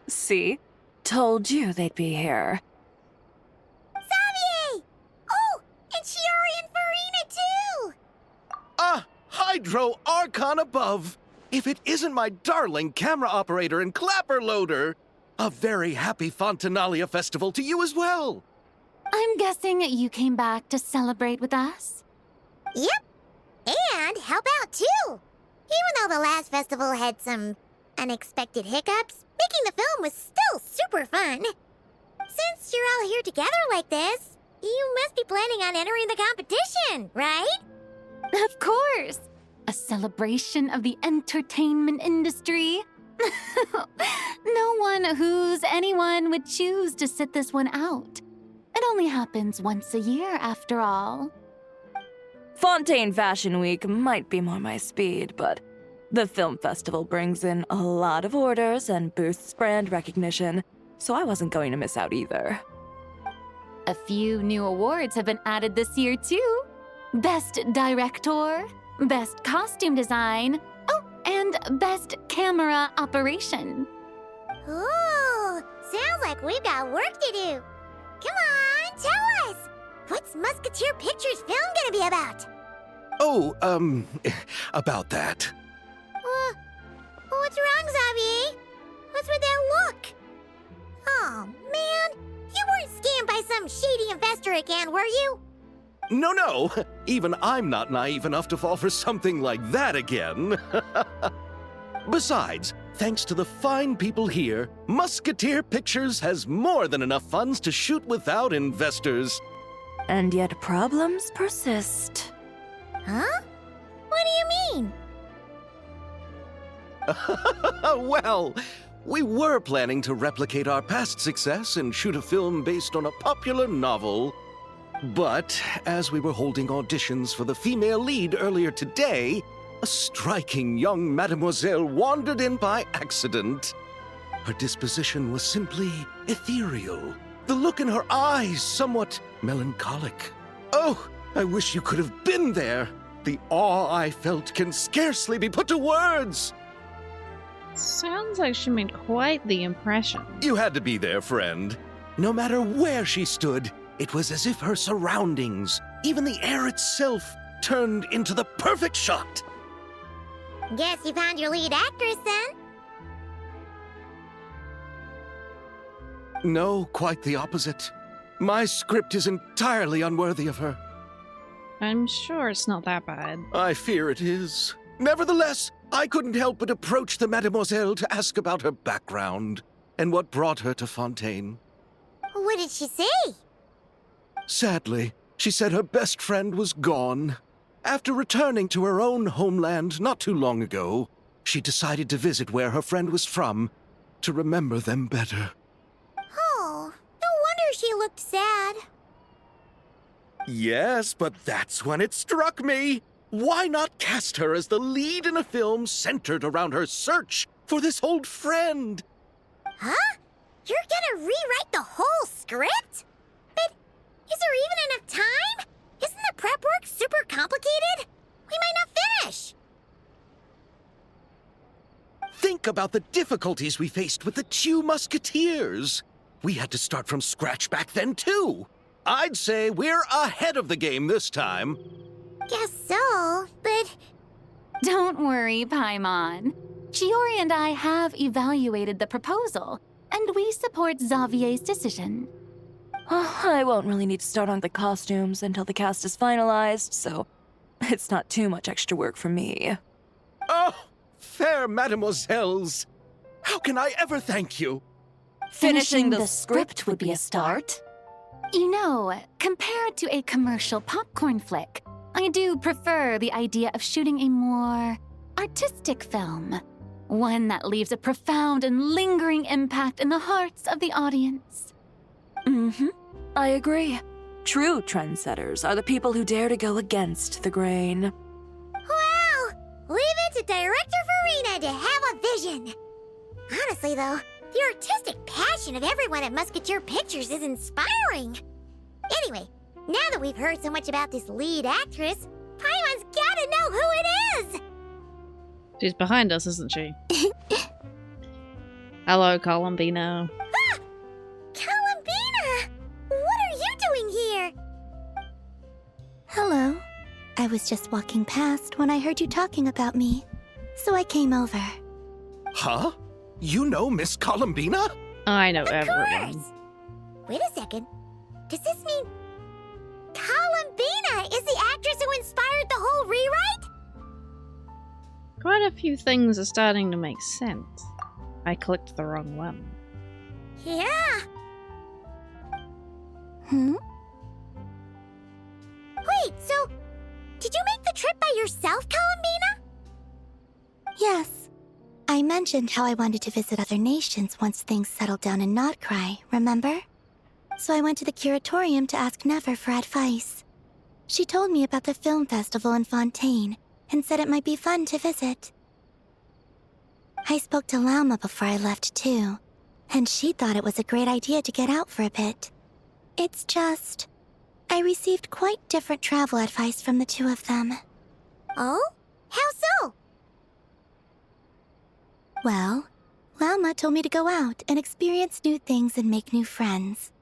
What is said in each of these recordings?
See? Told you they'd be here. Xavier! Oh, and Shiori and Farina too! Ah, Hydro Archon above! If it isn't my darling camera operator and clapper loader! A very happy Fontinalia festival to you as well! I'm guessing you came back to celebrate with us? Yep, and help out too! Even though the last festival had some unexpected hiccups, making the film was still super fun. Since you're all here together like this, you must be planning on entering the competition, right? Of course! A celebration of the entertainment industry. No one who's anyone would choose to sit this one out. It only happens once a year, after all. Fontaine Fashion Week might be more my speed, but the film festival brings in a lot of orders and boosts brand recognition, so I wasn't going to miss out either. A few new awards have been added this year, too. Best Director, Best Costume Design, oh, and Best Camera Operation. Ooh, sounds like we've got work to do. Come on, tell us! What's Musketeer Pictures film gonna be about? Oh, about that. What's wrong, Xavier? What's with that look? Oh, man. You weren't scammed by some shady investor again, were you? No, even I'm not naive enough to fall for something like that again. Besides, thanks to the fine people here, Musketeer Pictures has more than enough funds to shoot without investors. And yet problems persist. Huh? What do you mean? Well, we were planning to replicate our past success and shoot a film based on a popular novel. But as we were holding auditions for the female lead earlier today, a striking young mademoiselle wandered in by accident. Her disposition was simply ethereal, the look in her eyes somewhat melancholic. Oh, I wish you could have been there. The awe I felt can scarcely be put to words. Sounds like she made quite the impression. You had to be there, friend. No matter where she stood, it was as if her surroundings, even the air itself, turned into the perfect shot. Guess you found your lead actress, then? No, quite the opposite. My script is entirely unworthy of her. I'm sure it's not that bad. I fear it is. Nevertheless, I couldn't help but approach the mademoiselle to ask about her background and what brought her to Fontaine. What did she say? Sadly, she said her best friend was gone. After returning to her own homeland not too long ago, she decided to visit where her friend was from to remember them better. Oh, no wonder she looked sad. Yes, but that's when it struck me. Why not cast her as the lead in a film centered around her search for this old friend? Huh? You're gonna rewrite the whole script? But is there even enough time? Isn't the prep work super complicated? We might not finish. Think about the difficulties we faced with the two Musketeers. We had to start from scratch back then, too. I'd say we're ahead of the game this time. Guess so, but... Don't worry, Paimon. Shiori and I have evaluated the proposal, and we support Xavier's decision. I won't really need to start on the costumes until the cast is finalized, so it's not too much extra work for me. Oh, fair mademoiselles. How can I ever thank you? Finishing the script would be a start. You know, compared to a commercial popcorn flick, I do prefer the idea of shooting a more artistic film. One that leaves a profound and lingering impact in the hearts of the audience. I agree. True trendsetters are the people who dare to go against the grain. Wow! Leave it to Director Farina to have a vision. Honestly, though, the artistic passion of everyone at Musketeer Pictures is inspiring. Anyway, now that we've heard so much about this lead actress, Paimon's gotta know who it is! She's behind us, isn't she? Hello, Columbina. Ah! Columbina! What are you doing here? Hello. I was just walking past when I heard you talking about me, so I came over. Huh? You know Miss Columbina? I know Of everyone. course! Wait a second. Does this mean Columbina is the actress who inspired the whole rewrite? Quite a few things are starting to make sense. I clicked the wrong one. Yeah. Hmm? Wait, so did you make the trip by yourself, Columbina? Yes. I mentioned how I wanted to visit other nations once things settled down in Notcry, remember? So I went to the curatorium to ask Never for advice. She told me about the film festival in Fontaine and said it might be fun to visit. I spoke to Lauma before I left too, and she thought it was a great idea to get out for a bit. It's just, I received quite different travel advice from the two of them. Oh? How so? Well, Lauma told me to go out and experience new things and make new friends.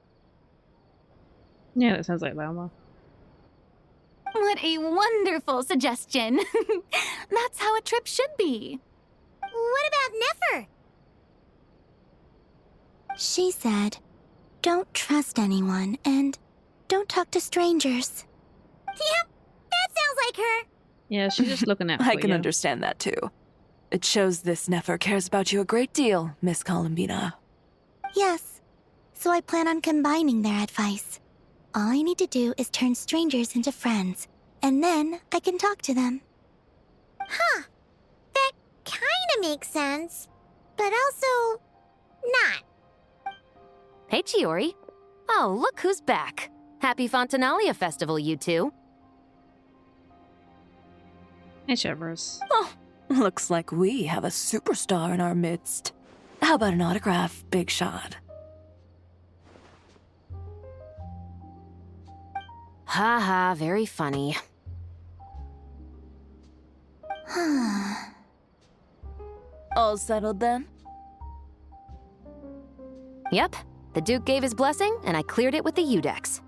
Yeah, that sounds like Llama. What a wonderful suggestion. That's how a trip should be. What about Nefer? She said, don't trust anyone and don't talk to strangers. Yep, that sounds like her. Yeah, she's just looking out for I can you. understand that too. It shows this Nefer cares about you a great deal, Miss Columbina. Yes, so I plan on combining their advice. All I need to do is turn strangers into friends, and then I can talk to them. Huh. That kinda makes sense. But also, not. Hey, Chiori. Oh, look who's back. Happy Fontinalia Festival, you two. Hey, Shivers. Oh, looks like we have a superstar in our midst. How about an autograph, Big Shot? Ha ha, very funny. All settled then? Yep, the Duke gave his blessing, and I cleared it with the Udex.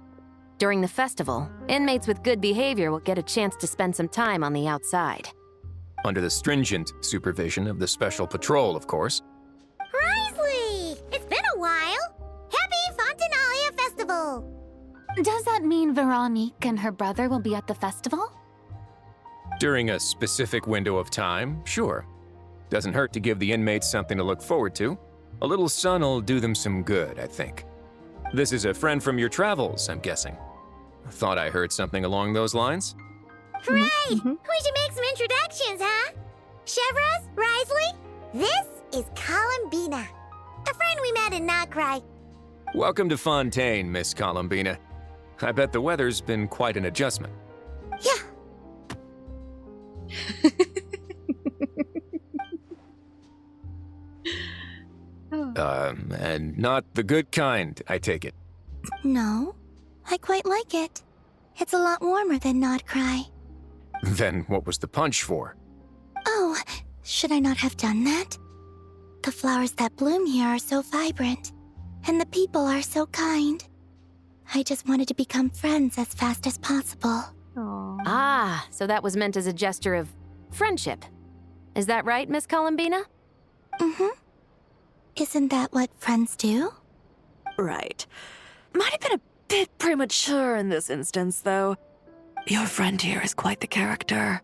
During the festival, inmates with good behavior will get a chance to spend some time on the outside. Under the stringent supervision of the Special Patrol, of course. Risley! It's been a while. Happy Fontinalia Festival! Does that mean Veronique and her brother will be at the festival? During a specific window of time, sure. Doesn't hurt to give the inmates something to look forward to. A little sun'll do them some good, I think. This is a friend from your travels, I'm guessing. Thought I heard something along those lines? Right! We should make some introductions, huh? Chevros, Risley, this is Columbina. A friend we met in Notcry. Welcome to Fontaine, Miss Columbina. I bet the weather's been quite an adjustment. Yeah. And not the good kind, I take it. No, I quite like it. It's a lot warmer than Notcry. Then what was the punch for? Oh, should I not have done that? The flowers that bloom here are so vibrant, and the people are so kind. I just wanted to become friends as fast as possible. Aww. Ah, so that was meant as a gesture of friendship. Is that right, Miss Columbina? Mm-hmm. Isn't that what friends do? Right. Might have been a bit premature in this instance, though. Your friend here is quite the character.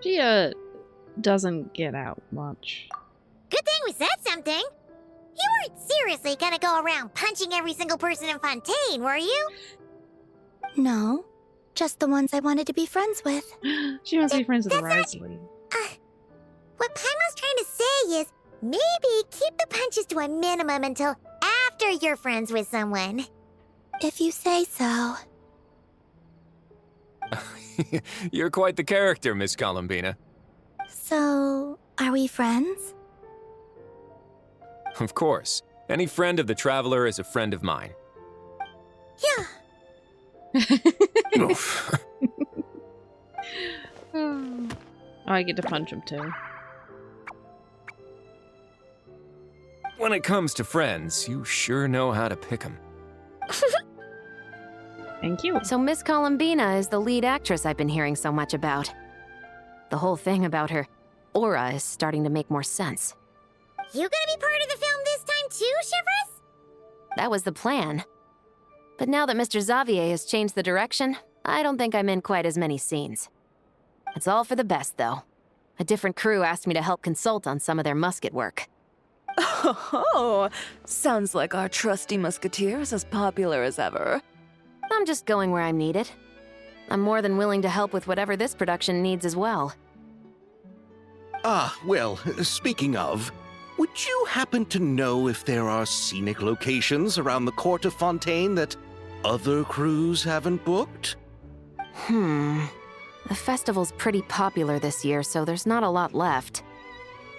She, doesn't get out much. Good thing we said something. You weren't seriously gonna go around punching every single person in Fontaine, were you? No, just the ones I wanted to be friends with. She wants to be friends with That's not- Risley. What Paimon's trying to say is maybe keep the punches to a minimum until after you're friends with someone. If you say so. You're quite the character, Miss Columbina. So, are we friends? Of course. Any friend of the Traveler is a friend of mine. Yeah. Oof. Oh, I get to punch him too. when it comes to friends, you sure know how to pick 'em. Thank you. So Miss Columbina is the lead actress I've been hearing so much about. The whole thing about her aura is starting to make more sense. You gonna be part of the film this time too, Shivers? That was the plan. But now that Mr. Xavier has changed the direction, I don't think I'm in quite as many scenes. It's all for the best, though. A different crew asked me to help consult on some of their musket work. Oh, sounds like our trusty musketeer is as popular as ever. I'm just going where I'm needed. I'm more than willing to help with whatever this production needs as well. Ah, well, speaking of, would you happen to know if there are scenic locations around the court of Fontaine that other crews haven't booked? The festival's pretty popular this year, so there's not a lot left.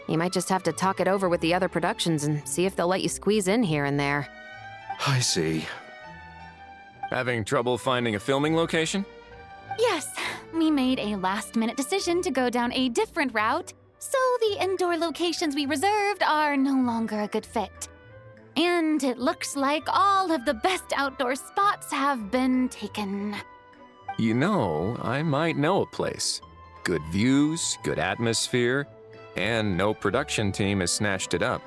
You might just have to talk it over with the other productions and see if they'll let you squeeze in here and there. I see. Having trouble finding a filming location? Yes, we made a last-minute decision to go down a different route, so the indoor locations we reserved are no longer a good fit. And it looks like all of the best outdoor spots have been taken. You know, I might know a place. Good views, good atmosphere, and no production team has snatched it up.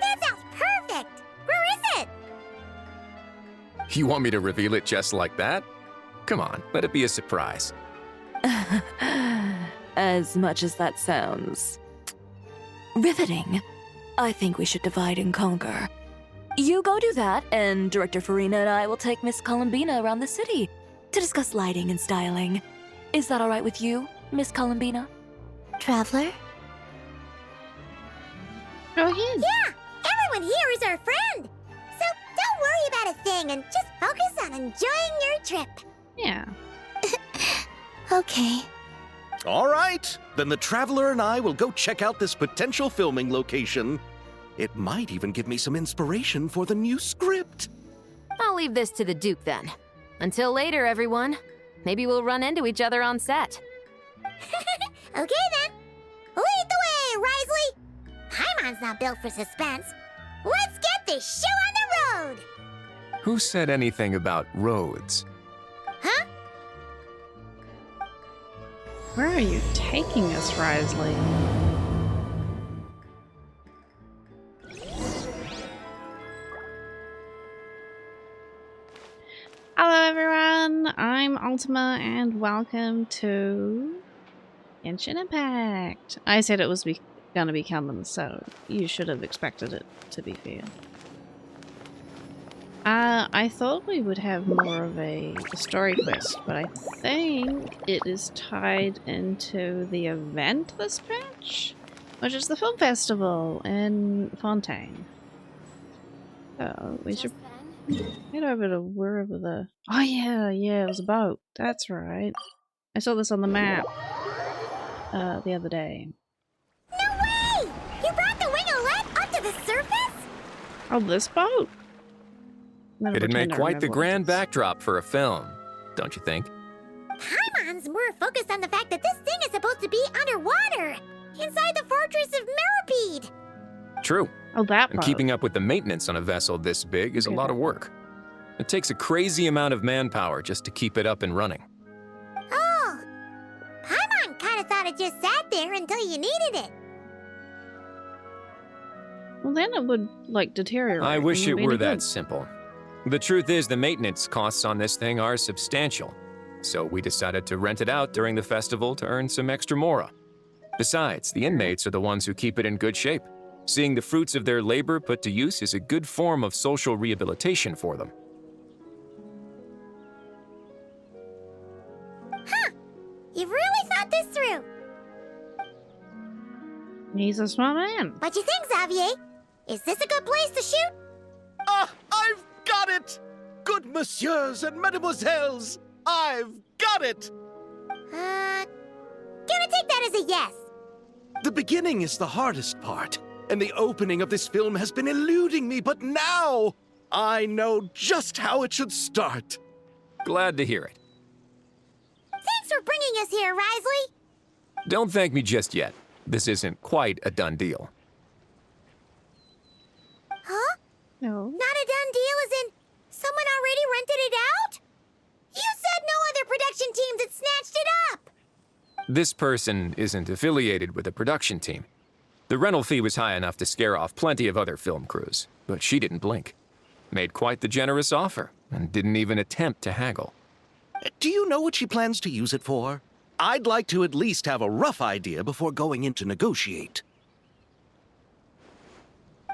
That sounds perfect! Where is it? You want me to reveal it just like that? Come on, let it be a surprise. As much as that sounds riveting, I think we should divide and conquer. You go do that, and Director Farina and I will take Miss Columbina around the city to discuss lighting and styling. Is that all right with you, Miss Columbina? Traveler? Go ahead. Yeah! Everyone here is our friend! So don't worry about a thing and just focus on enjoying your trip. Yeah. Okay. All right, then the Traveler and I will go check out this potential filming location. It might even give me some inspiration for the new script. I'll leave this to the Duke then. Until later, everyone. Maybe we'll run into each other on set. Okay then. Lead the way, Risley! Paimon's not built for suspense. Let's get this show on the road! Who said anything about roads? Huh? Where are you taking us, Risley? Hello everyone, I'm Ultima and welcome to Genshin Impact. I said it was gonna be coming, so you should have expected it, to be fair. I thought we would have more of a story quest, but I think it is tied into the event this patch, which is the film festival in Fontaine. So we should head over to wherever the... Oh yeah, it was a boat. That's right. I saw this on the map the other day. No way! You brought the winglet up to the surface? Oh, this boat? Never It'd make pretend I quite the remember what grand it is. backdrop for a film, don't you think? Paimon's more focused on the fact that this thing is supposed to be underwater, inside the fortress of Meripede. True. Oh, that And boat. keeping up with the maintenance on a vessel this big is a Okay, lot of that- work. It takes a crazy amount of manpower just to keep it up and running. Oh, Paimon kind of thought it just sat there until you needed it. Well, then it would, like, deteriorate. I wish it Wouldn't be were any that good. simple. The truth is, the maintenance costs on this thing are substantial. So we decided to rent it out during the festival to earn some extra mora. Besides, the inmates are the ones who keep it in good shape. Seeing the fruits of their labor put to use is a good form of social rehabilitation for them. You've really thought this through. He's a smart man. What you think, Xavier? Is this a good place to shoot? Ah, I've got it! Good messieurs and mesdemoiselles, I've got it! Gonna take that as a yes. The beginning is the hardest part, and the opening of this film has been eluding me, but now I know just how it should start. Glad to hear it. Thanks for bringing us here, Risley. Don't thank me just yet. This isn't quite a done deal. No. Not a done deal as in someone already rented it out? You said no other production teams had snatched it up! This person isn't affiliated with a production team. The rental fee was high enough to scare off plenty of other film crews, but she didn't blink. Made quite the generous offer, and didn't even attempt to haggle. Do you know what she plans to use it for? I'd like to at least have a rough idea before going in to negotiate.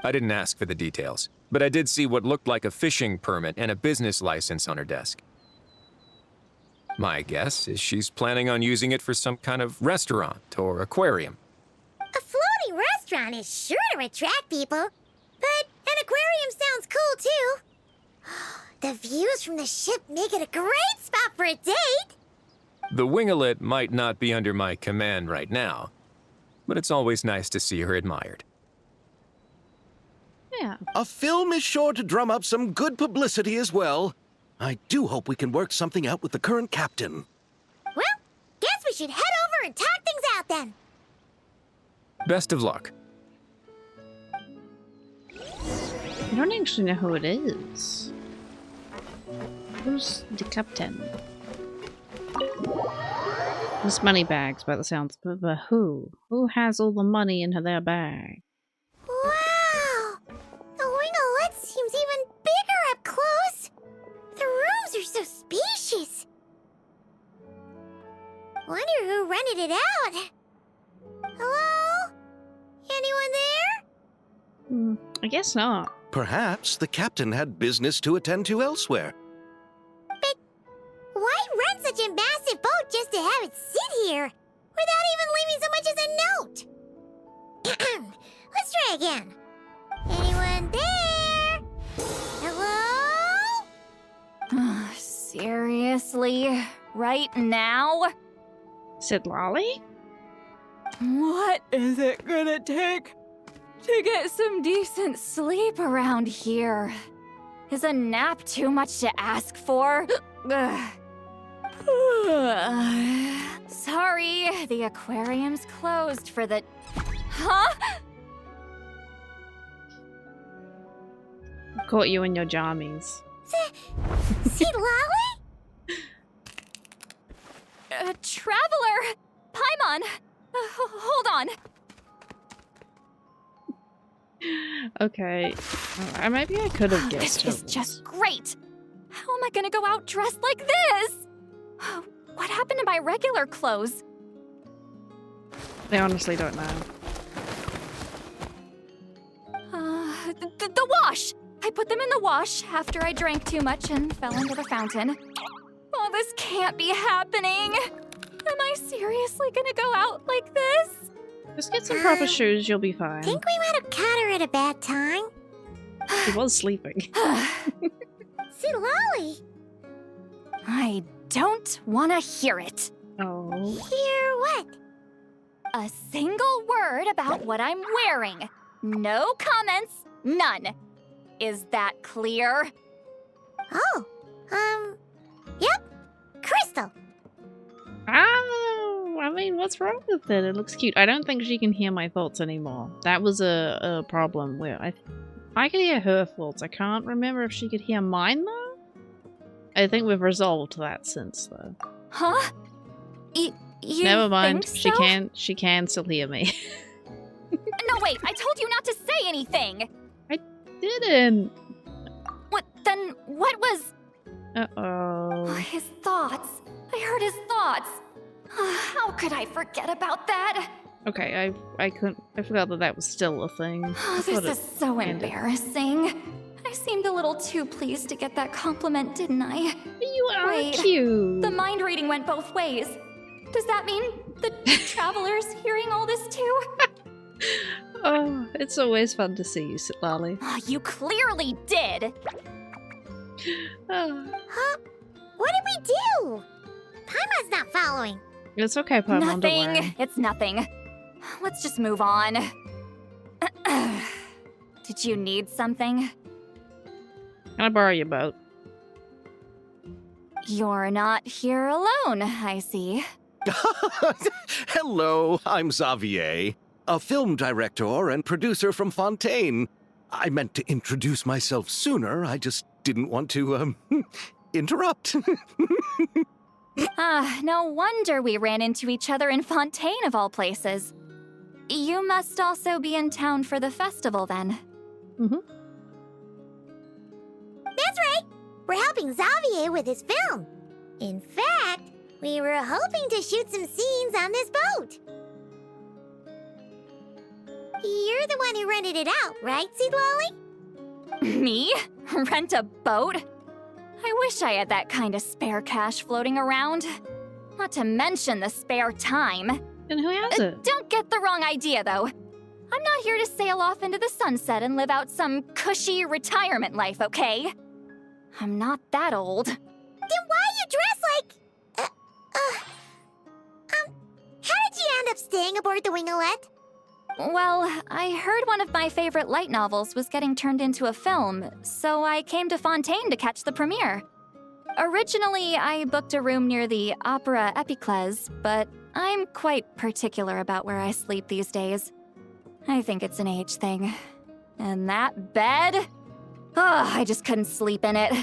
I didn't ask for the details, but I did see what looked like a fishing permit and a business license on her desk. My guess is she's planning on using it for some kind of restaurant or aquarium. A floating restaurant is sure to attract people, but an aquarium sounds cool too. The views from the ship make it a great spot for a date. The winglet might not be under my command right now, but it's always nice to see her admired. Yeah. A film is sure to drum up some good publicity as well. I do hope we can work something out with the current captain. Well, guess we should head over and talk things out then. Best of luck. I don't actually know who it is. Who's the captain? It's money bags by the sounds, but who? Who has all the money in their bag? Wow! The winglet seems even bigger up close. The rooms are so spacious. Wonder who rented it out. Hello? Anyone there? I guess not. Perhaps the captain had business to attend to elsewhere. But why rent such a massive boat just to have it sit here without even leaving so much as a note? Let's try again. Anyone there? Hello? Seriously? Right now? Said Lolly? What is it gonna take to get some decent sleep Around here. Is a nap too much to ask for? Ugh. Sorry, the aquarium's closed for the... Huh? Caught you in your jammies. See Lolly? Traveler! Paimon! Hold on. Okay. Maybe I could have guessed. This is just great! How am I gonna go out dressed like this? What happened to my regular clothes? I honestly don't know. The wash! I put them in the wash after I drank too much and fell into the fountain. Oh, this can't be happening! Am I seriously gonna go out like this? Just get some proper shoes, you'll be fine. Think we might have caught her at a bad time. She was sleeping. See Lolly? I don't want to hear it. Oh. Hear what? A single word about what I'm wearing. No comments, none. Is that clear? Oh, yep. Crystal. Oh, I mean, what's wrong with it? It looks cute. I don't think she can hear my thoughts anymore. That was a problem where I could hear her thoughts. I can't remember if she could hear mine though. I think we've resolved that since though. Huh? You Never mind. think so? She can still hear me. No, wait. I told you not to say anything. I didn't. What then? What was Uh-oh. his thoughts? I heard his thoughts. How could I forget about that? Okay, I forgot that was still a thing. I This thought is it so ended. embarrassing. I seemed a little too pleased to get that compliment, didn't I? You are Wait, cute. The mind reading went both ways. Does that mean the traveler's hearing all this too? Oh, it's always fun to see you, Lolly. You clearly did. Oh, Huh? What did we do? Paimon's not following. it's okay, Paimon, don't worry. Nothing. It's nothing. Let's just move on. Did you need something? Can I borrow your boat? You're not here alone, I see. Hello, I'm Xavier, a film director and producer from Fontaine. I meant to introduce myself sooner. I just didn't want to, interrupt. No wonder we ran into each other in Fontaine of all places. You must also be in town for the festival then. Mm-hmm. That's right. We're helping Xavier with his film. In fact, we were hoping to shoot some scenes on this boat. You're the one who rented it out, right, Seed Lolly? Me? Rent a boat? I wish I had that kind of spare cash floating around. Not to mention the spare time. And who has it? Don't get the wrong idea, though. I'm not here to sail off into the sunset and live out some cushy retirement life, okay? I'm not that old. Then why you dress like... how did you end up staying aboard the Winglet? Well, I heard one of my favorite light novels was getting turned into a film, so I came to Fontaine to catch the premiere. Originally, I booked a room near the Opera Epiclese, but I'm quite particular about where I sleep these days. I think it's an age thing. And that bed? Oh, I just couldn't sleep in it.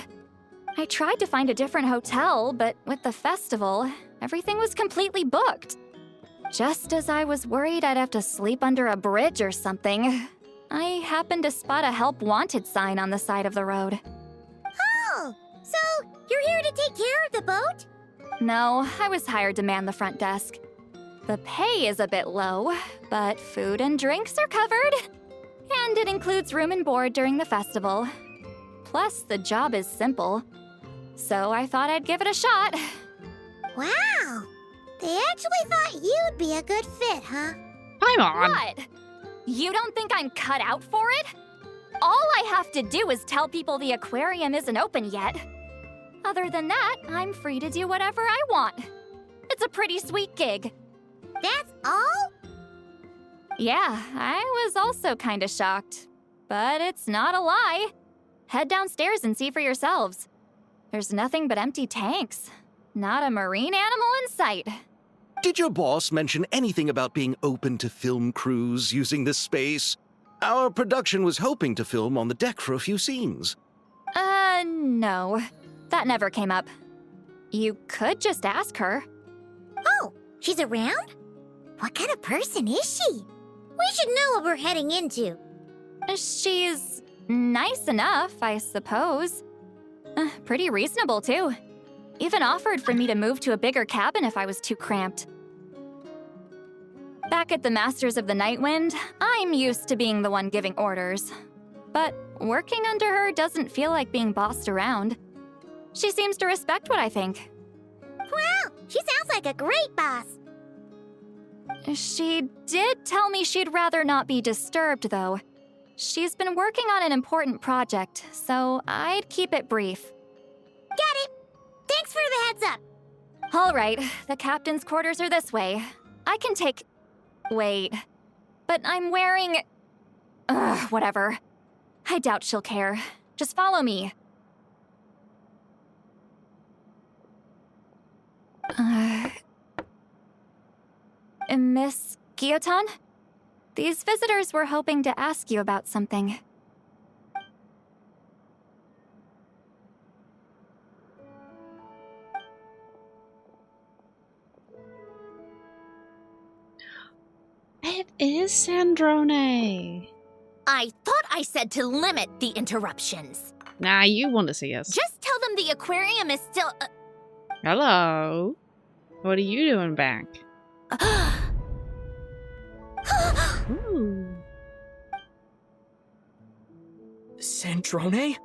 I tried to find a different hotel, but with the festival, everything was completely booked. Just as I was worried I'd have to sleep under a bridge or something, I happened to spot a help wanted sign on the side of the road. Oh, so you're here to take care of the boat? No, I was hired to man the front desk. The pay is a bit low, but food and drinks are covered. And it includes room and board during the festival. Plus, the job is simple. So I thought I'd give it a shot. Wow. They actually thought you'd be a good fit, huh? I'm on. What? You don't think I'm cut out for it? All I have to do is tell people the aquarium isn't open yet. Other than that, I'm free to do whatever I want. It's a pretty sweet gig. That's all? Yeah, I was also kinda shocked. But it's not a lie. Head downstairs and see for yourselves. There's nothing but empty tanks. Not a marine animal in sight. Did your boss mention anything about being open to film crews using this space? Our production was hoping to film on the deck for a few scenes. No. That never came up. You could just ask her. Oh, she's around? What kind of person is she? We should know what we're heading into. She's nice enough, I suppose. Pretty reasonable, too. Even offered for me to move to a bigger cabin if I was too cramped. Back at the Masters of the Nightwind, I'm used to being the one giving orders. But working under her doesn't feel like being bossed around. She seems to respect what I think. Wow, she sounds like a great boss. She did tell me she'd rather not be disturbed, though. She's been working on an important project, so I'd keep it brief. Got it. Thanks for the heads up. All right, the captain's quarters are this way. I can take... Wait. But I'm wearing... whatever. I doubt she'll care. Just follow me. Miss Guillotin? These visitors were hoping to ask you about something. It is Sandrone. I thought I said to limit the interruptions. Nah, you want to see us. Just tell them the aquarium is still... Hello. What are you doing back? Ooh. Sandrone?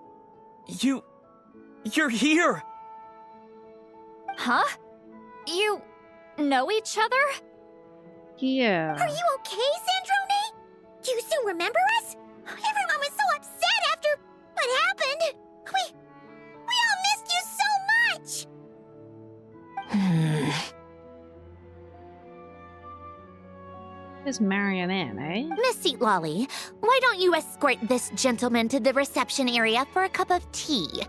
You're here! Huh? You know each other? Yeah. Are you okay, Sandrone? Do you still remember us? Everyone was so upset after what happened. We all missed you so much. It's Marionette, eh? Miss Seat Lolly, why don't you escort this gentleman to the reception area for a cup of tea?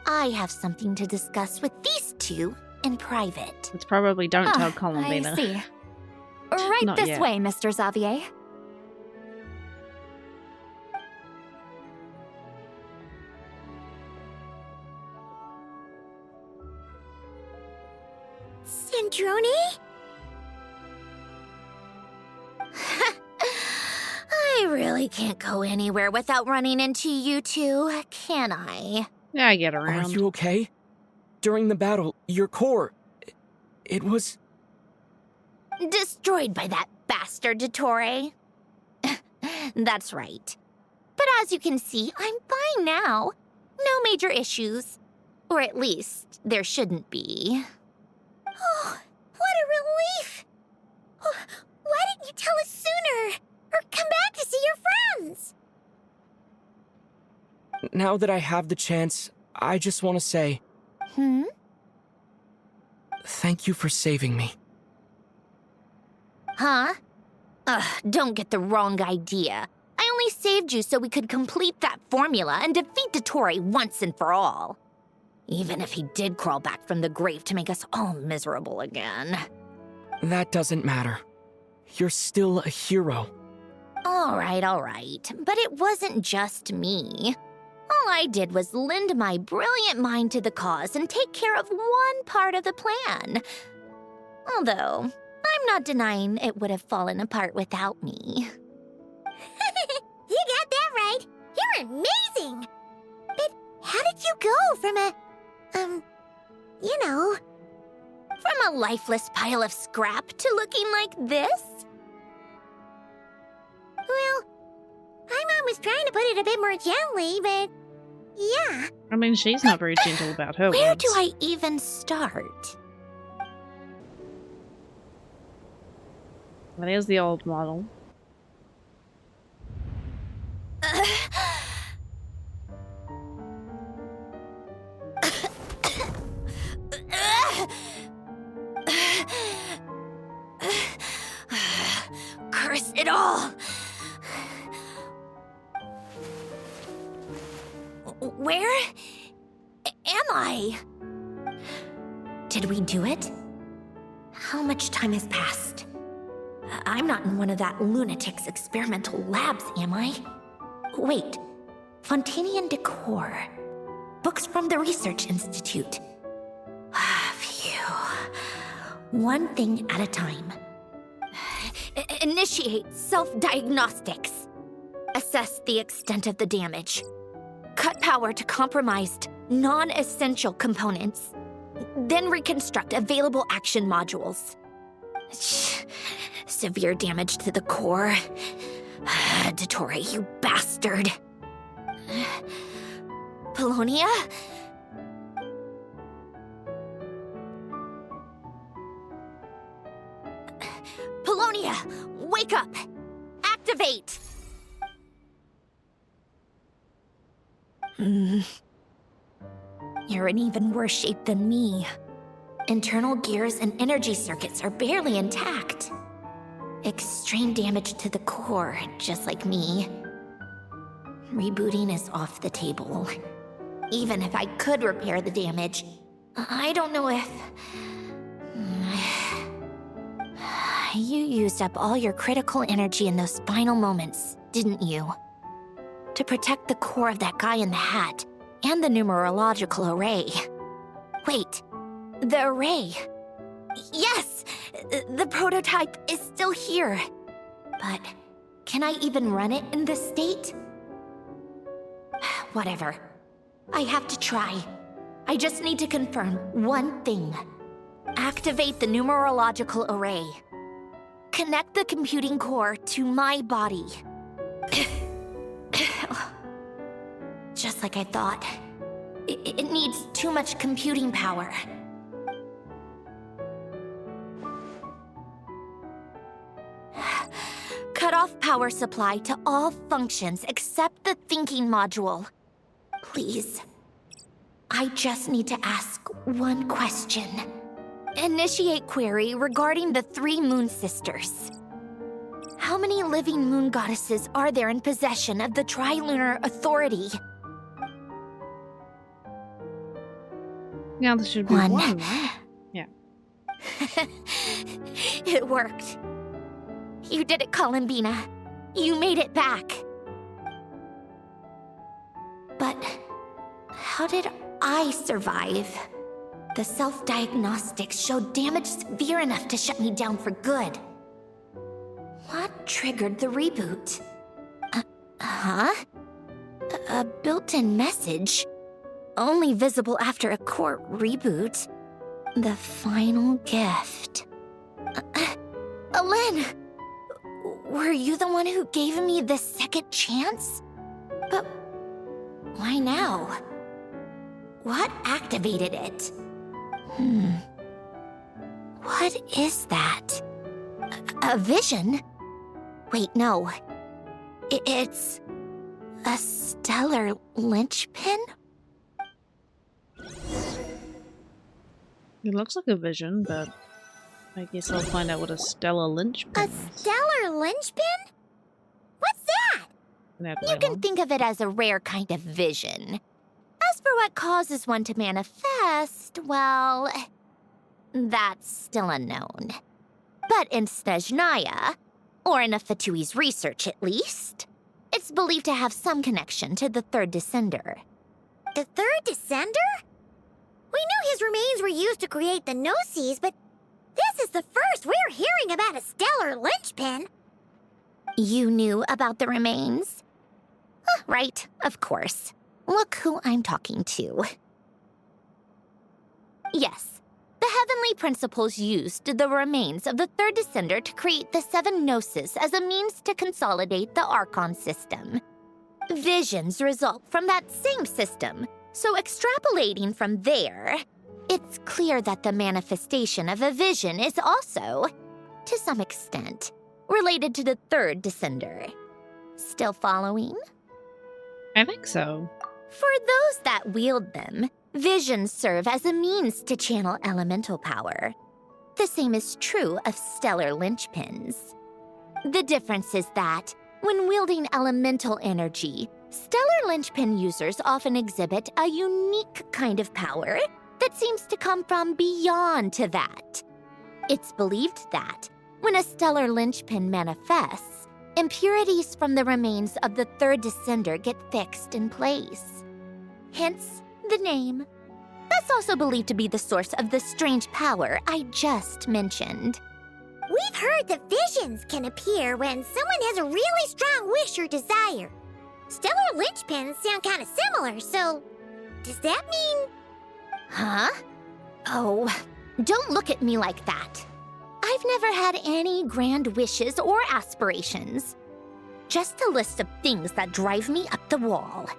I have something to discuss with these two in private. It's probably don't tell Columbina. I see. Right Not this yet. way, Mr. Xavier. Trony? I really can't go anywhere without running into you two, can I? Yeah, I get Are around. you okay? During the battle, your core... It was... Destroyed by that bastard Dottore. That's right. But as you can see, I'm fine now. No major issues. Or at least, there shouldn't be. Oh, what a relief! Why didn't you tell us sooner? Or come back to see your friends? Now that I have the chance, I just want to say... Thank you for saving me. Huh? Don't get the wrong idea. I only saved you so we could complete that formula and defeat Dottore once and for all. Even if he did crawl back from the grave to make us all miserable again. That doesn't matter. You're still a hero. All right. But it wasn't just me. All I did was lend my brilliant mind to the cause and take care of one part of the plan. Although, I'm not denying it would have fallen apart without me. You got that right. You're amazing. But how did you go from a... From a lifeless pile of scrap to looking like this? Well, my mom was trying to put it a bit more gently, but... yeah. I mean, she's not very gentle about her Where words. do I even start? Well, there's the old model. Curse it all! Where am I? Did we do it? How much time has passed? I'm not in one of that lunatic's experimental labs, am I? Wait, Fontaine decor. Books from the Research Institute. Phew. One thing at a time. Initiate self-diagnostics. Assess the extent of the damage. Cut power to compromised, non-essential components. Then reconstruct available action modules. Severe damage to the core. Dottore, you bastard. Polonia? Polonia, wake up! Activate! You're in even worse shape than me. Internal gears and energy circuits are barely intact. Extreme damage to the core, just like me. Rebooting is off the table. Even if I could repair the damage, I don't know if... You used up all your critical energy in those final moments, didn't you? To protect the core of that guy in the hat, and the numerological array. Wait, the array. Yes! The prototype is still here. But can I even run it in this state? Whatever. I have to try. I just need to confirm one thing. Activate the numerological array. Connect the computing core to my body. Just like I thought. It needs too much computing power. Cut off power supply to all functions except the thinking module. Please. I just need to ask one question. Initiate query regarding the 3 Moon Sisters. How many living moon goddesses are there in possession of the Trilunar Authority? Now this should be one, right? Yeah. It worked. You did it, Columbina. You made it back. But how did I survive? The self-diagnostics showed damage severe enough to shut me down for good. What triggered the reboot? A built-in message? Only visible after a core reboot. The final gift. Alen! Were you the one who gave me this second chance? But why now? What activated it? What is that? A vision? Wait, no. It's a stellar linchpin? It looks like a vision, but I guess I'll find out what a stellar linchpin A is. stellar linchpin? What's that? You can think of it as a rare kind of vision. As for what causes one to manifest, well, that's still unknown. But in Snezhnaya, or in Afatui's research at least, it's believed to have some connection to the third descender. The third descender? We knew his remains were used to create the Gnosis, but this is the first we're hearing about a stellar linchpin. You knew about the remains? Right, of course. Look who I'm talking to. Yes, the Heavenly Principles used the remains of the third descender to create the 7 Gnosis as a means to consolidate the Archon system. Visions result from that same system, so extrapolating from there, it's clear that the manifestation of a vision is also, to some extent, related to the third descender. Still following? I think so. For those that wield them, visions serve as a means to channel elemental power. The same is true of stellar linchpins. The difference is that, when wielding elemental energy, stellar linchpin users often exhibit a unique kind of power that seems to come from beyond to that. It's believed that, when a stellar linchpin manifests, impurities from the remains of the third descender get fixed in place. Hence, the name. That's also believed to be the source of the strange power I just mentioned. We've heard that visions can appear when someone has a really strong wish or desire. Stellar linchpins sound kind of similar, so does that mean... Huh? Oh, don't look at me like that. I've never had any grand wishes or aspirations. Just a list of things that drive me up the wall.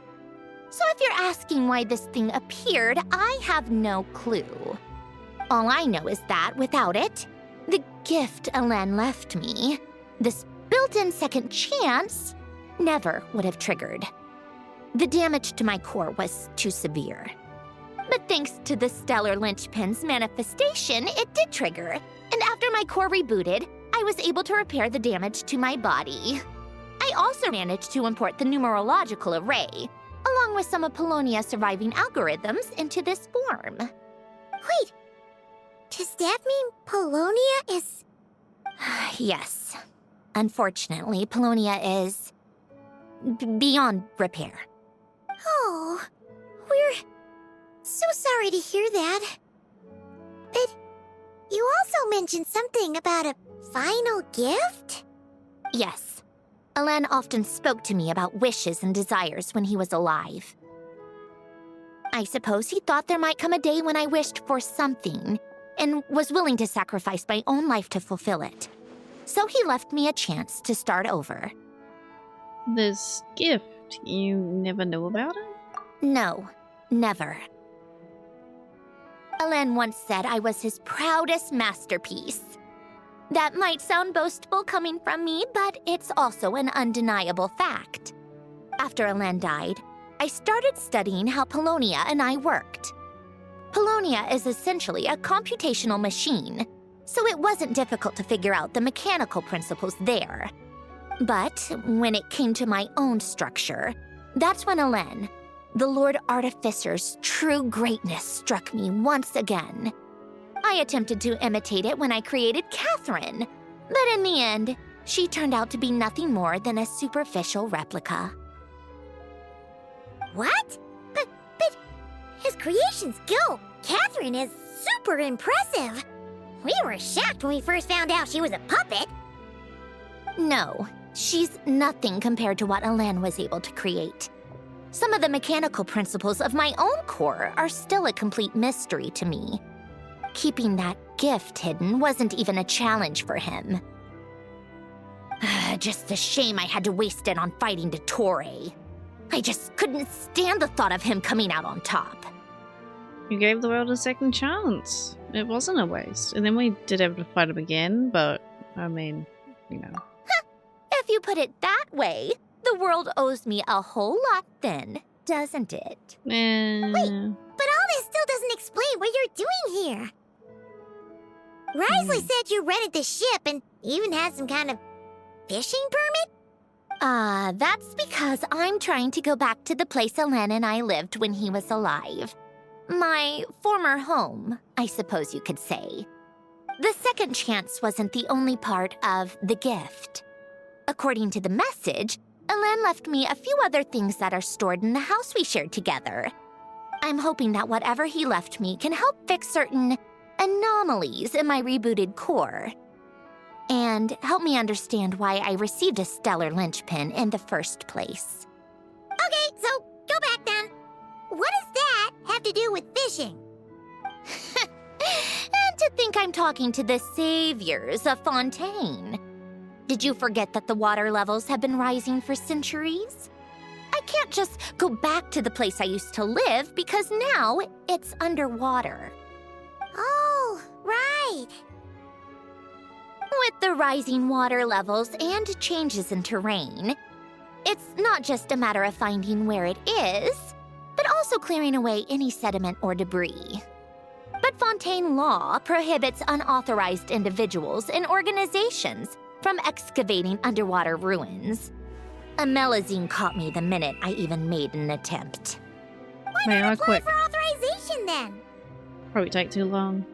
So if you're asking why this thing appeared, I have no clue. All I know is that without it, the gift Alen left me, this built-in second chance, never would have triggered. The damage to my core was too severe. But thanks to the stellar linchpin's manifestation, it did trigger. And after my core rebooted, I was able to repair the damage to my body. I also managed to import the numerological array, along with some of Polonia's surviving algorithms, into this form. Wait, does that mean Polonia is... Yes. Unfortunately, Polonia is... beyond repair. Oh, we're so sorry to hear that. But you also mentioned something about a final gift? Yes. Alen often spoke to me about wishes and desires when he was alive. I suppose he thought there might come a day when I wished for something, and was willing to sacrifice my own life to fulfill it. So he left me a chance to start over. This gift, you never knew about it? No, never. Alen once said I was his proudest masterpiece. That might sound boastful coming from me, but it's also an undeniable fact. After Alen died, I started studying how Polonia and I worked. Polonia is essentially a computational machine, so it wasn't difficult to figure out the mechanical principles there. But when it came to my own structure, that's when Alen, the Lord Artificer's true greatness, struck me once again. I attempted to imitate it when I created Catherine, but in the end, she turned out to be nothing more than a superficial replica. What? But his creation's go. Catherine is super impressive. We were shocked when we first found out she was a puppet. No, she's nothing compared to what Elen was able to create. Some of the mechanical principles of my own core are still a complete mystery to me. Keeping that gift hidden wasn't even a challenge for him. Just a shame I had to waste it on fighting Dottore. I just couldn't stand the thought of him coming out on top. You gave the world a second chance. It wasn't a waste. And then we did have to fight him again, but, I mean, you know. If you put it that way, the world owes me a whole lot then, doesn't it? Eh. Wait, but all this still doesn't explain what you're doing here. Risley said you rented the ship and even had some kind of fishing permit? That's because I'm trying to go back to the place Elen and I lived when he was alive. My former home, I suppose you could say. The second chance wasn't the only part of the gift. According to the message, Elen left me a few other things that are stored in the house we shared together. I'm hoping that whatever he left me can help fix certain anomalies in my rebooted core. And help me understand why I received a stellar linchpin in the first place. Okay, so go back then. What does that have to do with fishing? And to think I'm talking to the saviors of Fontaine. Did you forget that the water levels have been rising for centuries? I can't just go back to the place I used to live because now it's underwater. Oh, right. With the rising water levels and changes in terrain, it's not just a matter of finding where it is, but also clearing away any sediment or debris. But Fontaine law prohibits unauthorized individuals and organizations from excavating underwater ruins. A Melazine caught me the minute I even made an attempt. Why not apply for authorization then? Probably take too long.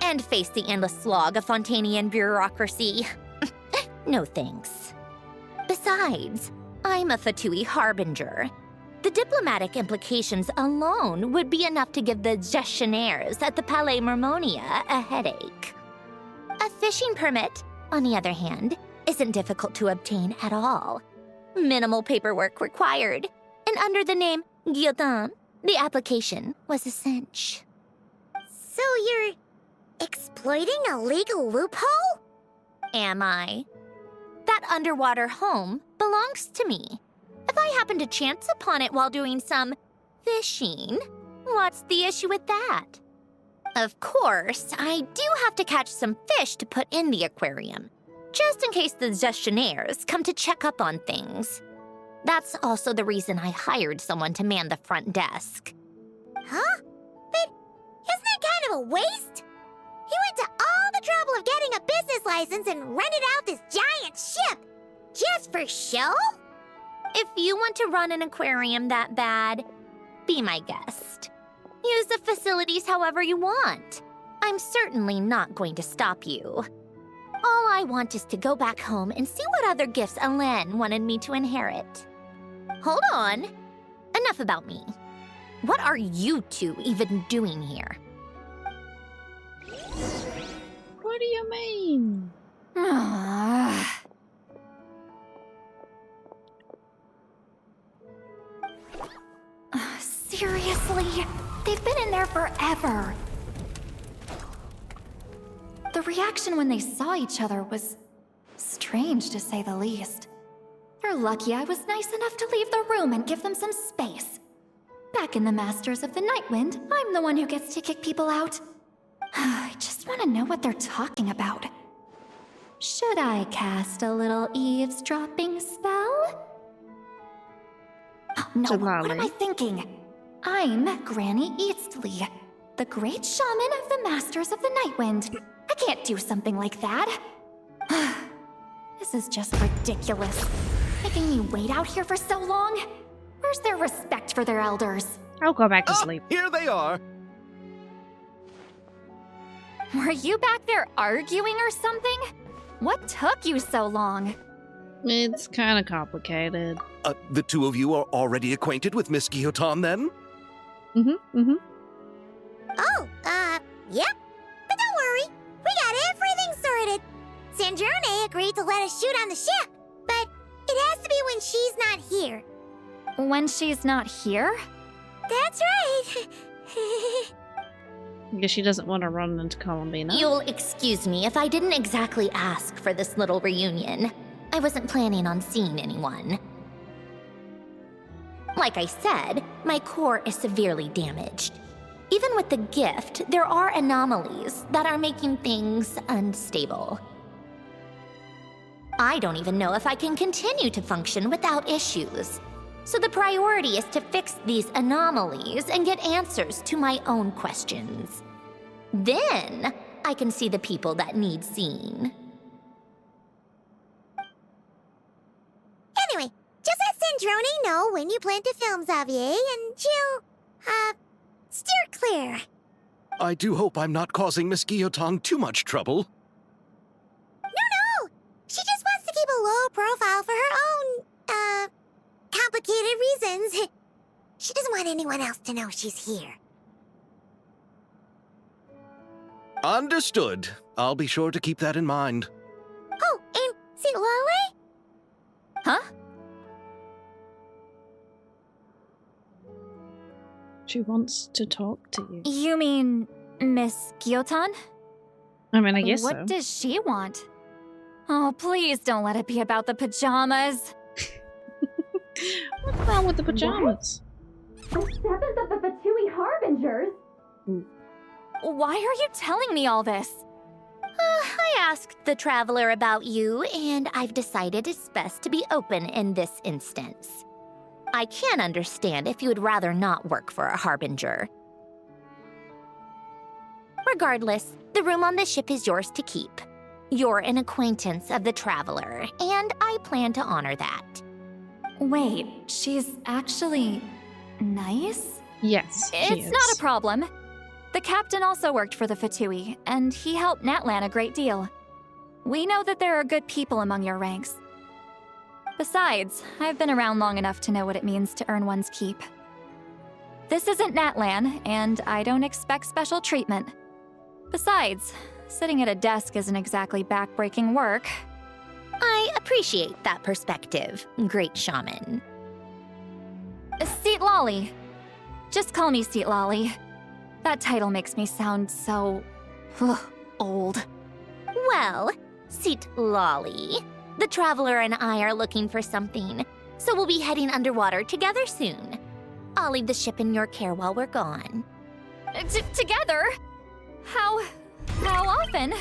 And face the endless slog of Fontainian bureaucracy. No thanks. Besides, I'm a Fatui harbinger. The diplomatic implications alone would be enough to give the gestionnaires at the Palais Mermonia a headache. A fishing permit, on the other hand, isn't difficult to obtain at all. Minimal paperwork required, and under the name Guillotin, the application was a cinch. So you're exploiting a legal loophole? Am I? That underwater home belongs to me. If I happen to chance upon it while doing some fishing, what's the issue with that? Of course, I do have to catch some fish to put in the aquarium, just in case the gestionnaires come to check up on things. That's also the reason I hired someone to man the front desk. Huh? But isn't that kind of a waste? He went to all the trouble of getting a business license and rented out this giant ship. Just for show? If you want to run an aquarium that bad, be my guest. Use the facilities however you want. I'm certainly not going to stop you. All I want is to go back home and see what other gifts Elen wanted me to inherit. Hold on. Enough about me. What are you two even doing here? What do you mean? Seriously? They've been in there forever. The reaction when they saw each other was strange, to say the least. They're lucky I was nice enough to leave the room and give them some space. Back in the Masters of the Nightwind, I'm the one who gets to kick people out. I just want to know what they're talking about. Should I cast a little eavesdropping spell? Oh, no, what am I thinking? I'm Granny Eastley, the great shaman of the Masters of the Nightwind. I can't do something like that. This is just ridiculous. Making me wait out here for so long? Where's their respect for their elders? I'll go back to sleep. Here they are. Were you back there arguing or something? What took you so long? It's kind of complicated. The two of you are already acquainted with Miss Guillotin, then? Oh, Yep, but don't worry. We got everything sorted. Sandrone agreed to let us shoot on the ship, but it has to be when she's not here. When she's not here? That's right. I guess she doesn't want to run into Columbina. You'll excuse me if I didn't exactly ask for this little reunion. I wasn't planning on seeing anyone. Like I said, my core is severely damaged. Even with the gift, there are anomalies that are making things unstable. I don't even know if I can continue to function without issues. So the priority is to fix these anomalies and get answers to my own questions. Then I can see the people that need seeing. Anyway, just let Sandrone know when you plan to film Xavier, and she'll, steer clear. I do hope I'm not causing Miss Guillotin too much trouble. No! She just wants to keep a low profile for her own, complicated reasons. She doesn't want anyone else to know she's here. Understood. I'll be sure to keep that in mind. Oh, and see Lale? Huh? She wants to talk to you. You mean Miss Guillotin? I mean, I guess What so. does she want? Oh, please don't let it be about the pajamas. What's wrong with the pajamas? The 7th of the Fatui Harbingers? Why are you telling me all this? I asked the Traveler about you, and I've decided it's best to be open in this instance. I can understand if you would rather not work for a Harbinger. Regardless, the room on the ship is yours to keep. You're an acquaintance of the Traveler, and I plan to honor that. Wait, she's actually nice? Yes, she It's is. not a problem. The captain also worked for the Fatui, and he helped Natlan a great deal. We know that there are good people among your ranks. Besides, I've been around long enough to know what it means to earn one's keep. This isn't Natlan, and I don't expect special treatment. Besides, sitting at a desk isn't exactly backbreaking work. I appreciate that perspective, great shaman. Seat Lolly. Just call me Seat Lolly. That title makes me sound so... old. Well, Seat Lolly, the Traveler and I are looking for something, so we'll be heading underwater together soon. I'll leave the ship in your care while we're gone. Together? How often?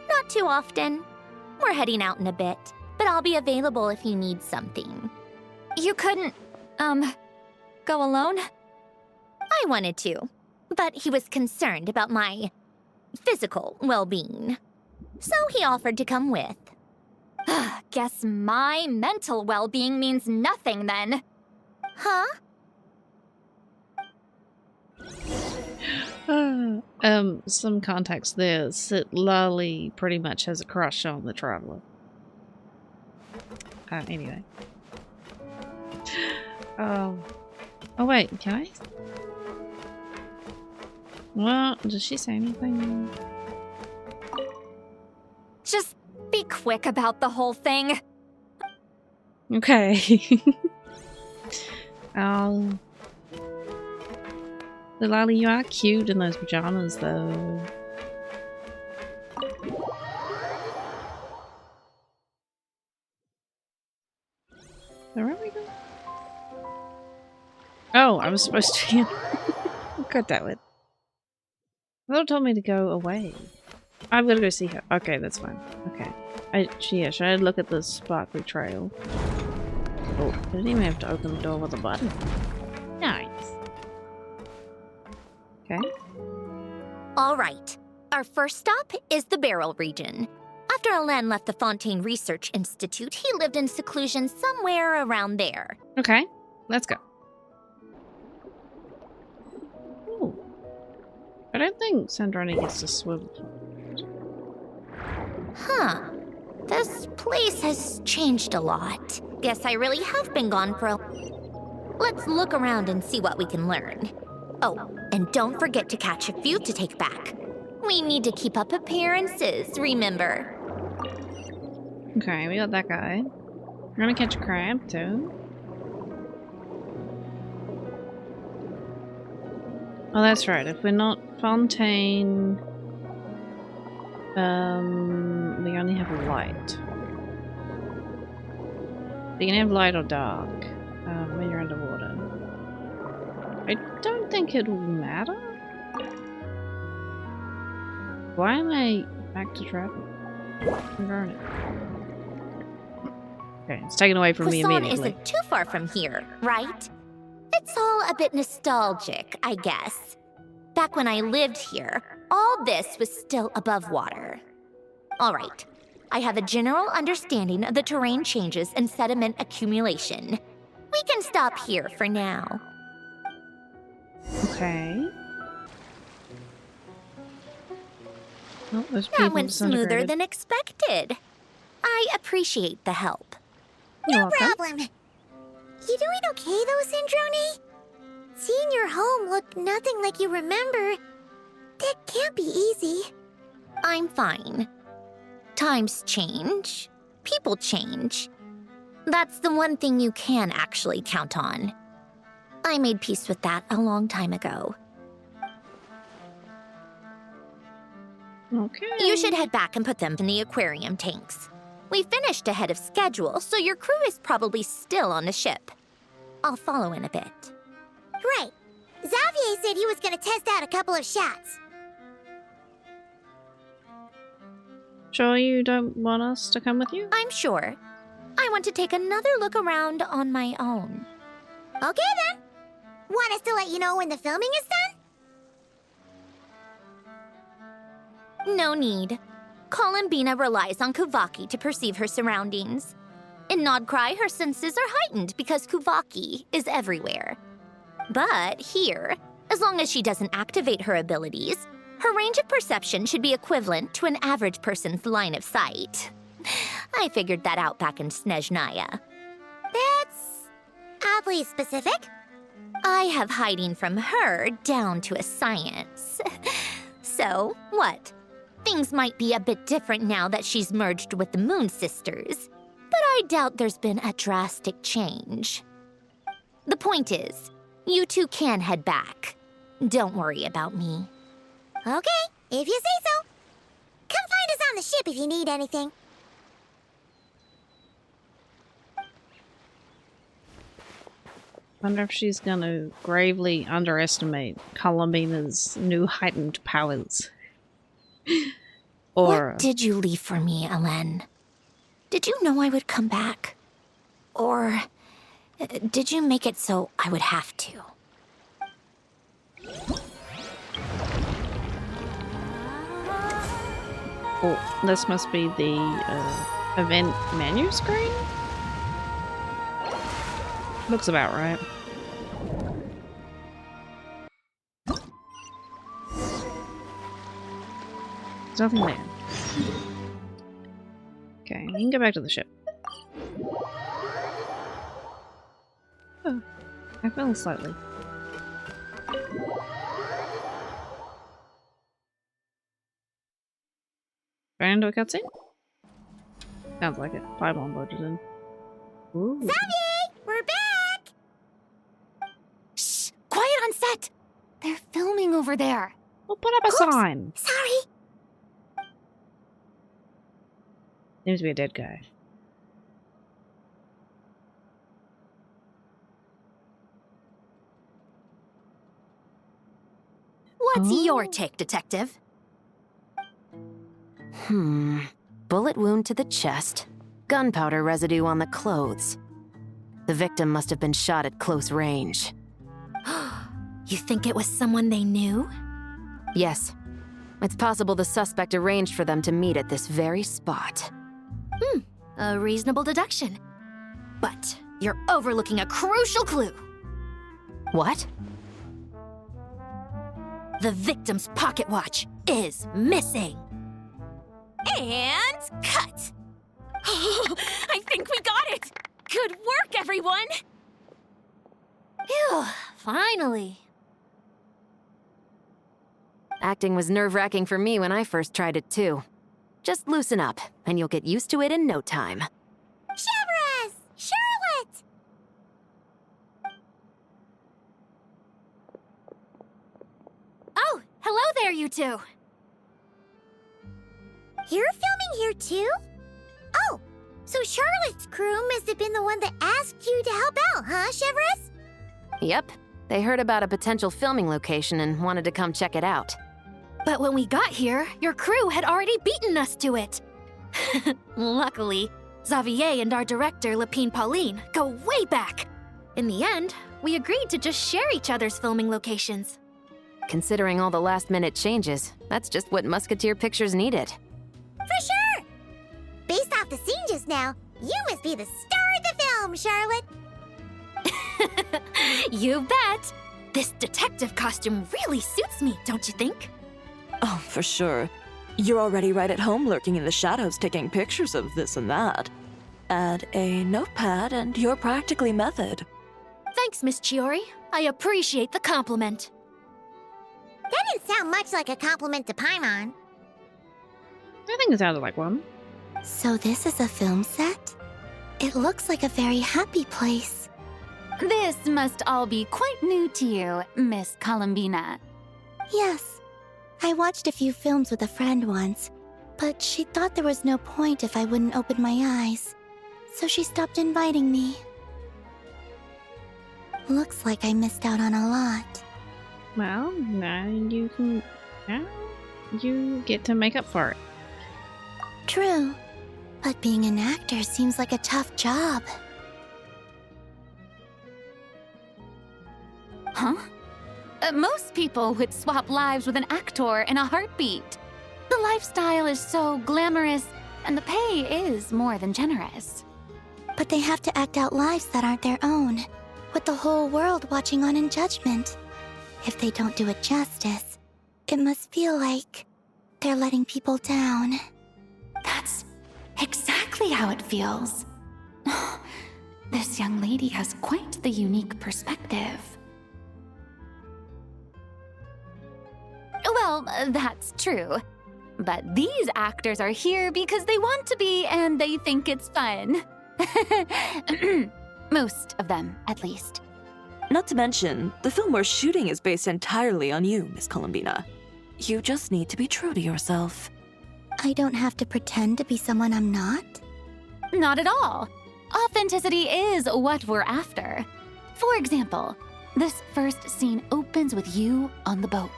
Not too often. We're heading out in a bit, but I'll be available if you need something. You couldn't, go alone? I wanted to, but he was concerned about my physical well-being. So he offered to come with. Guess my mental well-being means nothing then. Huh? Some context there. Sit Lolly pretty much has a crush on the Traveler. Anyway. Oh wait, can I? Well, does she say anything? Just be quick about the whole thing. Okay. Lolly, you are cute in those pajamas, though. Where are we going? Oh, I was supposed to. Cut that with. I thought it told me to go away. I'm gonna go see her. Okay, that's fine. Okay. Should I look at the sparkly trail? Oh, I didn't even have to open the door with a button. Nice. Okay. All right. Our first stop is the Beryl region. After Alain left the Fontaine Research Institute, he lived in seclusion somewhere around there. Okay, let's go. Ooh. I don't think Sandrone gets to swim. Huh. This place has changed a lot. Guess I really have been gone for a... Let's look around and see what we can learn. Oh, and don't forget to catch a few to take back. We need to keep up appearances, remember? Okay, we got that guy. We're gonna catch a crab, too. Oh, that's right. If we're not Fontaine, we only have light. You can have light or dark when you're underwater. I don't think it will matter. Why am I back to travel? Burn it. Okay, it's taken away from me Poisson immediately. isn't too far from here, right? It's all a bit nostalgic, I guess. Back when I lived here, all this was still above water. All right, I have a general understanding of the terrain changes and sediment accumulation. We can stop here for now. Okay. Oh, those That people went smoother disintegrated. than expected. I appreciate the help. You're No welcome. problem. You doing okay though, Syndrome? Seeing your home look nothing like you remember, that can't be easy. I'm fine. Times change. People change. That's the one thing you can actually count on. I made peace with that a long time ago. Okay. You should head back and put them in the aquarium tanks. We finished ahead of schedule, so your crew is probably still on the ship. I'll follow in a bit. Right. Xavier said he was gonna test out a couple of shots. Sure you don't want us to come with you? I'm sure. I want to take another look around on my own. Okay then. Want us to let you know when the filming is done? No need. Columbina relies on Kuvaki to perceive her surroundings. In Nodcry, her senses are heightened because Kuvaki is everywhere. But here, as long as she doesn't activate her abilities, her range of perception should be equivalent to an average person's line of sight. I figured that out back in Snezhnaya. That's oddly specific. I have hiding from her down to a science. So, what? Things might be a bit different now that she's merged with the Moon Sisters, but I doubt there's been a drastic change. The point is, you two can head back. Don't worry about me. Okay, if you say so. Come find us on the ship if you need anything. Wonder if she's gonna gravely underestimate Columbina's new heightened powers. Or What did you leave for me, Ellen? Did you know I would come back? Or did you make it so I would have to? oh, this must be the event menu screen? Looks about right. There's nothing there. Okay, we can go back to the ship. Oh, I fell slightly. Right into a cutscene? Sounds like it. Pipeline loaded in. Ooh. Xavier, we're back! Shh! Quiet on set! They're filming over there. We'll put up a sign. Sorry. Seems to be a dead guy. What's Oh. your take, Detective? Bullet wound to the chest. Gunpowder residue on the clothes. The victim must have been shot at close range. You think it was someone they knew? Yes. It's possible the suspect arranged for them to meet at this very spot. A reasonable deduction. But you're overlooking a crucial clue. What? The victim's pocket watch is missing. And cut! I think we got it! Good work, everyone! Phew, finally. Acting was nerve-wracking for me when I first tried it too. Just loosen up, and you'll get used to it in no time. Severus! Charlotte! Oh, hello there, you two. You're filming here too? Oh, so Charlotte's crew must have been the one that asked you to help out, huh, Severus? Yep, they heard about a potential filming location and wanted to come check it out. But when we got here, your crew had already beaten us to it. Luckily, Xavier and our director, Lapine Pauline, go way back. In the end, we agreed to just share each other's filming locations. Considering all the last-minute changes, that's just what Musketeer Pictures needed. For sure! Based off the scene just now, you must be the star of the film, Charlotte! You bet! This detective costume really suits me, don't you think? Oh, for sure. You're already right at home lurking in the shadows taking pictures of this and that. Add a notepad and you're practically method. Thanks, Miss Chiori. I appreciate the compliment. That didn't sound much like a compliment to Paimon. I think it sounded like one. So this is a film set? It looks like a very happy place. This must all be quite new to you, Miss Columbina. Yes. I watched a few films with a friend once, but she thought there was no point if I wouldn't open my eyes. So she stopped inviting me. Looks like I missed out on a lot. Well, now you get to make up for it. True, but being an actor seems like a tough job. Huh? Most people would swap lives with an actor in a heartbeat. The lifestyle is so glamorous, and the pay is more than generous. But they have to act out lives that aren't their own, with the whole world watching on in judgment. If they don't do it justice, it must feel like they're letting people down. That's exactly how it feels. This young lady has quite the unique perspective. Well, that's true. But these actors are here because they want to be and they think it's fun. Most of them, at least. Not to mention, the film we're shooting is based entirely on you, Miss Columbina. You just need to be true to yourself. I don't have to pretend to be someone I'm not? Not at all. Authenticity is what we're after. For example, this first scene opens with you on the boat,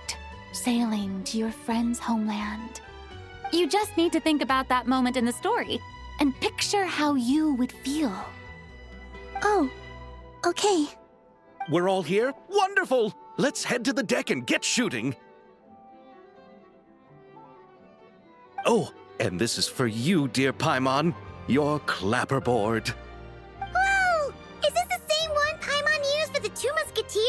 sailing to your friend's homeland. You just need to think about that moment in the story and picture how you would feel. Oh, okay. We're all here? Wonderful! Let's head to the deck and get shooting. Oh, and this is for you, dear Paimon, your clapperboard. Whoa! Is this the same one Paimon used for the Two Musketeers?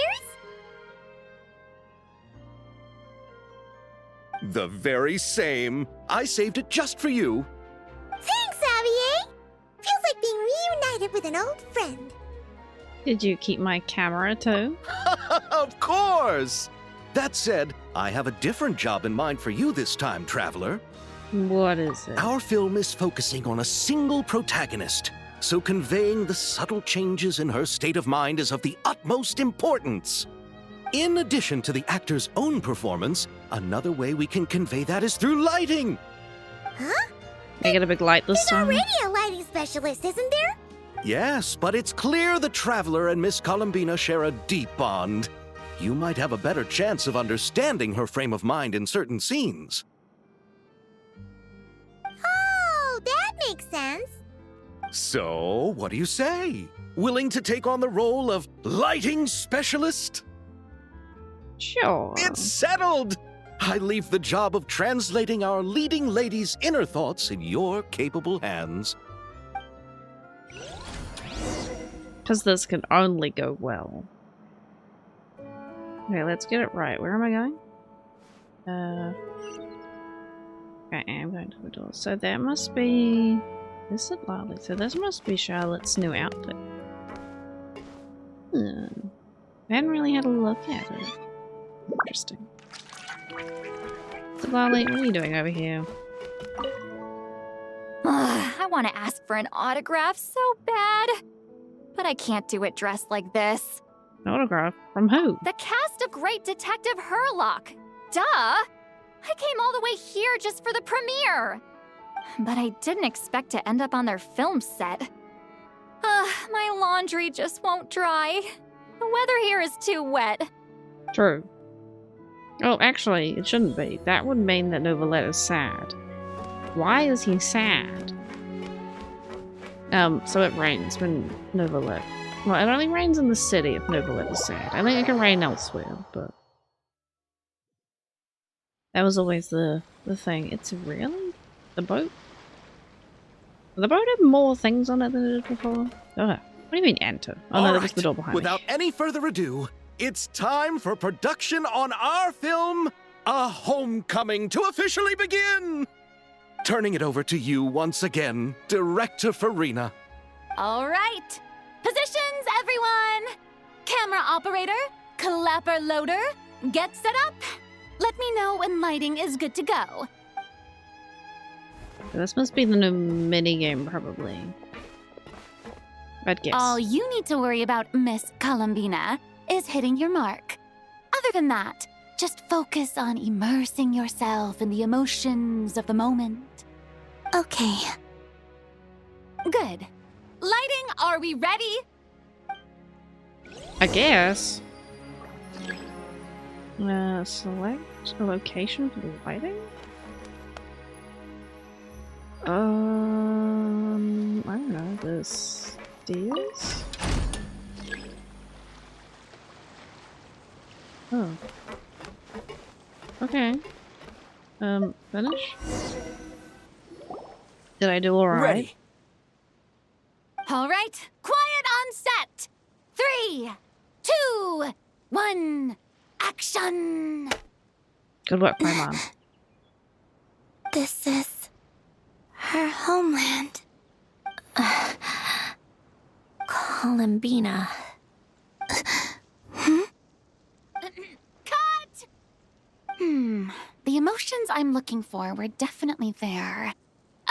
The very same. I saved it just for you. Thanks, Xavier! Feels like being reunited with an old friend. Did you keep my camera too? Of course! That said, I have a different job in mind for you this time, traveler. What is it? Our film is focusing on a single protagonist, so conveying the subtle changes in her state of mind is of the utmost importance. In addition to the actor's own performance, another way we can convey that is through lighting. Huh? I get a big light this There's time. already a lighting specialist, isn't there? Yes, but it's clear the Traveler and Miss Columbina share a deep bond. You might have a better chance of understanding her frame of mind in certain scenes. Oh, that makes sense. So, what do you say? Willing to take on the role of lighting specialist? Sure. It's settled! I leave the job of translating our leading lady's inner thoughts in your capable hands. Because this can only go well. Okay, let's get it right. Where am I going? Okay, I'm going to the door. So that must be... This is lovely. So this must be Charlotte's new outfit. I hadn't really had a look at it. Interesting. Lolly, what are you doing over here? I want to ask for an autograph so bad. But I can't do it dressed like this. An autograph? From who? The cast of Great Detective Herlock. Duh! I came all the way here just for the premiere. But I didn't expect to end up on their film set. My laundry just won't dry. The weather here is too wet. True. Oh, actually, it shouldn't be. That would mean that Novelette is sad. Why is he sad? So it rains when Novelette... Well, it only rains in the city if Novelette is sad. I think it can rain elsewhere, but... That was always the thing. It's really? The boat? The boat had more things on it than it did before? Oh, what do you mean enter? Oh no, that was the door behind Without me. any further ado, it's time for production on our film, A Homecoming, to officially begin! Turning it over to you once again, Director Farina. All right. Positions, everyone. Camera operator, clapper loader, get set up. Let me know when lighting is good to go. This must be the new minigame, probably. I'd guess. All you need to worry about, Miss Columbina, is hitting your mark. Other than that, just focus on immersing yourself in the emotions of the moment. Okay. Good. Lighting, are we ready? I guess. Select a location for the lighting? I don't know, the stairs? Oh. Okay. Finish? Did I do alright? Ready. All right, quiet on set. 3, 2, 1, action! Good work, my mom. This is her homeland. Columbina. Cut! The emotions I'm looking for were definitely there.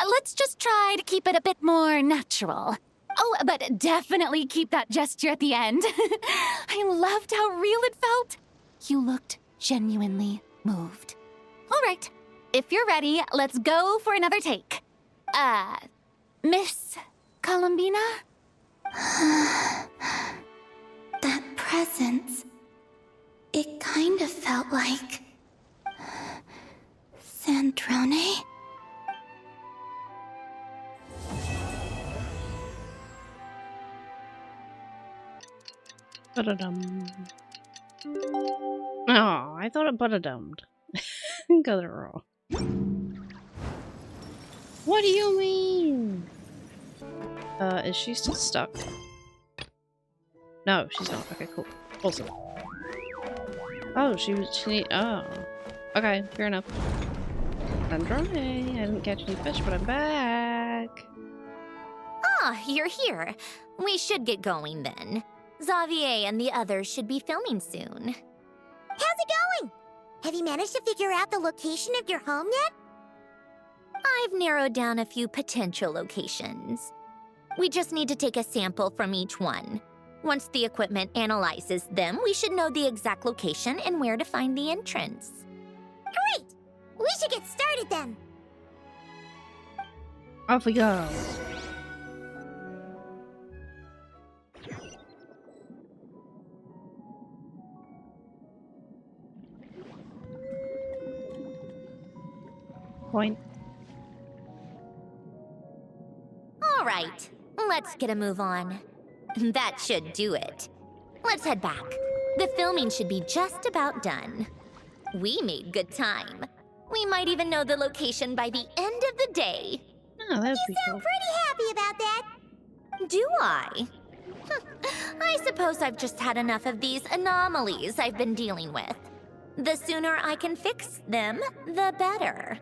Let's just try to keep it a bit more natural. Oh, but definitely keep that gesture at the end. I loved how real it felt. You looked genuinely moved. All right, if you're ready, let's go for another take. Miss Columbina? That presence. It kind of felt like... Sandrone? Ba-da-dum. Oh, I thought it ba-da-dummed. Got it wrong. What do you mean? Is she still stuck? No, she's not. Okay, cool. Awesome. Oh, oh. Okay, fair enough. I'm dry. I didn't catch any fish, but I'm back. Ah, you're here. We should get going then. Xavier and the others should be filming soon. How's it going? Have you managed to figure out the location of your home yet? I've narrowed down a few potential locations. We just need to take a sample from each one. Once the equipment analyzes them, we should know the exact location and where to find the entrance. Great! We should get started then. Off we go. Point. All right, let's get a move on. That should do it. Let's head back. The filming should be just about done. We made good time. We might even know the location by the end of the day. Oh, that'd be You cool. sound pretty happy about that. Do I? I suppose I've just had enough of these anomalies I've been dealing with. The sooner I can fix them, the better.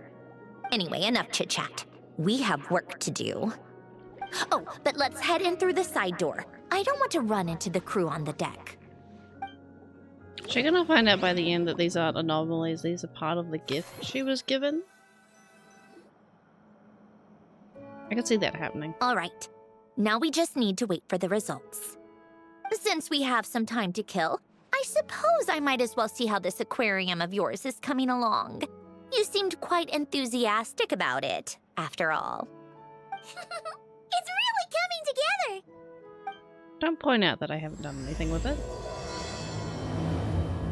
Anyway, enough chit-chat. We have work to do. Oh, but let's head in through the side door. I don't want to run into the crew on the deck. She's gonna find out by the end that these aren't anomalies, these are part of the gift she was given. I can see that happening. All right. Now we just need to wait for the results. Since we have some time to kill, I suppose I might as well see how this aquarium of yours is coming along. You seemed quite enthusiastic about it, after all. It's really coming together! Don't point out that I haven't done anything with it.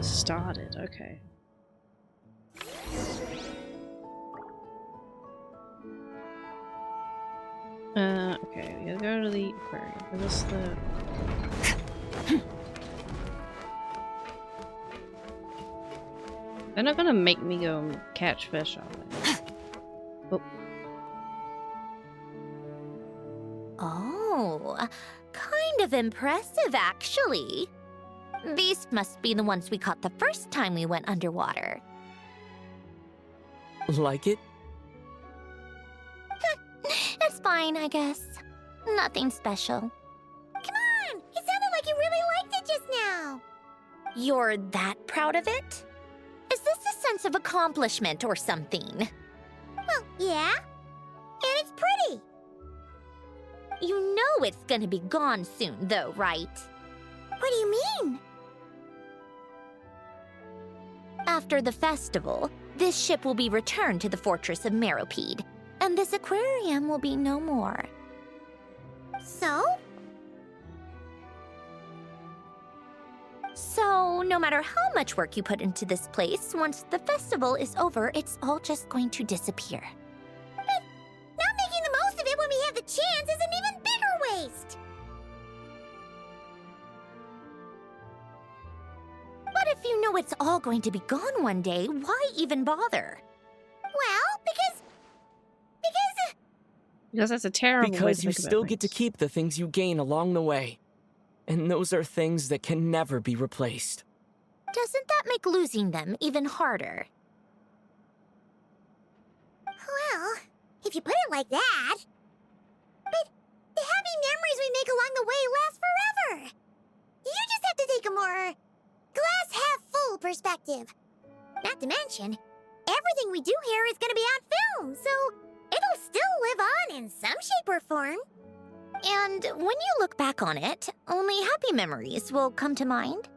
Started, okay. Okay, we gotta go to the aquarium. Is this the... They're not gonna make me go and catch fish, are they? Oh. Oh, kind of impressive, actually. These must be the ones we caught the first time we went underwater. Like it? It's fine, I guess. Nothing special. Come on! It sounded like you really liked it just now! You're that proud of it? Is this a sense of accomplishment or something? Well, yeah. And it's pretty! You know it's gonna be gone soon, though, right? What do you mean? After the festival, this ship will be returned to the fortress of Meropide, and this aquarium will be no more. So? So, no matter how much work you put into this place, once the festival is over, it's all just going to disappear. But not making the most of it when we have the chance is an even bigger waste! But if you know it's all going to be gone one day, why even bother? Well, because Because that's a terrible way Because to you think about still get to things. keep the things you gain along the way. And those are things that can never be replaced. Doesn't that make losing them even harder? well, if you put it like that... But the happy memories we make along the way last forever! You just have to take a more... glass-half-full perspective. Not to mention, everything we do here is gonna be on film, so it'll still live on in some shape or form. And when you look back on it, only happy memories will come to mind?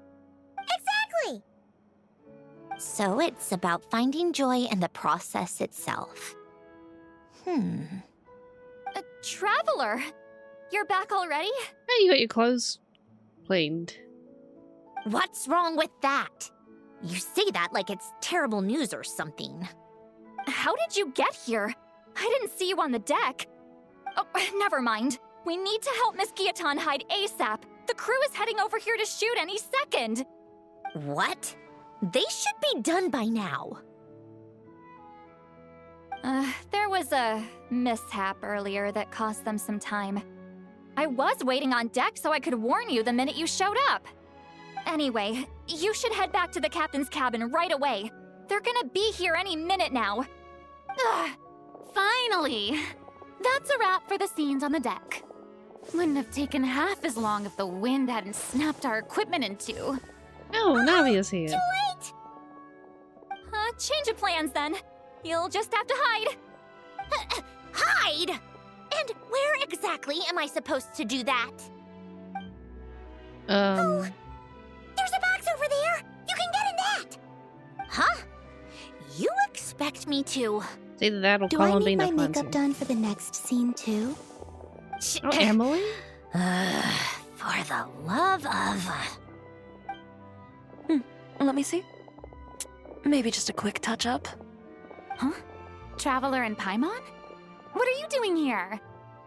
Exactly! So it's about finding joy in the process itself. Traveler! You're back already? Hey, you got your clothes cleaned. What's wrong with that? You say that like it's terrible news or something. How did you get here? I didn't see you on the deck. Oh, never mind. We need to help Miss Guillotin hide ASAP. The crew is heading over here to shoot any second. What? They should be done by now. There was a mishap earlier that cost them some time. I was waiting on deck so I could warn you the minute you showed up. Anyway, you should head back to the captain's cabin right away. They're gonna be here any minute now. Ugh, finally! That's a wrap for the scenes on the deck. Wouldn't have taken half as long if the wind hadn't snapped our equipment in two. Oh, Navia's here. Wait! Change of plans then. You'll just have to hide. Hide? And where exactly am I supposed to do that? There's a box over there! You can get in that! Huh? You expect me to... It's either that or Do I need Columbina my makeup Fancy. done for the next scene too? Oh, Emily? For the love of... Let me see. Maybe just a quick touch-up. Huh? Traveler and Paimon? What are you doing here?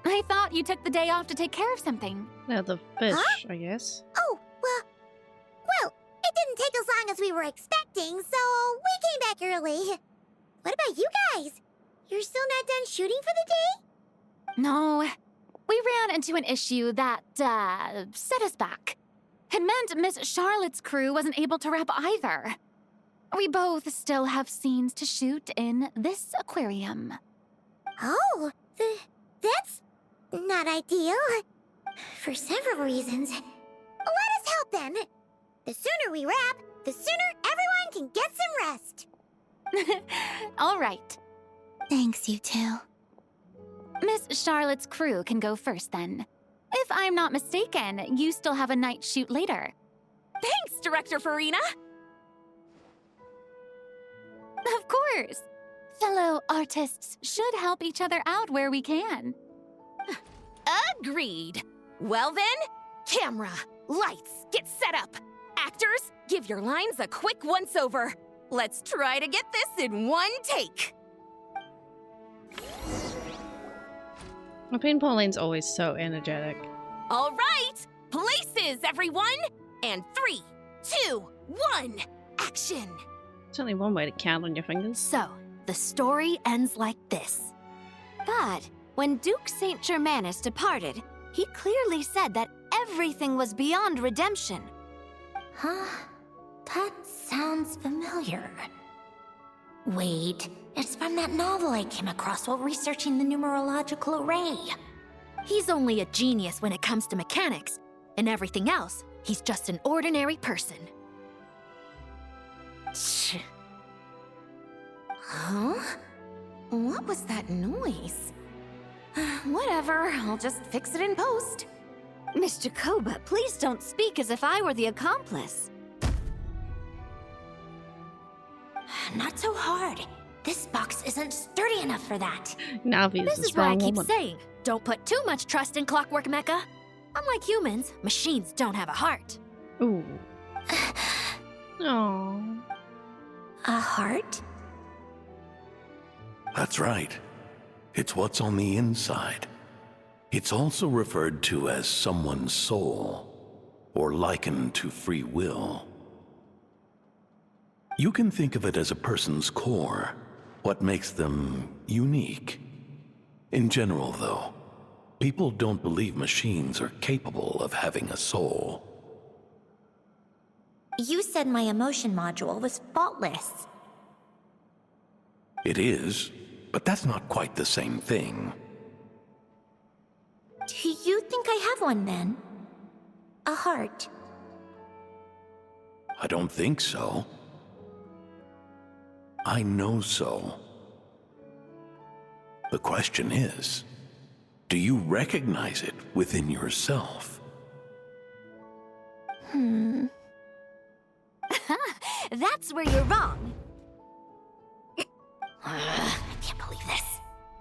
I thought you took the day off to take care of something. No, the fish, Huh? I guess. Oh, well, it didn't take as long as we were expecting, so we came back early. What about you guys? You're still not done shooting for the day? No, we ran into an issue that, set us back. It meant Miss Charlotte's crew wasn't able to wrap either. We both still have scenes to shoot in this aquarium. Oh, that's not ideal. For several reasons. Let us help then. The sooner we wrap, The sooner everyone can get some rest. All right. Thanks, you two. Miss Charlotte's crew can go first then. If I'm not mistaken, you still have a night shoot later. Thanks, Director Farina! Of course. Fellow artists should help each other out where we can. Agreed. Well then, camera, lights, get set up. Actors, give your lines a quick once-over. Let's try to get this in one take. Pauline's always so energetic. All right, places, everyone! And 3, 2, 1, action! There's only one way to count on your fingers. So, the story ends like this. But when Duke Saint Germanus departed, he clearly said that everything was beyond redemption. Huh? That sounds familiar. Wait, it's from that novel I came across while researching the numerological array. He's only a genius when it comes to mechanics, and everything else, he's just an ordinary person. Tch. Huh? What was that noise? Whatever, I'll just fix it in post. Miss Jacoba, please don't speak as if I were the accomplice. Not so hard. This box isn't sturdy enough for that. Navi This is a is what I strong keep woman. saying. Don't put too much trust in Clockwork Mecha. Unlike humans, machines don't have a heart. Ooh. Aww. A heart? That's right. It's what's on the inside. It's also referred to as someone's soul, or likened to free will. You can think of it as a person's core, what makes them unique. In general, though, people don't believe machines are capable of having a soul. You said my emotion module was faultless. It is, but that's not quite the same thing. Do you think I have one then? A heart? I don't think so. I know so. The question is, do you recognize it within yourself? That's where you're wrong. I can't believe this.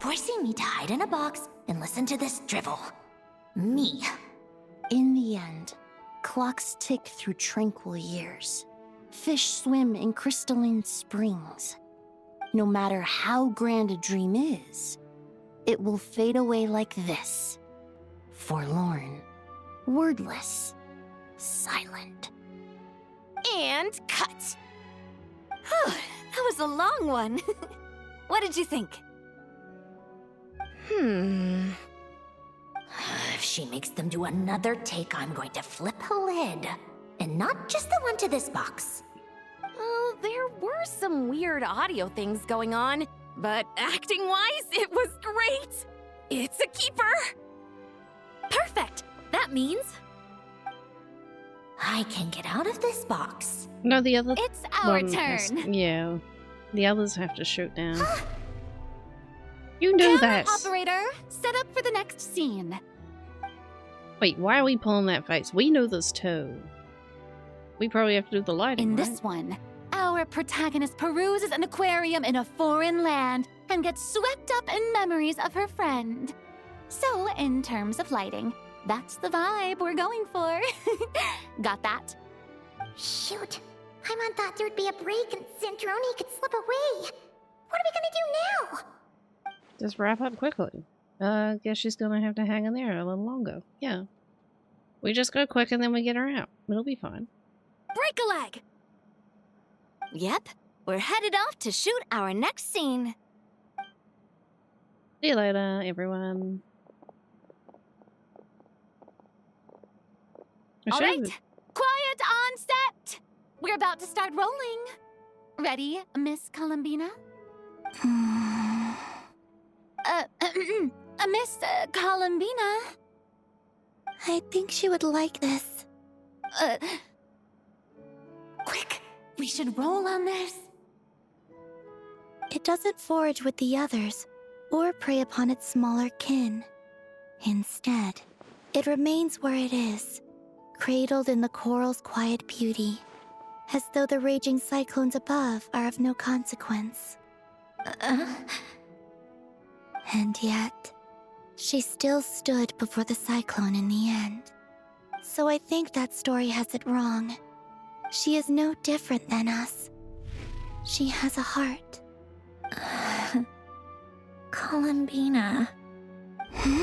Forcing me to hide in a box and listen to this drivel. Me. In the end, clocks tick through tranquil years. Fish swim in crystalline springs. No matter how grand a dream is, it will fade away like this. Forlorn, wordless, silent. And cut. Whew, that was a long one. What did you think? If she makes them do another take, I'm going to flip a lid. And not just the one to this box. Oh, there were some weird audio things going on, but acting-wise, it was great. It's a keeper. Perfect. That means I can get out of this box. No, the other It's our one has- turn. yeah. The others have to shoot down. You know Camera that. operator, set up for the next scene. Wait, why are we pulling that face? We know this too. We probably have to do the lighting, In right? this one, our protagonist peruses an aquarium in a foreign land and gets swept up in memories of her friend. So, in terms of lighting, that's the vibe we're going for. Got that? Shoot. Paimon thought there would be a break and Centroni could slip away. What are we gonna do now? Just wrap up quickly. Guess she's gonna have to hang in there a little longer. Yeah. We just go quick and then we get her out. It'll be fine. break a leg. Yep, we're headed off to shoot our next scene. See you later, everyone. All right, quiet on set. We're about to start rolling. Ready, Miss Columbina? Miss Columbina? I think she would like this. Quick, We should roll on this. It doesn't forage with the others or prey upon its smaller kin. Instead, it remains where it is, cradled in the coral's quiet beauty, as though the raging cyclones above are of no consequence. And yet, she still stood before the cyclone in the end. So I think that story has it wrong. She is no different than us. She has a heart. Columbina. Hmm?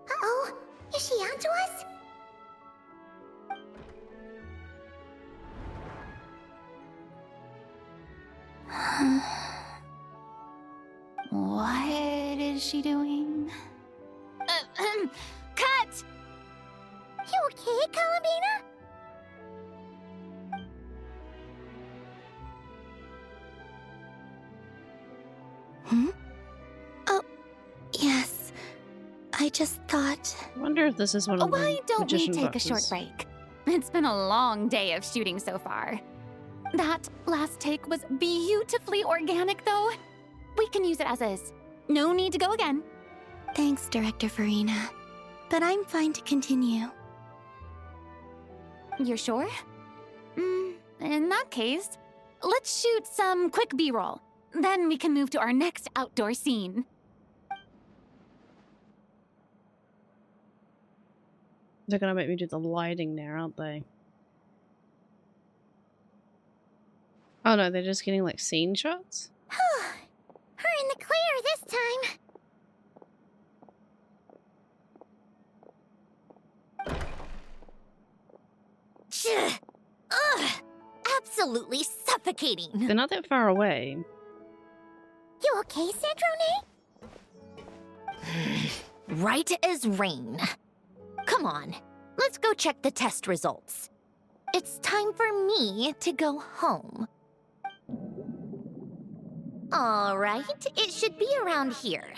Uh-oh, is she onto us? What is she doing? Cut! You okay, Columbina? Hmm? Oh, yes. I just thought... I wonder if this is one of the Why don't we magician take a short boxes. break? It's been a long day of shooting so far. That last take was beautifully organic, though. We can use it as is. No need to go again. Thanks, Director Farina. But I'm fine to continue. You're sure? In that case, let's shoot some quick B-roll. Then we can move to our next outdoor scene. They're gonna make me do the lighting now, aren't they? Oh no, they're just getting like scene shots? We're in the clear this time. Ugh! Absolutely suffocating. They're not that far away. You okay, Sandrone? Right as rain. Come on, let's go check the test results. It's time for me to go home. All right, it should be around here.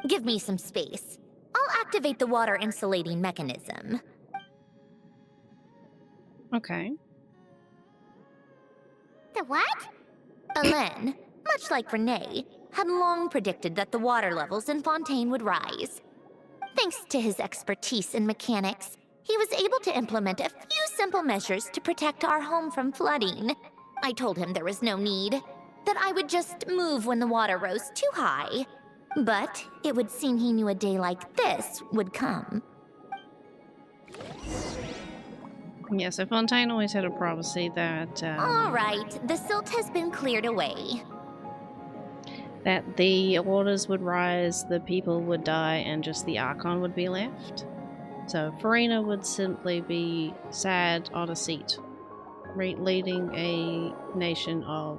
Give me some space. I'll activate the water insulating mechanism. Okay. The what? Alain, much like Renee, had long predicted that the water levels in Fontaine would rise. Thanks to his expertise in mechanics, he was able to implement a few simple measures to protect our home from flooding. I told him there was no need, that I would just move when the water rose too high. But it would seem he knew a day like this would come. Yeah, so Fontaine always had a prophecy that All right, the silt has been cleared away. that the waters would rise, the people would die, and just the Archon would be left. So Farina would simply be sad on a seat, leading a nation of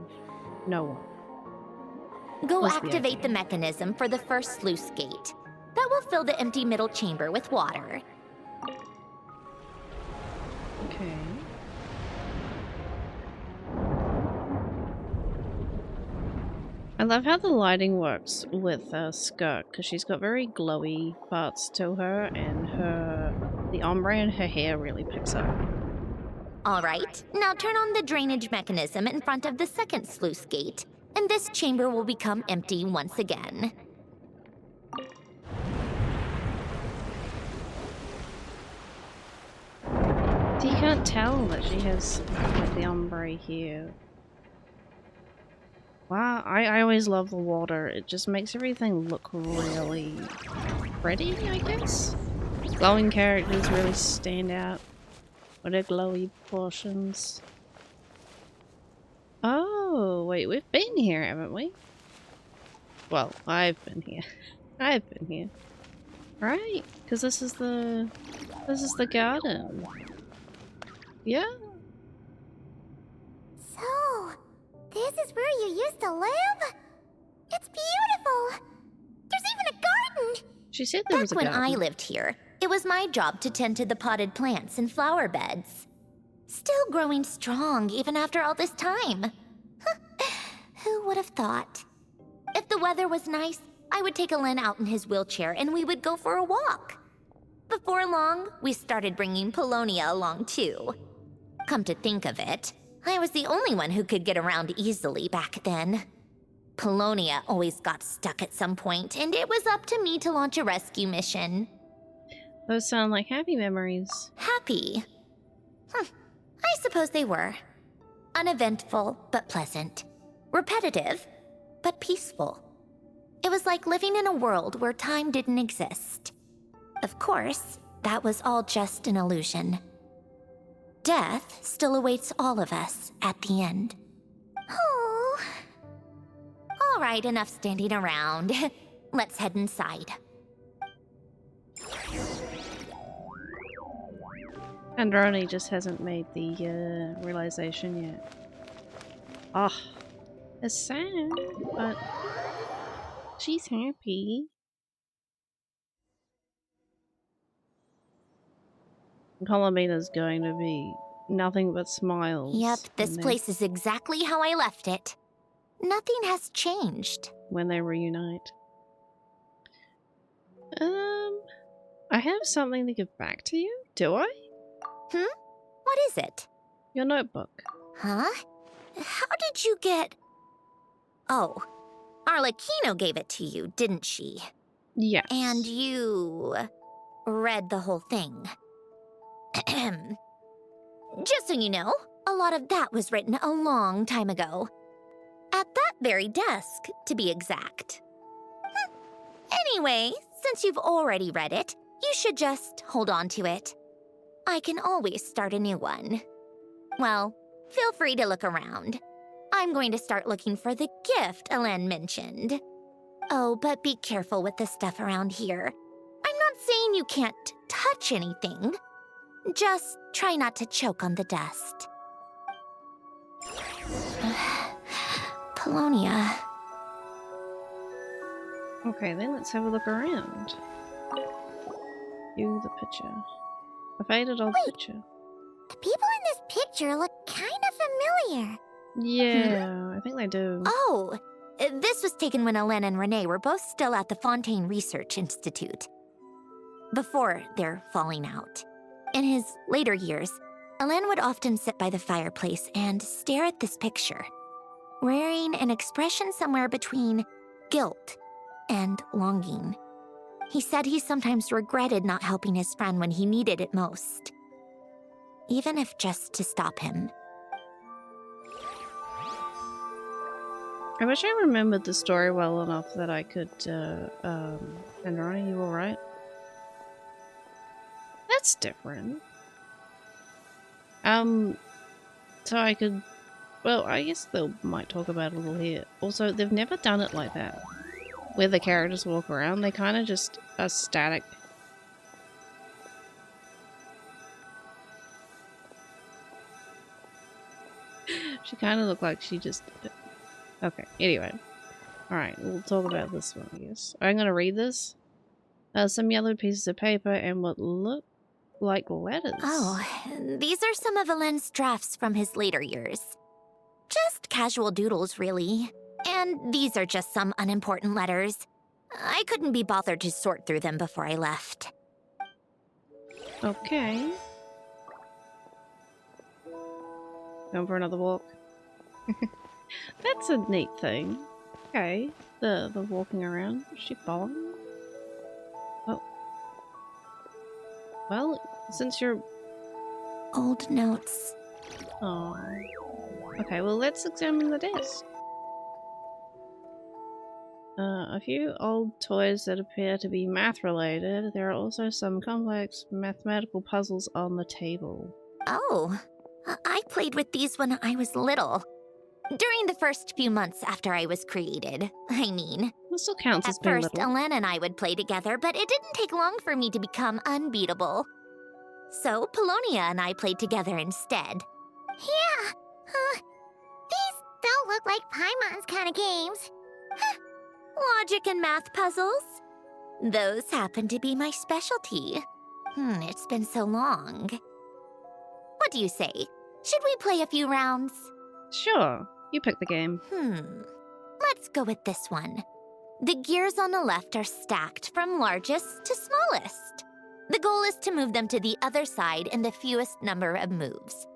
no one. Go Was the activate idea. the mechanism for the first sluice gate. That will fill the empty middle chamber with water. Okay. I love how the lighting works with Skirt, because she's got very glowy parts to her, and the ombre in her hair really picks up. All right, now turn on the drainage mechanism in front of the second sluice gate, and this chamber will become empty once again. You can't tell that she has like the ombre here. Wow, I always love the water. It just makes everything look really pretty, I guess. Glowing characters really stand out with their glowy portions. Oh, wait, we've been here, haven't we? Well, I've been here. I've been here. Right, because this is the garden. Yeah. So, this is where you used to live? It's beautiful! There's even a garden! She said there was a Back when garden. I lived here, it was my job to tend to the potted plants and flower beds. Still growing strong even after all this time. Who would have thought? If the weather was nice, I would take Alen out in his wheelchair and we would go for a walk. Before long, we started bringing Polonia along too. Come to think of it, I was the only one who could get around easily back then. Polonia always got stuck at some point, and it was up to me to launch a rescue mission. Those sound like happy memories. Happy? I suppose they were. Uneventful, but pleasant. Repetitive, but peaceful. It was like living in a world where time didn't exist. Of course, that was all just an illusion. Death still awaits all of us at the end. Oh. All right, enough standing around. Let's head inside. Androni just hasn't made the realization yet. Oh, it's sad, but she's happy. Colombina's going to be nothing but smiles. Yep, this place is exactly how I left it. Nothing has changed. When they reunite. I have something to give back to you, do I? What is it? Your notebook. Huh? How did you get... Oh, Arlecchino gave it to you, didn't she? Yes. And you... read the whole thing. Just so you know, a lot of that was written a long time ago. At that very desk, to be exact. Anyway, since you've already read it, you should just hold on to it. I can always start a new one. Well, feel free to look around. I'm going to start looking for the gift Alen mentioned. Oh, but be careful with the stuff around here. I'm not saying you can't touch anything. Just try not to choke on the dust. Polonia. Okay, then let's have a look around. View the picture. A faded old picture. The people in this picture look kind of familiar. Yeah, I think they do. Oh, this was taken when Alen and Renee were both still at the Fontaine Research Institute. Before their falling out. In his later years, Alen would often sit by the fireplace and stare at this picture, wearing an expression somewhere between guilt and longing. He said he sometimes regretted not helping his friend when he needed it most, even if just to stop him. I wish I remembered the story well enough that I could, Androni, you alright? That's different. So I could, well, I guess they might talk about it a little here. Also, they've never done it like that, where the characters walk around. They kind of just are static. She kind of looked like she just... Okay, anyway. Alright, we'll talk about this one, I guess. I'm gonna read this. Some yellow pieces of paper and what look like letters. Oh, these are some of Alen's drafts from his later years. Just casual doodles, really. And these are just some unimportant letters. I couldn't be bothered to sort through them before I left. Okay. Going for another walk. That's a neat thing. Okay. The walking around. Is she following? Oh. Well, since you're... Old notes. Oh. Okay, well let's examine the desk. A few old toys that appear to be math-related. There are also some complex mathematical puzzles on the table. Oh, I played with these when I was little. During the first few months after I was created, I mean. It still counts as At being first, little. Alen and I would play together, but it didn't take long for me to become unbeatable. So, Polonia and I played together instead. Yeah, these don't look like Paimon's kind of games. Logic and math puzzles? Those happen to be my specialty. It's been so long. What do you say? Should we play a few rounds? Sure, you pick the game. Let's go with this one. The gears on the left are stacked from largest to smallest. The goal is to move them to the other side in the fewest number of moves.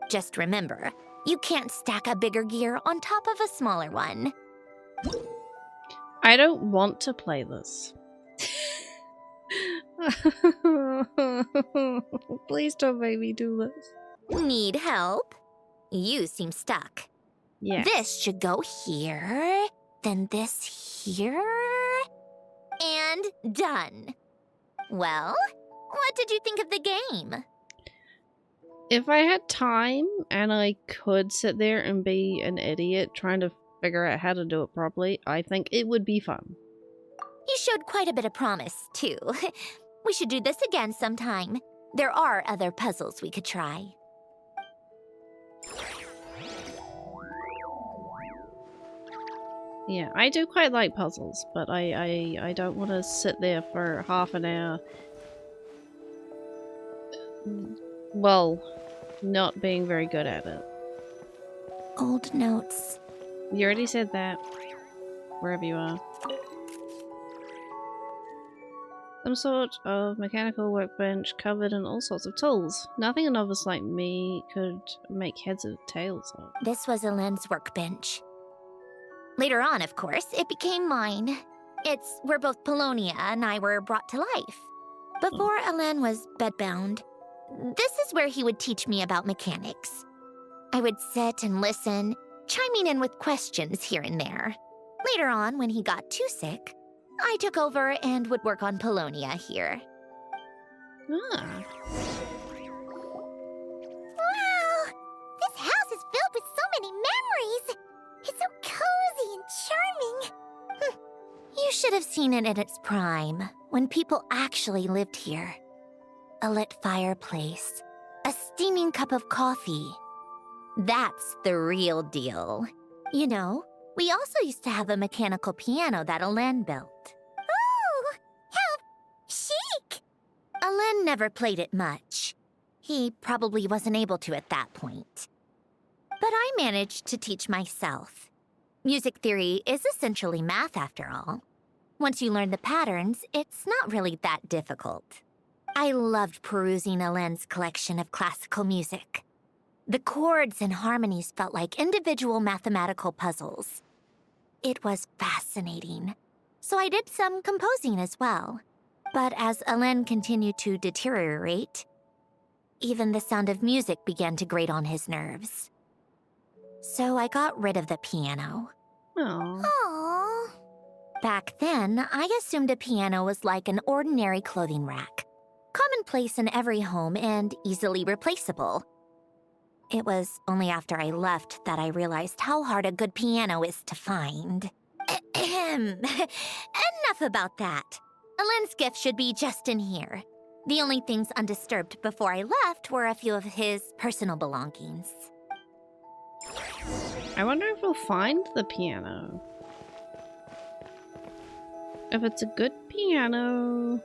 Just remember, you can't stack a bigger gear on top of a smaller one. I don't want to play this. Please don't make me do this. Need help? You seem stuck. Yeah. This should go here, then this here, and done. Well, what did you think of the game? If I had time and I could sit there and be an idiot trying to figure out how to do it properly, I think it would be fun. You showed quite a bit of promise, too. We should do this again sometime. There are other puzzles we could try. Yeah, I do quite like puzzles, but I don't want to sit there for half an hour. Well, not being very good at it. Old notes. You already said that. Wherever you are. Some sort of mechanical workbench covered in all sorts of tools. Nothing a novice like me could make heads or tails of. This was Elaine's workbench. Later on, of course, it became mine. It's where both Polonia and I were brought to life. Before Elaine was bedbound, this is where he would teach me about mechanics. I would sit and listen, chiming in with questions here and there. Later on, when he got too sick, I took over and would work on Polonia here. Ah. Wow! This house is filled with so many memories! It's so cozy and charming! You should have seen it in its prime, when people actually lived here. A lit fireplace, a steaming cup of coffee. That's the real deal. You know, we also used to have a mechanical piano that Elaine built. Oh, how chic! Elaine never played it much. He probably wasn't able to at that point. But I managed to teach myself. Music theory is essentially math after all. Once you learn the patterns, it's not really that difficult. I loved perusing Elaine's collection of classical music. The chords and harmonies felt like individual mathematical puzzles. It was fascinating. So I did some composing as well. But as Elaine continued to deteriorate, even the sound of music began to grate on his nerves. So I got rid of the piano. Aww. Aww. Back then, I assumed a piano was like an ordinary clothing rack. Commonplace in every home and easily replaceable. It was only after I left that I realized how hard a good piano is to find. Enough about that. Elaine's gift should be just in here. The only things undisturbed before I left were a few of his personal belongings. I wonder if we'll find the piano. If it's a good piano,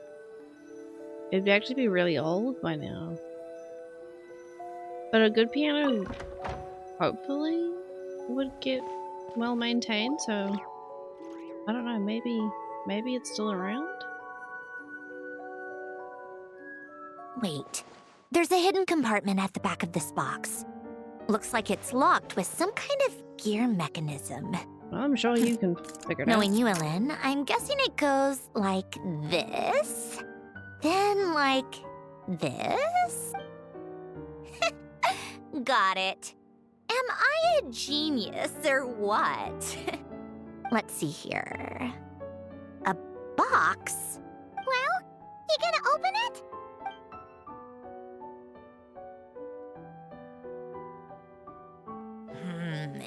it'd actually be really old by now. But a good piano, hopefully, would get well maintained, so I don't know, maybe it's still around? Wait, there's a hidden compartment at the back of this box. Looks like it's locked with some kind of gear mechanism. I'm sure you can figure it out. Knowing you, Elaine, I'm guessing it goes like this, then like this. Got it. Am I a genius or what? Let's see here. A box? Well, you gonna open it?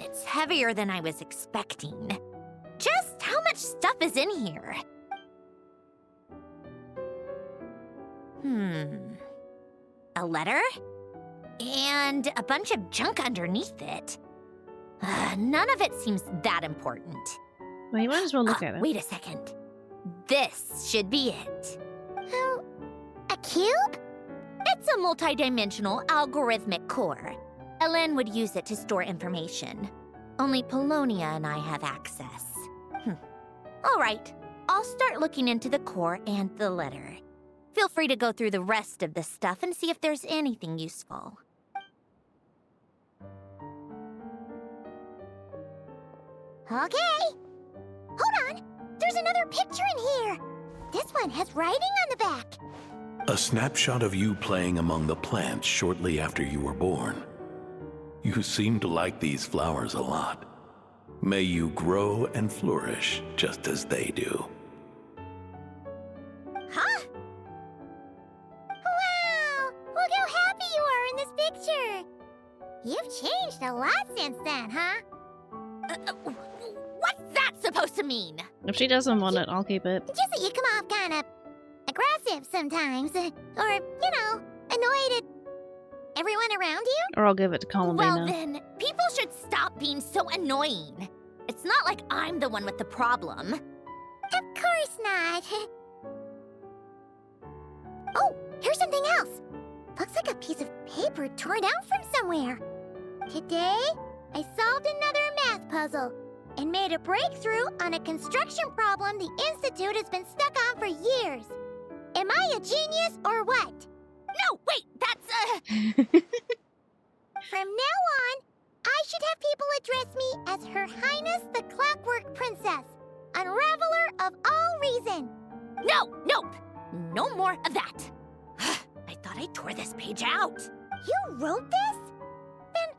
It's heavier than I was expecting. Just how much stuff is in here? A letter? And a bunch of junk underneath it. None of it seems that important. Well, you might as well look at it. Wait a second. This should be it. A cube? It's a multi-dimensional algorithmic core. Elaine would use it to store information. Only Polonia and I have access. All right, I'll start looking into the core and the letter. Feel free to go through the rest of the stuff and see if there's anything useful. Okay. Hold on. There's another picture in here. This one has writing on the back. A snapshot of you playing among the plants shortly after you were born. You seem to like these flowers a lot. May you grow and flourish just as they do. Huh? Wow! Look how happy you are in this picture. You've changed a lot since then, huh? What's that supposed to mean? If she doesn't want it, I'll keep it. Just that you come off kind of aggressive sometimes. Or, annoyed at everyone around you. Or I'll give it to Columbina. Well then, people should stop being so annoying. It's not like I'm the one with the problem. Of course not. Oh, here's something else. Looks like a piece of paper torn out from somewhere. Today, I solved another math puzzle and made a breakthrough on a construction problem the Institute has been stuck on for years. Am I a genius or what? No, wait, that's From now on, I should have people address me as Her Highness the Clockwork Princess, Unraveler of all reason. Nope. No more of that. I thought I tore this page out. You wrote this? Then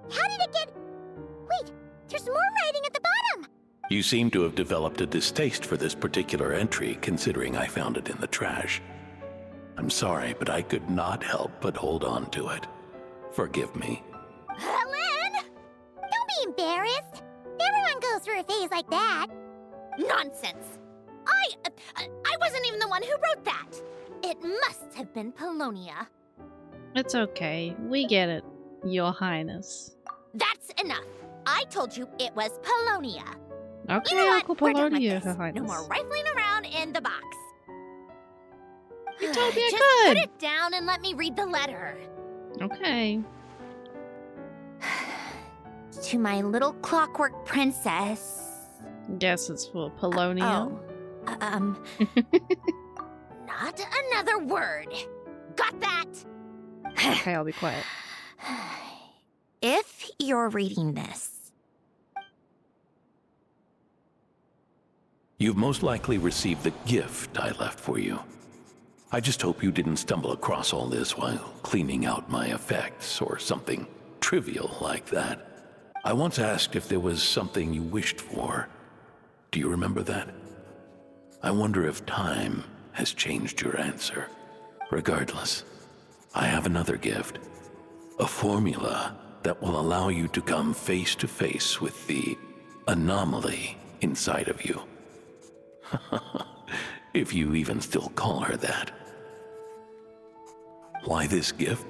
how did it get... Wait, there's more writing at the bottom. You seem to have developed a distaste for this particular entry, considering I found it in the trash. I'm sorry, but I could not help but hold on to it. Forgive me. Lynn! Don't be embarrassed. Everyone goes through a phase like that. Nonsense. I wasn't even the one who wrote that. It must have been Polonia. It's okay. We get it, Your Highness. That's enough. I told you it was Polonia. Okay, You know Uncle what? We're done with Polonia, this. Her Highness. No more rifling around in the box. Utopia Just good. put it down and let me read the letter. Okay. To my little clockwork princess. Guess it's for Polonia. Not another word. Got that? Okay, I'll be quiet. If you're reading this, You've most likely received the gift I left for you. I just hope you didn't stumble across all this while cleaning out my effects or something trivial like that. I once asked if there was something you wished for. Do you remember that? I wonder if time has changed your answer. Regardless, I have another gift. A formula that will allow you to come face to face with the anomaly inside of you. If you even still call her that. Why this gift?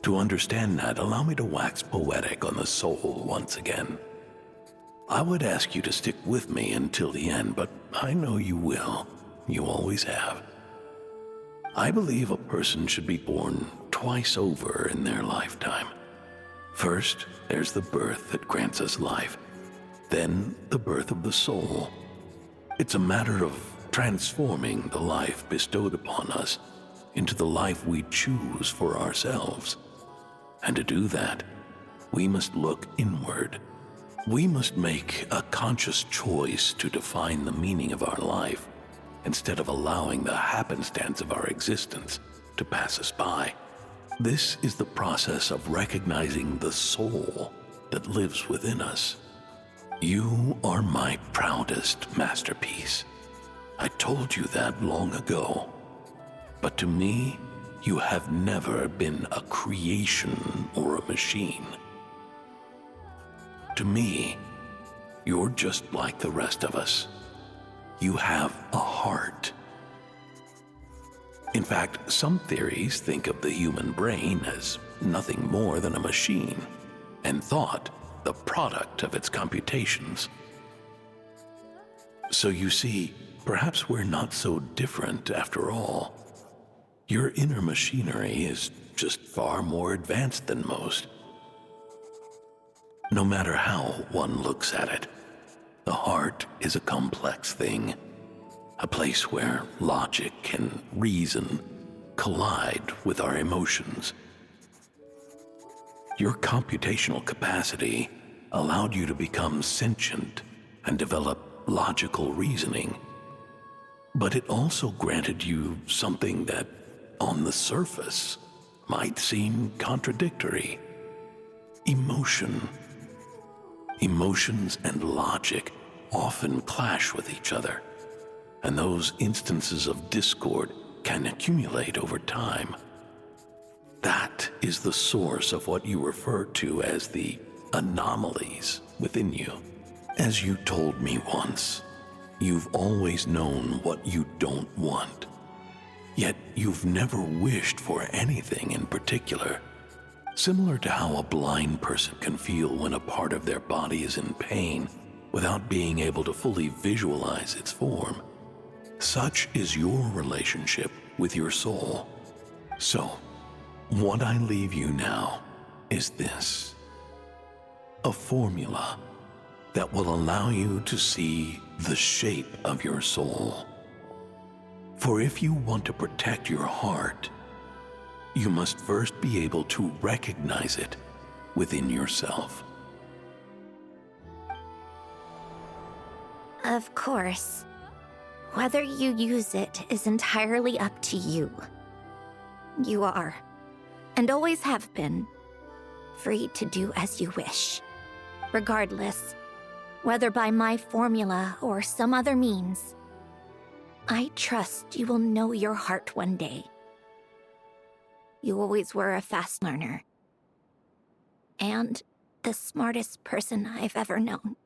To understand that, allow me to wax poetic on the soul once again. I would ask you to stick with me until the end, but I know you will. You always have. I believe a person should be born twice over in their lifetime. First, there's the birth that grants us life. Then, the birth of the soul. It's a matter of transforming the life bestowed upon us into the life we choose for ourselves. And to do that, we must look inward. We must make a conscious choice to define the meaning of our life instead of allowing the happenstance of our existence to pass us by. This is the process of recognizing the soul that lives within us. You are my proudest masterpiece. I told you that long ago. But to me, you have never been a creation or a machine. To me, you're just like the rest of us. You have a heart. In fact, some theories think of the human brain as nothing more than a machine, and thought the product of its computations. So you see, perhaps we're not so different after all. Your inner machinery is just far more advanced than most. No matter how one looks at it, The heart is a complex thing, a place where logic and reason collide with our emotions. Your computational capacity allowed you to become sentient and develop logical reasoning. But it also granted you something that, on the surface, might seem contradictory. Emotion. Emotions and logic often clash with each other, and those instances of discord can accumulate over time. That is the source of what you refer to as the anomalies within you. As you told me once, you've always known what you don't want. Yet you've never wished for anything in particular. Similar to how a blind person can feel when a part of their body is in pain without being able to fully visualize its form. Such is your relationship with your soul. So, what I leave you now is this: a formula that will allow you to see the shape of your soul. For if you want to protect your heart, you must first be able to recognize it within yourself. Of course. Whether you use it is entirely up to you. You are, and always have been, free to do as you wish. Regardless, whether by my formula or some other means, I trust you will know your heart one day. You always were a fast learner. And the smartest person I've ever known.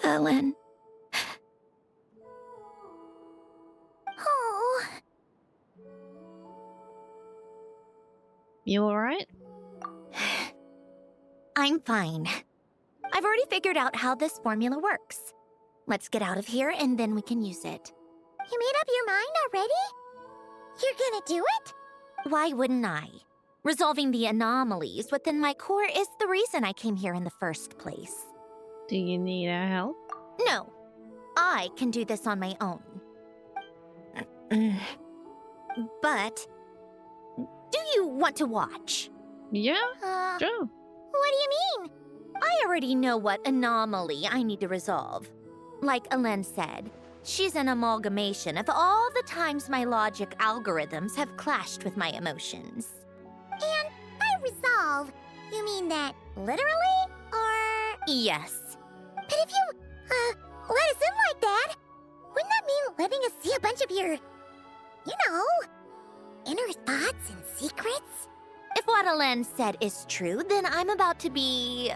Ellen. Oh. You alright? I'm fine. I've already figured out how this formula works. Let's get out of here and then we can use it. You made up your mind already? You're gonna do it? Why wouldn't I? Resolving the anomalies within my core is the reason I came here in the first place. Do you need our help? No, I can do this on my own. But, do you want to watch? Yeah, sure. What do you mean? I already know what anomaly I need to resolve. Like Alen said, she's an amalgamation of all the times my logic algorithms have clashed with my emotions. And by resolve, you mean that literally, or...? Yes. But if you, let us in like that, wouldn't that mean letting us see a bunch of your, inner thoughts and secrets? If what Alen said is true, then I'm about to be,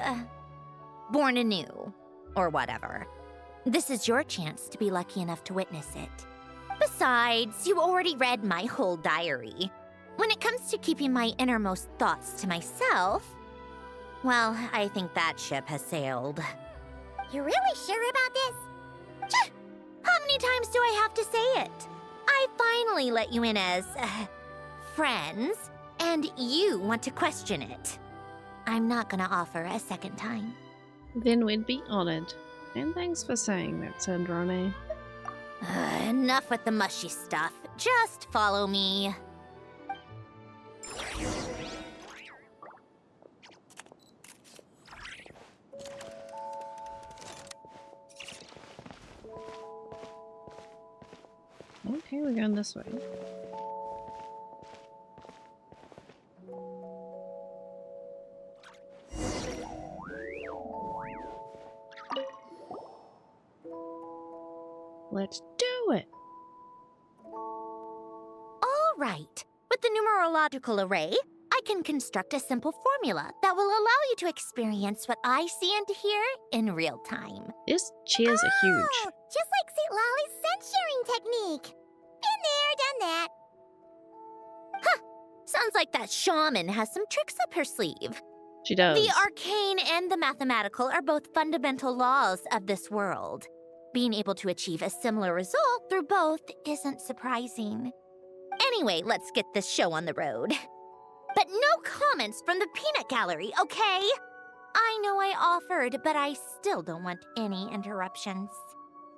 born anew, or whatever. This is your chance to be lucky enough to witness it. Besides, you already read my whole diary. When it comes to keeping my innermost thoughts to myself, well, I think that ship has sailed. You're really sure about this? How many times do I have to say it? I finally let you in as, friends, and you want to question it. I'm not gonna offer a second time. Then we'd be honored. And thanks for saying that, Sandrone. Enough with the mushy stuff. Just follow me. Okay, we're going this way. Let's do it! All right. With the numerological array, I can construct a simple formula that will allow you to experience what I see and hear in real time. These chairs are huge. Just like St. Lolly's scent-sharing technique. Been there, done that. Huh. Sounds like that shaman has some tricks up her sleeve. She does. The arcane and the mathematical are both fundamental laws of this world. Being able to achieve a similar result through both isn't surprising. Anyway, let's get this show on the road. But no comments from the peanut gallery, okay? I know I offered, but I still don't want any interruptions.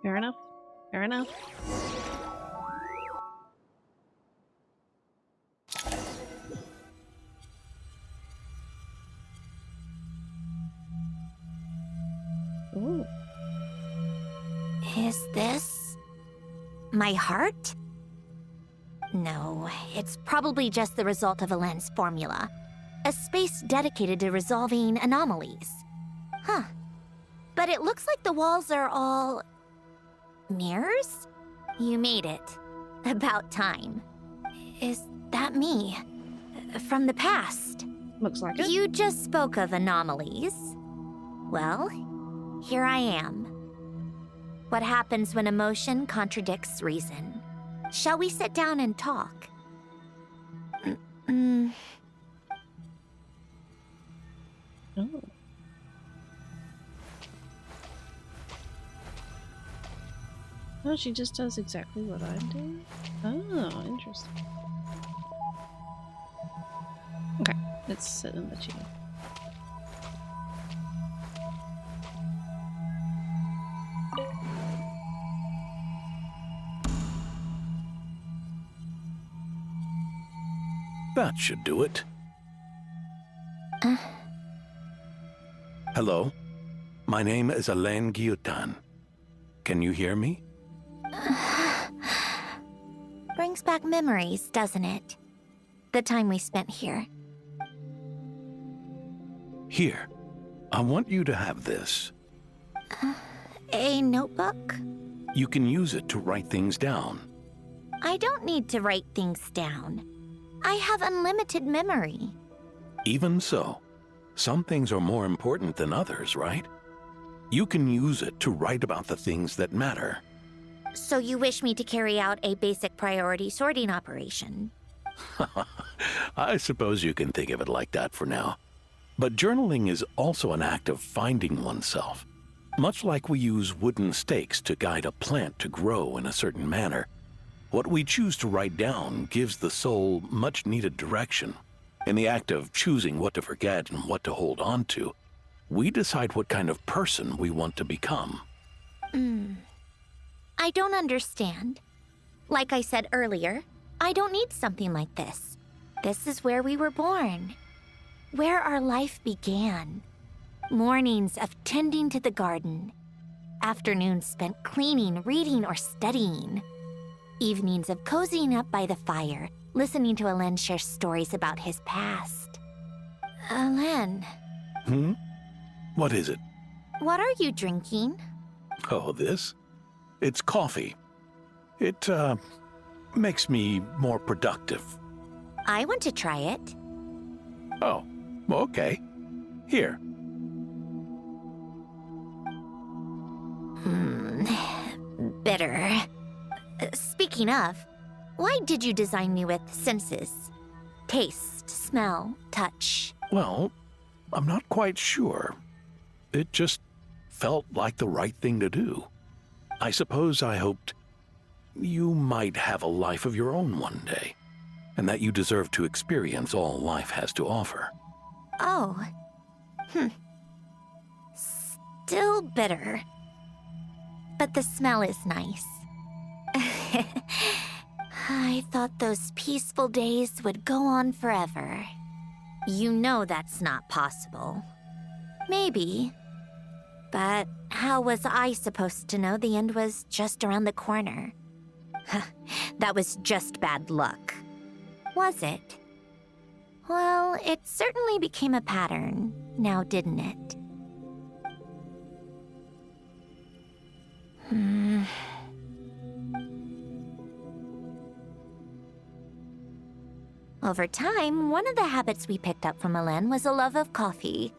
Fair enough. Fair enough. Ooh. Is this my heart? No, it's probably just the result of Alain's formula. A space dedicated to resolving anomalies. Huh. But it looks like the walls are all... mirrors? You made it. About time. Is that me? From the past? Looks like it. You just spoke of anomalies. Well, here I am. What happens when emotion contradicts reason? Shall we sit down and talk? Oh. Oh, she just does exactly what I'm doing? Oh, interesting. Okay, let's sit in the chair. That should do it. Hello? My name is Alain Guillotin. Can you hear me? Brings back memories, doesn't it? The time we spent here. Here. I want you to have this. A notebook? You can use it to write things down. I don't need to write things down. I have unlimited memory. Even so, some things are more important than others, right? You can use it to write about the things that matter. So you wish me to carry out a basic priority sorting operation? I suppose you can think of it like that for now. But journaling is also an act of finding oneself. Much like we use wooden stakes to guide a plant to grow in a certain manner, what we choose to write down gives the soul much-needed direction. In the act of choosing what to forget and what to hold on to, we decide what kind of person we want to become. I don't understand. Like I said earlier, I don't need something like this. This is where we were born. Where our life began. Mornings of tending to the garden. Afternoons spent cleaning, reading, or studying. Evenings of cozying up by the fire, listening to Alain share stories about his past. Alain. What is it? What are you drinking? Oh, this? It's coffee. It, makes me more productive. I want to try it. Oh, okay. Here. Bitter. Speaking of, why did you design me with senses? Taste, smell, touch. Well, I'm not quite sure. It just felt like the right thing to do. I suppose I hoped you might have a life of your own one day, and that you deserve to experience all life has to offer. Oh. Still bitter. But the smell is nice. I thought those peaceful days would go on forever. You know that's not possible. Maybe. But how was I supposed to know the end was just around the corner? That was just bad luck. Was it? Well, it certainly became a pattern, now didn't it? Over time, one of the habits we picked up from Alain was a love of coffee.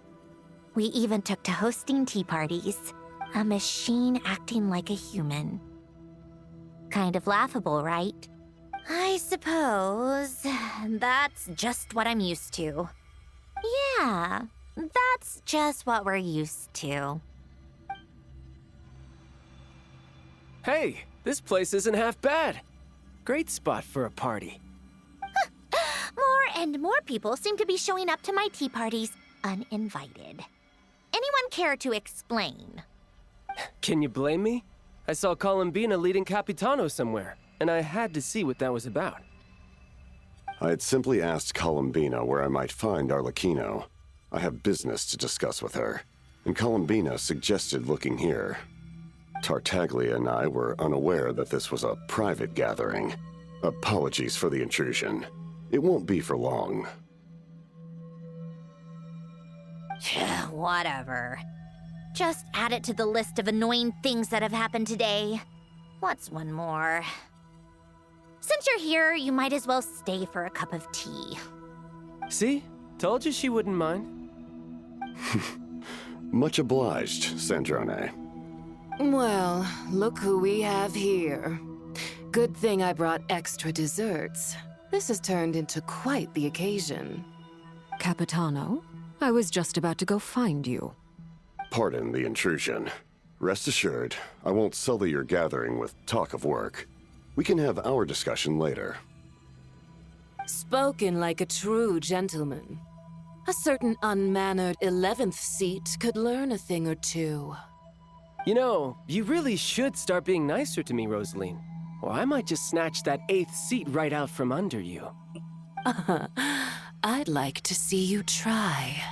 We even took to hosting tea parties, a machine acting like a human. Kind of laughable, right? I suppose that's just what I'm used to. Yeah, that's just what we're used to. Hey, this place isn't half bad. Great spot for a party. More and more people seem to be showing up to my tea parties uninvited. care to explain? Can you blame me? I saw Columbina leading Capitano somewhere, and I had to see what that was about. I had simply asked Columbina where I might find Arlecchino. I have business to discuss with her, and Columbina suggested looking here. Tartaglia and I were unaware that this was a private gathering. Apologies for the intrusion. It won't be for long. Whatever. Just add it to the list of annoying things that have happened today. What's one more? Since you're here, you might as well stay for a cup of tea. See? Told you she wouldn't mind. Much obliged, Sandrone. Well, look who we have here. Good thing I brought extra desserts. This has turned into quite the occasion. Capitano, I was just about to go find you. Pardon the intrusion. Rest assured, I won't sully your gathering with talk of work. We can have our discussion later. Spoken like a true gentleman. A certain unmannered 11th seat could learn a thing or two. You know, you really should start being nicer to me, Rosaline. Or I might just snatch that 8th seat right out from under you. I'd like to see you try.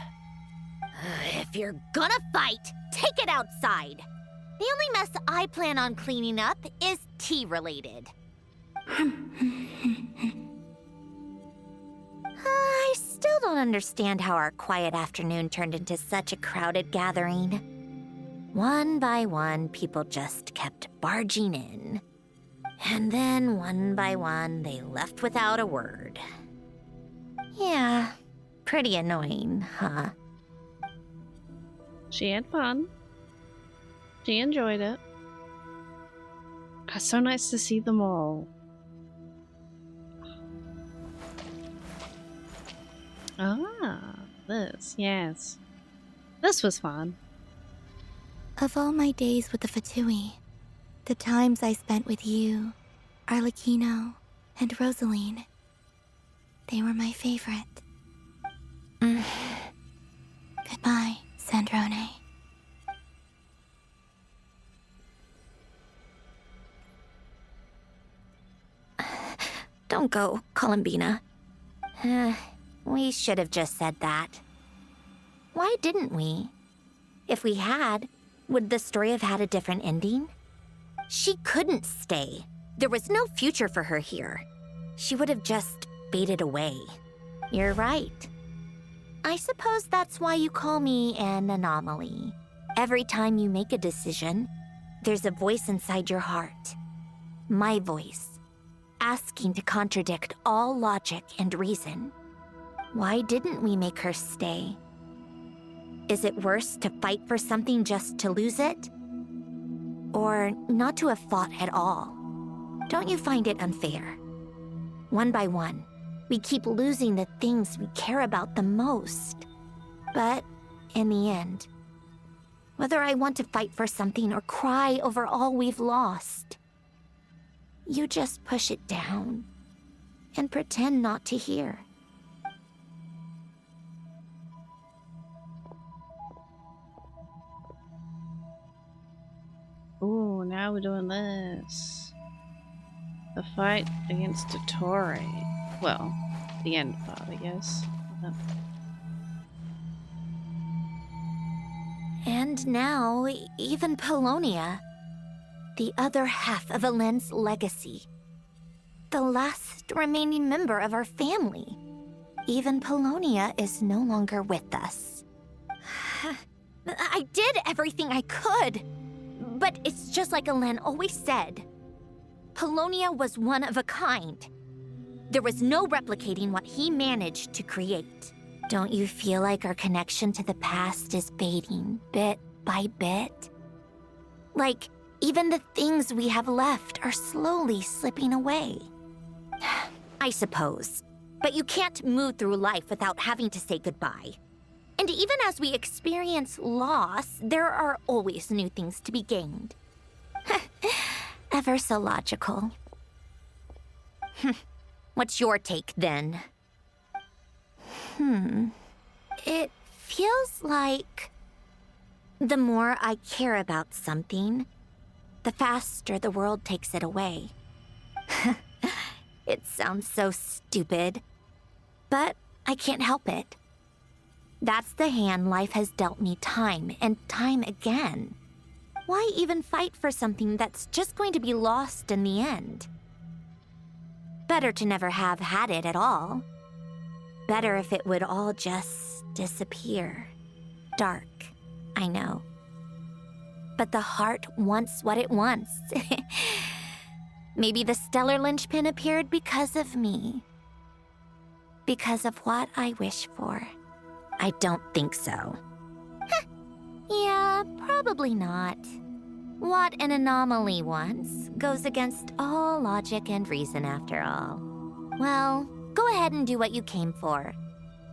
If you're gonna fight, take it outside. The only mess I plan on cleaning up is tea-related. I still don't understand how our quiet afternoon turned into such a crowded gathering. One by one, people just kept barging in. And then, one by one, they left without a word. Yeah, pretty annoying, huh? She had fun. She enjoyed it. It's so nice to see them all. Ah, this, yes. This was fun. Of all my days with the Fatui, the times I spent with you, Arlecchino, and Rosaline, they were my favorite. Goodbye, Sandrone. Don't go, Columbina. We should have just said that. Why didn't we? If we had, would the story have had a different ending? She couldn't stay. There was no future for her here. She would have just faded away. You're right. I suppose that's why you call me an anomaly. Every time you make a decision, there's a voice inside your heart. My voice, asking to contradict all logic and reason. Why didn't we make her stay? Is it worse to fight for something just to lose it? Or not to have fought at all? Don't you find it unfair? One by one, we keep losing the things we care about the most. But in the end, whether I want to fight for something or cry over all we've lost, you just push it down and pretend not to hear. Ooh, now we're doing this. The fight against Dottore. Well, the end part, I guess. And now, even Polonia, the other half of Helen's legacy. The last remaining member of our family. Even Polonia is no longer with us. I did everything I could. But it's just like Helen always said. Polonia was one of a kind. There was no replicating what he managed to create. Don't you feel like our connection to the past is fading bit by bit? Like, even the things we have left are slowly slipping away. I suppose. But you can't move through life without having to say goodbye. And even as we experience loss, there are always new things to be gained. Ever so logical. What's your take, then? It feels like The more I care about something, the faster the world takes it away. It sounds so stupid, but I can't help it. That's the hand life has dealt me time and time again. Why even fight for something that's just going to be lost in the end? Better to never have had it at all. Better if it would all just disappear. Dark, I know. But the heart wants what it wants. Maybe the stellar linchpin appeared because of me. Because of what I wish for. I don't think so. Yeah, probably not. What an anomaly wants goes against all logic and reason after all. Well, go ahead and do what you came for.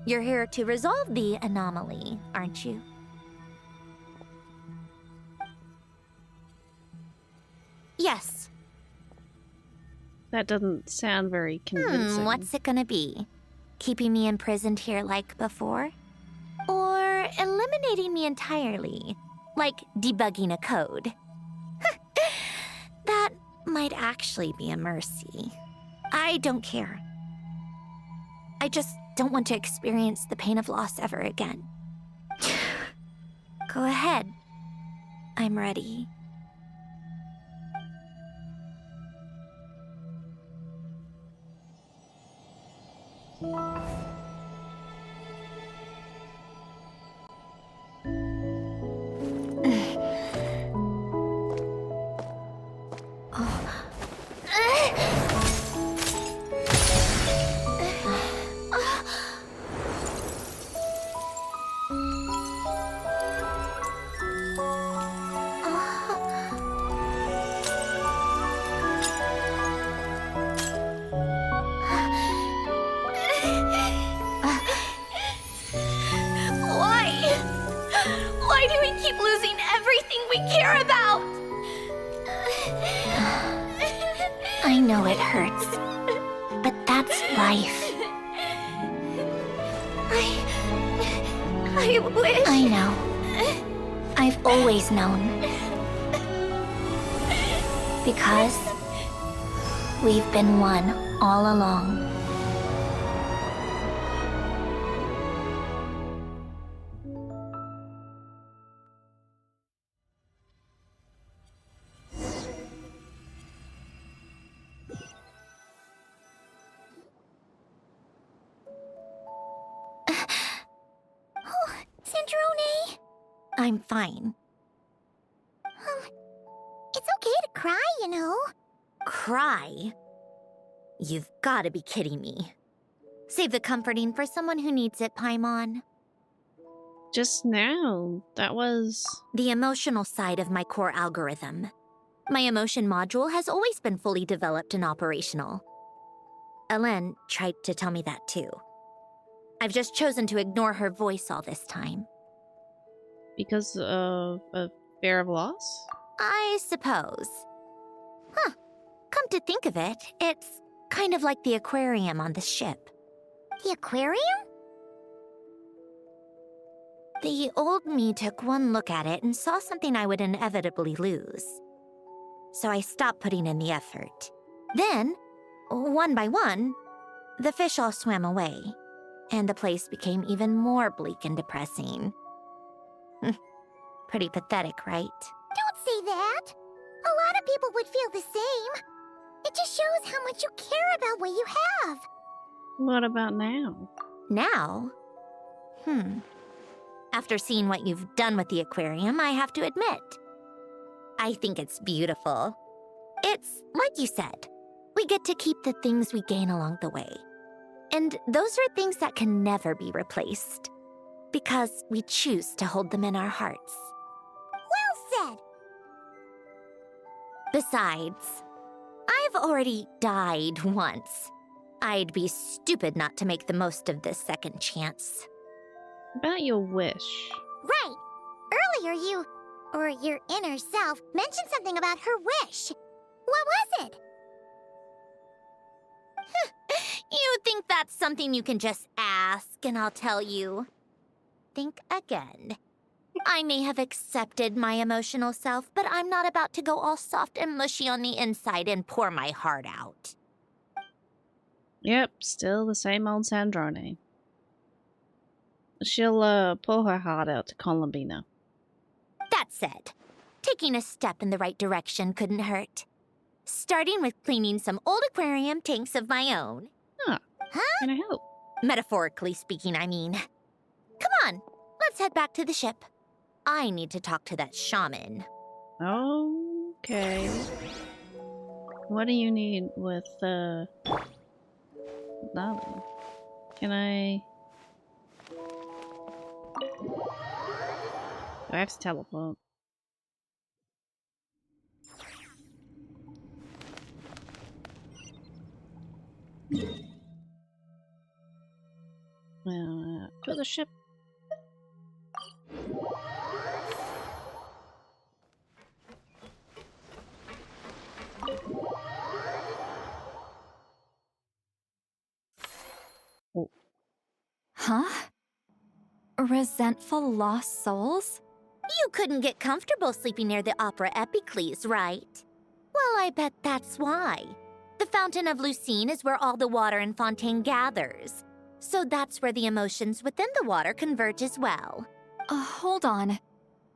You're here to resolve the anomaly, aren't you? Yes. That doesn't sound very convincing. What's it gonna be? Keeping me imprisoned here like before? Or eliminating me entirely, like debugging a code? That might actually be a mercy. I don't care. I just don't want to experience the pain of loss ever again. Go ahead. I'm ready. Why do we keep losing everything we care about? I know it hurts, but that's life. I wish... I know. I've always known. Because we've been one all along. Sandrone? I'm fine. It's okay to cry, you know. Cry? You've gotta be kidding me. Save the comforting for someone who needs it, Paimon. Just now, that was... The emotional side of my core algorithm. My emotion module has always been fully developed and operational. Elen tried to tell me that too. I've just chosen to ignore her voice all this time. Because of a fear of loss? I suppose. Huh. Come to think of it, it's kind of like the aquarium on the ship. The aquarium? The old me took one look at it and saw something I would inevitably lose. So I stopped putting in the effort. Then, one by one, the fish all swam away, and the place became even more bleak and depressing. Pretty pathetic, right? Don't say that. A lot of people would feel the same. It just shows how much you care about what you have. What about now? Now? After seeing what you've done with the aquarium, I have to admit, I think it's beautiful. It's like you said, we get to keep the things we gain along the way. And those are things that can never be replaced, because we choose to hold them in our hearts. Well said. Besides, I've already died once. I'd be stupid not to make the most of this second chance. About your wish. Right. Earlier you, or your inner self, mentioned something about her wish. What was it? You think that's something you can just ask and I'll tell you? Think again. I may have accepted my emotional self, but I'm not about to go all soft and mushy on the inside and pour my heart out. Yep, still the same old Sandrone. She'll pull her heart out to Columbina. That said, taking a step in the right direction couldn't hurt. Starting with cleaning some old aquarium tanks of my own. Huh? Can I help? Metaphorically speaking, I mean. Come on, let's head back to the ship. I need to talk to that shaman. Okay. What do you need with nothing? Can I... Do I have to teleport? To the ship. Oh. Huh? Resentful lost souls? You couldn't get comfortable sleeping near the Opera Epicles, right? Well, I bet that's why. The Fountain of Lucine is where all the water in Fontaine gathers. So that's where the emotions within the water converge as well. Hold on.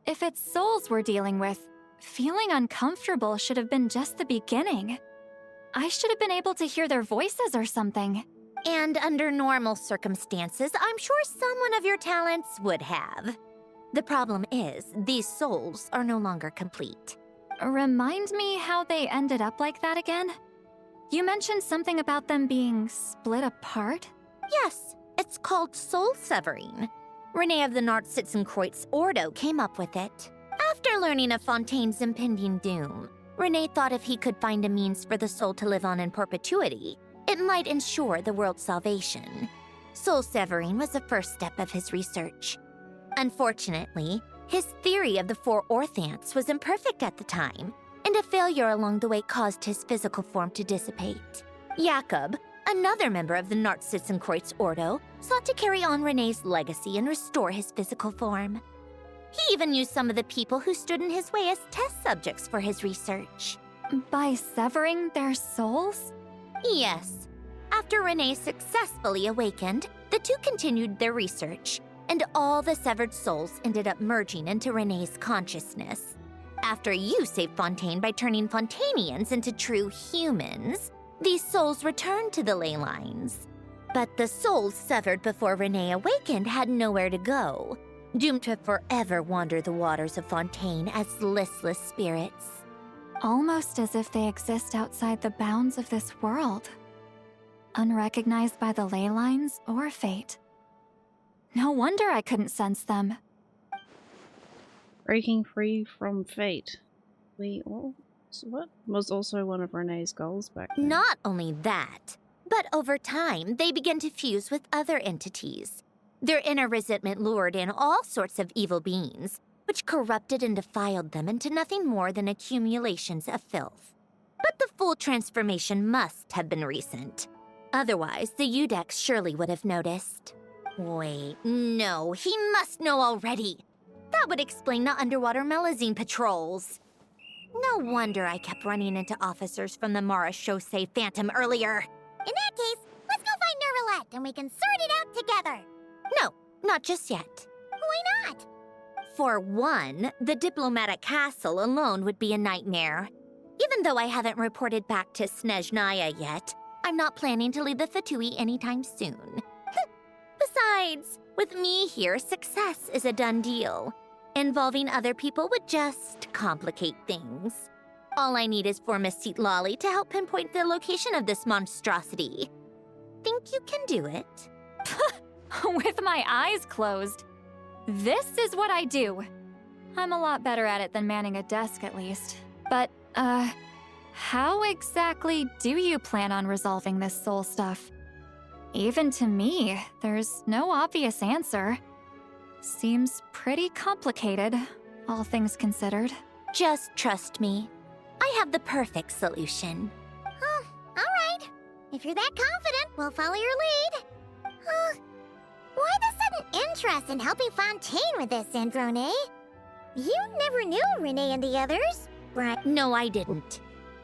If it's souls we're dealing with, feeling uncomfortable should have been just the beginning. I should have been able to hear their voices or something. And under normal circumstances, I'm sure someone of your talents would have. The problem is, these souls are no longer complete. Remind me how they ended up like that again? You mentioned something about them being split apart? Yes, it's called soul severing. Renee of the Nartsitzenkreuz Ordo came up with it. After learning of Fontaine's impending doom, Renee thought if he could find a means for the soul to live on in perpetuity, it might ensure the world's salvation. Soul severing was the first step of his research. Unfortunately, his theory of the four orthants was imperfect at the time, and a failure along the way caused his physical form to dissipate. Jakob, another member of the Nartsitzenkreuz Ordo, sought to carry on Renee's legacy and restore his physical form. He even used some of the people who stood in his way as test subjects for his research. By severing their souls? Yes. After Renee successfully awakened, the two continued their research, and all the severed souls ended up merging into Renee's consciousness. After you saved Fontaine by turning Fontainians into true humans, these souls returned to the ley lines. But the souls severed before Renee awakened had nowhere to go, doomed to forever wander the waters of Fontaine as listless spirits. Almost as if they exist outside the bounds of this world. Unrecognized by the ley lines or fate. No wonder I couldn't sense them. Breaking free from fate. What was also one of Renee's goals back then. Not only that, but over time, they began to fuse with other entities. Their inner resentment lured in all sorts of evil beings, which corrupted and defiled them into nothing more than accumulations of filth. But the full transformation must have been recent. Otherwise, the Udex surely would have noticed. Wait, no, he must know already. That would explain the underwater Melazine patrols. No wonder I kept running into officers from the Mara Chaussee Phantom earlier. In that case, let's go find Nervalette and we can sort it out together. No, not just yet. Why not? For one, the diplomatic castle alone would be a nightmare. Even though I haven't reported back to Snezhnaya yet, I'm not planning to leave the Fatui anytime soon. Besides, with me here, success is a done deal. Involving other people would just complicate things. All I need is for Miss Lolly to help pinpoint the location of this monstrosity. Think you can do it? With my eyes closed. This is what I do. I'm a lot better at it than manning a desk, at least. But, how exactly do you plan on resolving this soul stuff? Even to me, there's no obvious answer. Seems pretty complicated, all things considered. Just trust me. I have the perfect solution. Oh, all right. If you're that confident, we'll follow your lead. Why the sudden interest in helping Fontaine with this, Sandrone? You never knew Renee and the others, right? No, I didn't.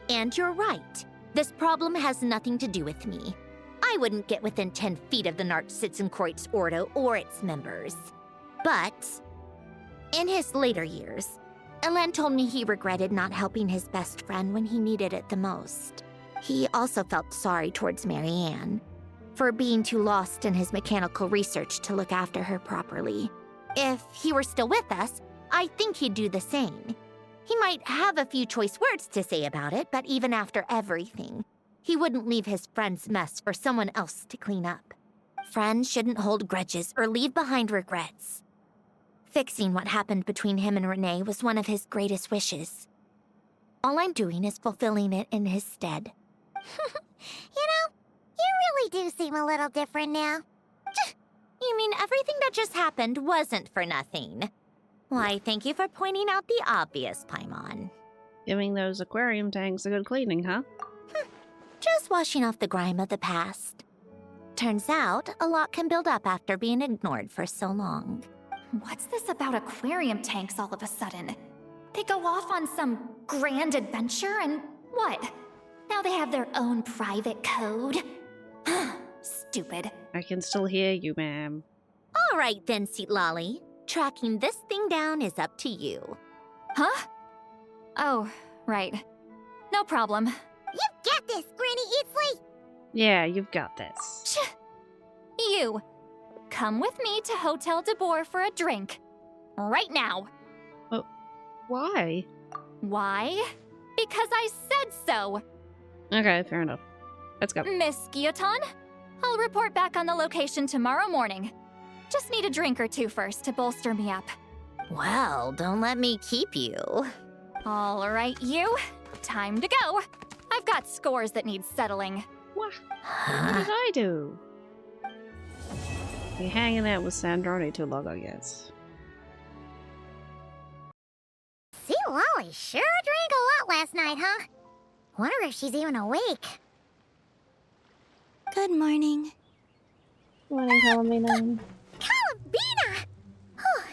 And you're right. This problem has nothing to do with me. I wouldn't get within 10 feet of the Nartsitzenkreuz Ordo or its members. But in his later years, Elen told me he regretted not helping his best friend when he needed it the most. He also felt sorry towards Marianne for being too lost in his mechanical research to look after her properly. If he were still with us, I think he'd do the same. He might have a few choice words to say about it, but even after everything, he wouldn't leave his friend's mess for someone else to clean up. Friends shouldn't hold grudges or leave behind regrets. Fixing what happened between him and Renee was one of his greatest wishes. All I'm doing is fulfilling it in his stead. You know, you really do seem a little different now. You mean everything that just happened wasn't for nothing? Why, thank you for pointing out the obvious, Paimon. Giving those aquarium tanks a good cleaning, huh? Just washing off the grime of the past. Turns out, a lot can build up after being ignored for so long. What's this about aquarium tanks all of a sudden? They go off on some grand adventure and what? Now they have their own private code? Stupid. I can still hear you, ma'am. All right then, Seatlolly. Tracking this thing down is up to you. Huh? Oh, right. No problem. You got this, Granny Eatsley! Yeah, you've got this. You, come with me to Hotel de Boer for a drink. Right now. Why? Why? Because I said so. Okay, fair enough. Let's go. Miss Guillotin, I'll report back on the location tomorrow morning. Just need a drink or two first to bolster me up. Well, don't let me keep you. All right, you. Time to go. I've got scores that need settling. What did I do? You're hanging out with Sandrone too long, I guess. See, Lolly sure drank a lot last night, huh? Wonder if she's even awake. Good morning. Morning, Palomino. Columbina! Oh,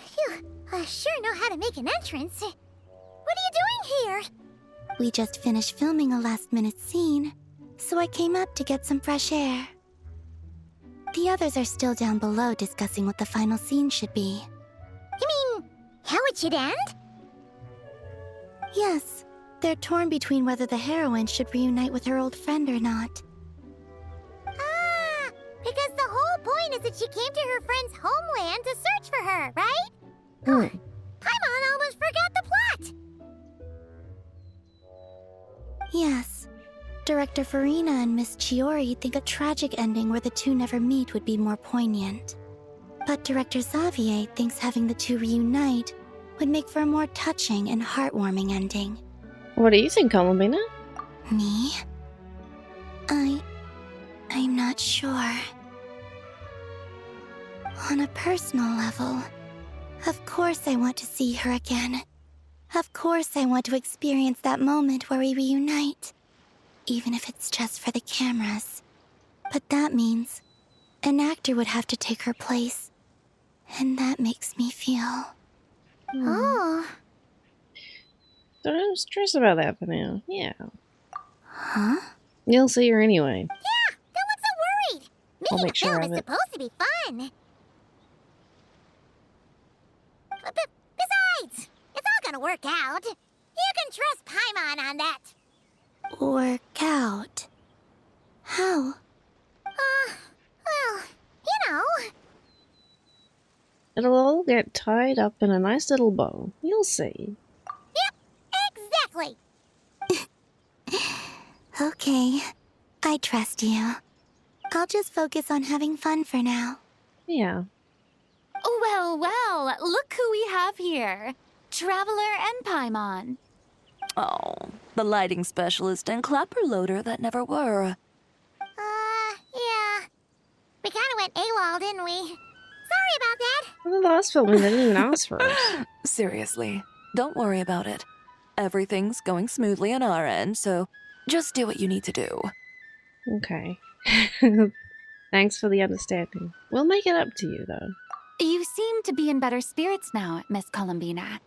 you sure know how to make an entrance. What are you doing here? We just finished filming a last-minute scene, so I came up to get some fresh air. The others are still down below discussing what the final scene should be. You mean, how it should end? Yes, they're torn between whether the heroine should reunite with her old friend or not. Ah, because the whole point is that she came to her friend's homeland to search for her, right? Paimon almost forgot the plot! Yes. Director Farina and Miss Chiori think a tragic ending where the two never meet would be more poignant. But Director Xavier thinks having the two reunite would make for a more touching and heartwarming ending. What do you think, Columbina? Me? I'm not sure. On a personal level, of course I want to see her again. Of course I want to experience that moment where we reunite. Even if it's just for the cameras. But that means an actor would have to take her place. And that makes me feel... Oh. Don't stress about that for now. Yeah. Huh? You'll see her anyway. Yeah, don't look so worried. I'll Making make a sure film of is it. supposed to be fun. But besides, it's all gonna work out. You can trust Paimon on that. Work out? How? Well, you know. It'll all get tied up in a nice little bow. You'll see. Yep, exactly. Okay, I trust you. I'll just focus on having fun for now. Yeah. Well, well, look who we have here. Traveler and Paimon. Oh, the lighting specialist and clapper loader that never were. Yeah. We kinda went AWOL, didn't we? Sorry about that. Well, the last film, they didn't even ask for us. Seriously, don't worry about it. Everything's going smoothly on our end, so just do what you need to do. Okay. Thanks for the understanding. We'll make it up to you, though. You seem to be in better spirits now, Miss Columbina.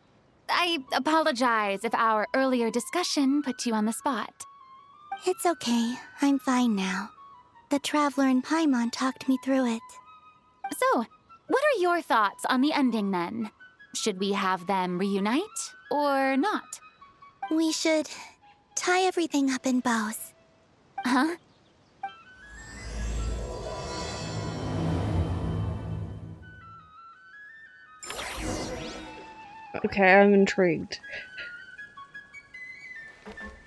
I apologize if our earlier discussion put you on the spot. It's okay. I'm fine now. The Traveler in Paimon talked me through it. So, what are your thoughts on the ending then? Should we have them reunite or not? We should tie everything up in bows. Huh? Okay, I'm intrigued.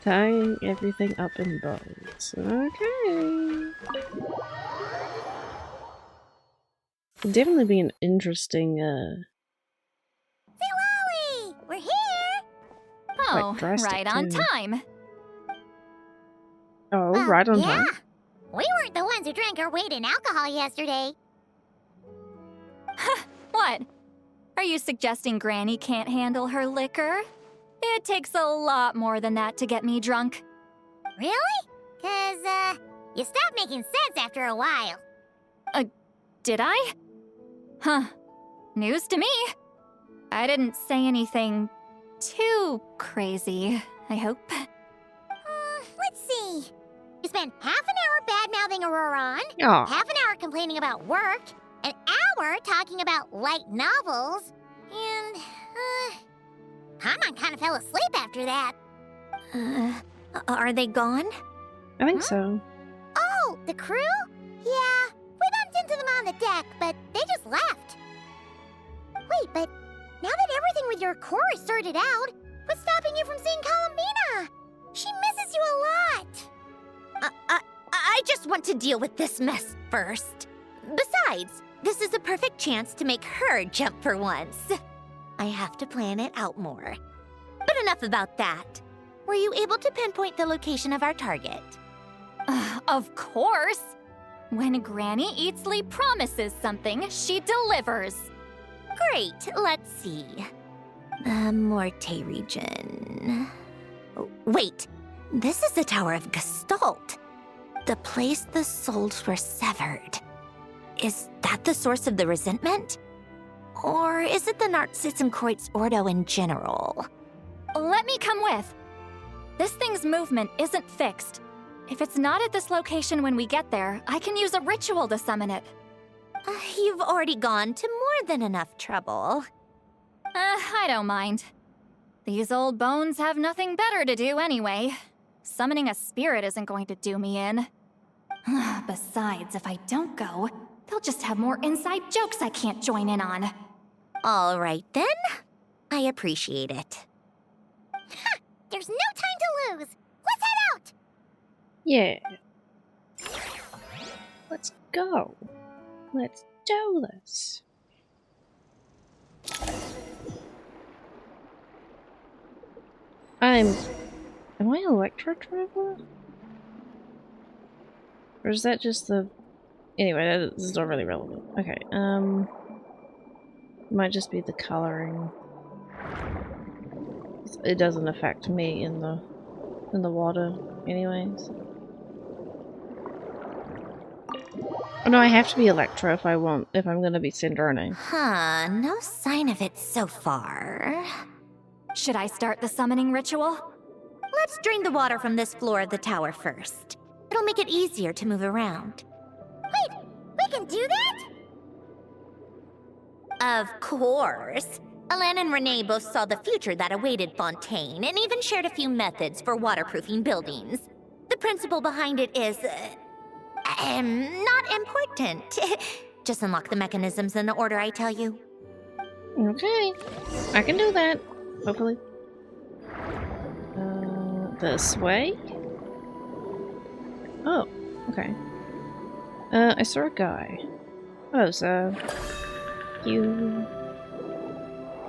Tying everything up in bows. Okay. It'd definitely be an interesting, Lolly! We're here! Oh, drastic right on too. time. Oh, right on time. We weren't the ones who drank our weight in alcohol yesterday. What? Are you suggesting Granny can't handle her liquor? It takes a lot more than that to get me drunk. Really? 'Cause, you stopped making sense after a while. Did I? Huh. News to me. I didn't say anything too crazy, I hope. Let's see. You spent half an hour bad-mouthing Auroron, Aw. half an hour complaining about work, an hour talking about light novels, and, Paimon kind of fell asleep after that. Are they gone? I think so. Oh, the crew? Yeah, we bumped into them on the deck, but they just left. Wait, but now that everything with your core is sorted out, what's stopping you from seeing Columbina? She misses you a lot. I just want to deal with this mess first. Besides, this is a perfect chance to make her jump for once. I have to plan it out more. But enough about that. Were you able to pinpoint the location of our target? Of course! When Granny Eatsley promises something, she delivers. Great, let's see. The Morte region. Oh, wait, this is the Tower of Gestalt. The place the souls were severed. Is that the source of the resentment? Or is it the Narcissism Ordo in general? Let me come with. This thing's movement isn't fixed. If it's not at this location when we get there, I can use a ritual to summon it. You've already gone to more than enough trouble. I don't mind. These old bones have nothing better to do anyway. Summoning a spirit isn't going to do me in. Besides, if I don't go, they'll just have more inside jokes I can't join in on. All right then. I appreciate it. Ha! There's no time to lose. Let's head out! Yeah. Let's go. Let's do this. Am I Electro Traveler? Or is that just the... Anyway, this is not really relevant. Okay, might just be the coloring. It doesn't affect me in the water anyways. Oh no, I have to be Electro if I'm gonna be Cinderone. Huh, no sign of it so far. Should I start the summoning ritual? Let's drain the water from this floor of the tower first. It'll make it easier to move around. Wait, we can do that? Of course. Alan and Renee both saw the future that awaited Fontaine and even shared a few methods for waterproofing buildings. The principle behind it is... not important. Just unlock the mechanisms in the order I tell you. Okay. I can do that. Hopefully. This way? Oh, okay. I saw a guy. Oh, so... You...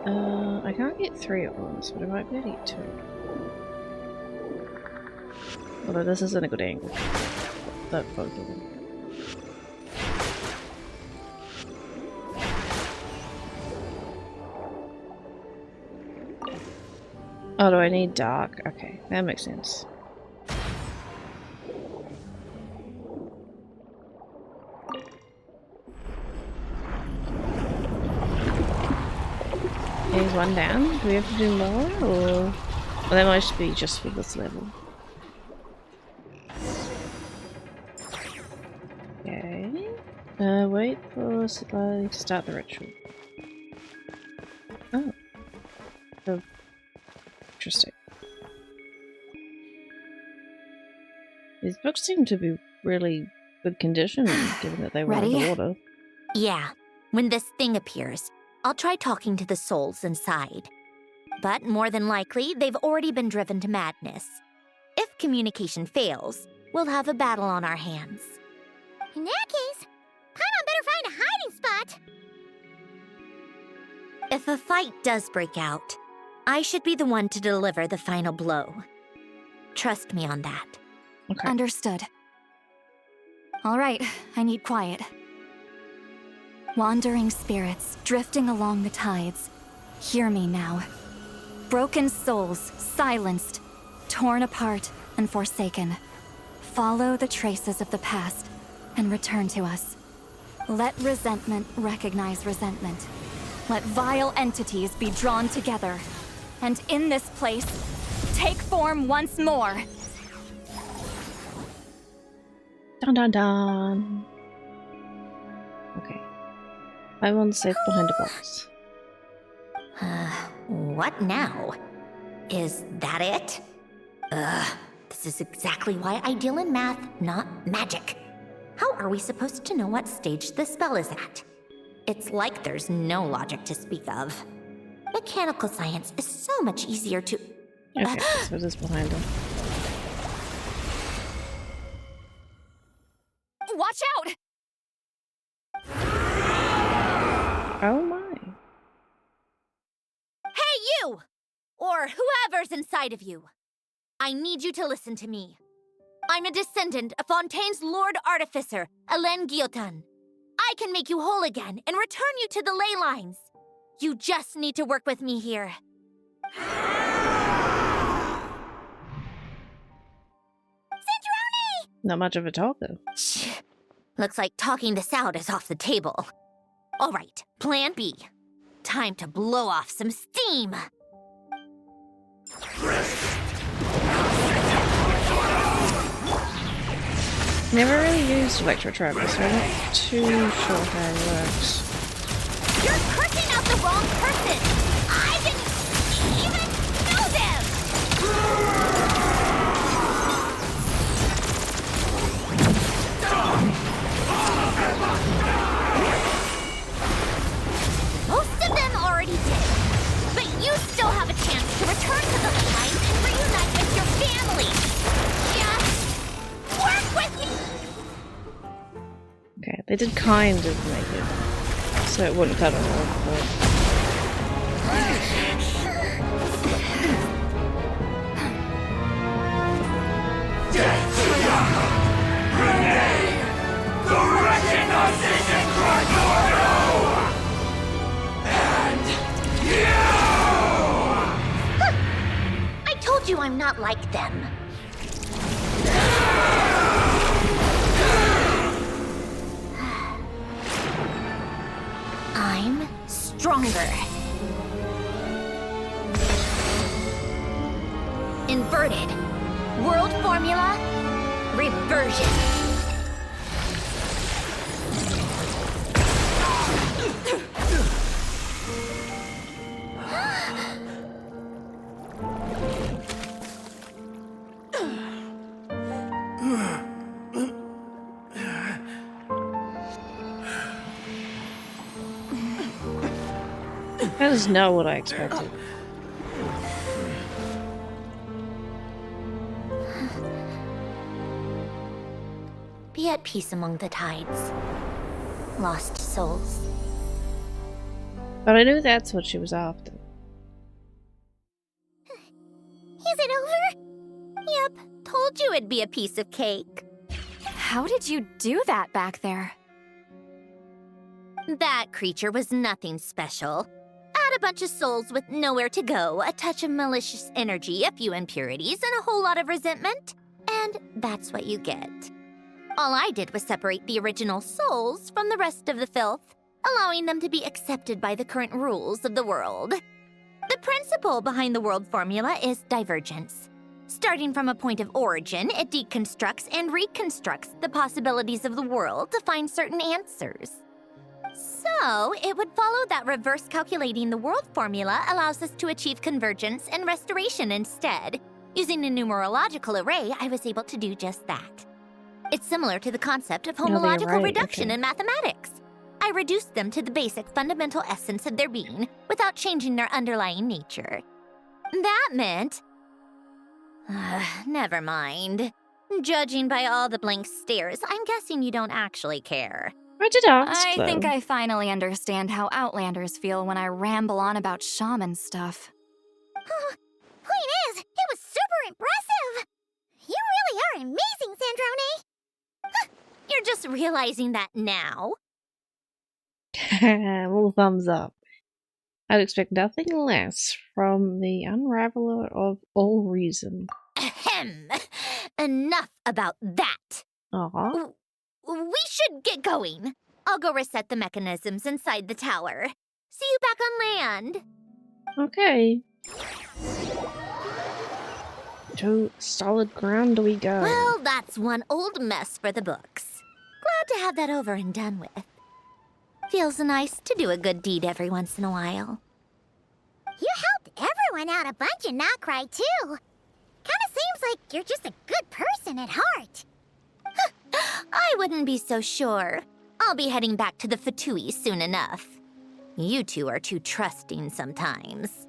I can't get 3 at once, but I might be able to get 2. Although this isn't a good angle. That both of them. Oh, do I need dark? Okay, that makes sense. He's one down? Do we have to do more, or well, that might be just for this level? Okay. Wait for supply to start the ritual. Oh. Oh. Interesting. These books seem to be really good condition, given that they were underwater. Yeah. When this thing appears, I'll try talking to the souls inside. But more than likely, they've already been driven to madness. If communication fails, we'll have a battle on our hands. In that case, Paimon better find a hiding spot. If a fight does break out, I should be the one to deliver the final blow. Trust me on that. Okay. Understood. All right, I need quiet. Wandering spirits drifting along the tides. Hear me now. Broken souls, silenced, torn apart, and forsaken. Follow the traces of the past and return to us. Let resentment recognize resentment. Let vile entities be drawn together. And in this place, take form once more. Dun dun dun. Okay. Paimon's safe behind a box. What now? Is that it? This is exactly why I deal in math, not magic. How are we supposed to know what stage the spell is at? It's like there's no logic to speak of. Mechanical science is so much easier to... Okay, so it is behind him. Watch out! Oh my. Hey, you! Or whoever's inside of you. I need you to listen to me. I'm a descendant of Fontaine's Lord Artificer, Hélène Guillotin. I can make you whole again and return you to the ley lines. You just need to work with me here. Centrone! Not much of a talker. Looks like talking this out is off the table. All right, plan B. Time to blow off some steam. Never really used Electro Travel, so I'm not too sure how it works. You're cursing out the wrong person! I didn't even know them! Most of them already did. But you still have a chance to return to the line and reunite with your family. Just work with me! Okay, they did kind of make it so it wouldn't cut it off, but... I told you I'm not like them. I'm stronger. Inverted. World formula. Reversion. That is not what I expected. Be at peace among the tides. Lost souls. But I knew that's what she was after. Is it over? Yep, told you it'd be a piece of cake. How did you do that back there? That creature was nothing special. Add a bunch of souls with nowhere to go, a touch of malicious energy, a few impurities, and a whole lot of resentment. And that's what you get. All I did was separate the original souls from the rest of the filth, allowing them to be accepted by the current rules of the world. The principle behind the world formula is divergence. Starting from a point of origin, it deconstructs and reconstructs the possibilities of the world to find certain answers. So, it would follow that reverse calculating the world formula allows us to achieve convergence and restoration instead. Using a numerological array, I was able to do just that. It's similar to the concept of homological reduction in mathematics. I reduced them to the basic fundamental essence of their being without changing their underlying nature. That meant... never mind. Judging by all the blank stares, I'm guessing you don't actually care. I did ask, I think I finally understand how Outlanders feel when I ramble on about shaman stuff. Point is, it was super impressive! You really are amazing, Sandrone! You're just realizing that now? Little thumbs up. I'd expect nothing less from the unraveler of all reason. Ahem. Enough about that. Aw. We should get going. I'll go reset the mechanisms inside the tower. See you back on land. Okay. To solid ground do we go. Well, that's one old mess for the books. Glad to have that over and done with. Feels nice to do a good deed every once in a while. You helped everyone out a bunch in Not Cry, too. Kinda seems like you're just a good person at heart. I wouldn't be so sure. I'll be heading back to the Fatui soon enough. You two are too trusting sometimes.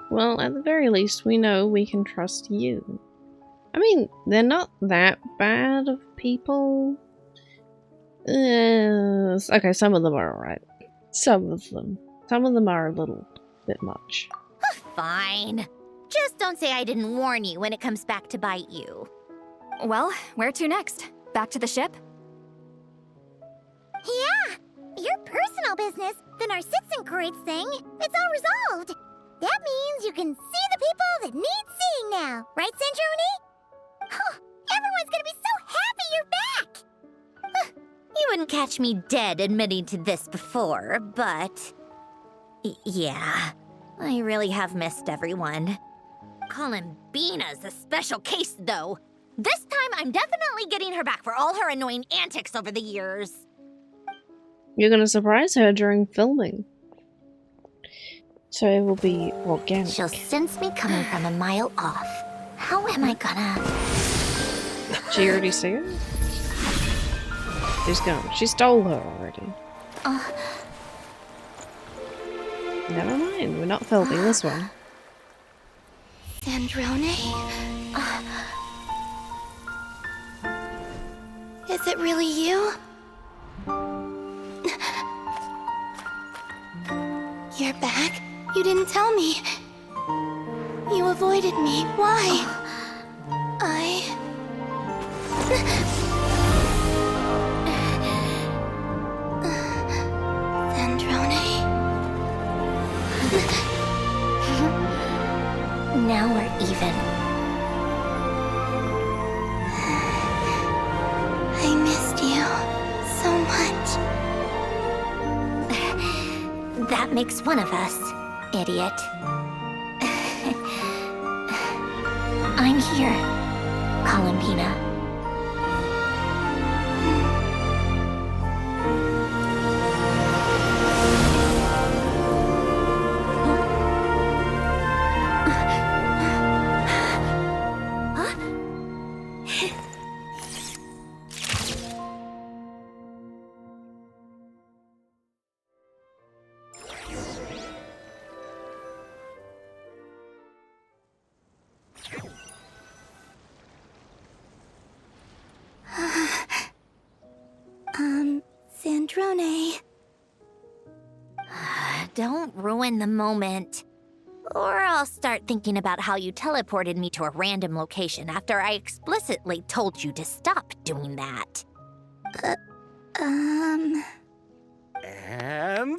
Well, at the very least, we know we can trust you. I mean, they're not that bad of people. Okay, some of them are alright. Some of them. Some of them are a little bit much. Fine. Just don't say I didn't warn you when it comes back to bite you. Well, where to next? Back to the ship? Yeah! Your personal business, the Narcitsan thing, it's all resolved. That means you can see the people that need seeing now, right, Sandrone? Oh, everyone's gonna be so happy you're back! You wouldn't catch me dead admitting to this before, but... yeah, I really have missed everyone. Columbina's a special case, though. This time, I'm definitely getting her back for all her annoying antics over the years. You're gonna surprise her during filming. So it will be organic. She'll sense me coming from a mile off. How am I gonna... She already see her? She's gone. She stole her already. Never mind, we're not filming this one. Sandrone? Is it really you? You're back? You didn't tell me. You avoided me. Why? Now we're even. I missed you so much. That makes one of us, idiot. I'm here, Columbina. Sandrone. Don't ruin the moment. Or I'll start thinking about how you teleported me to a random location after I explicitly told you to stop doing that. And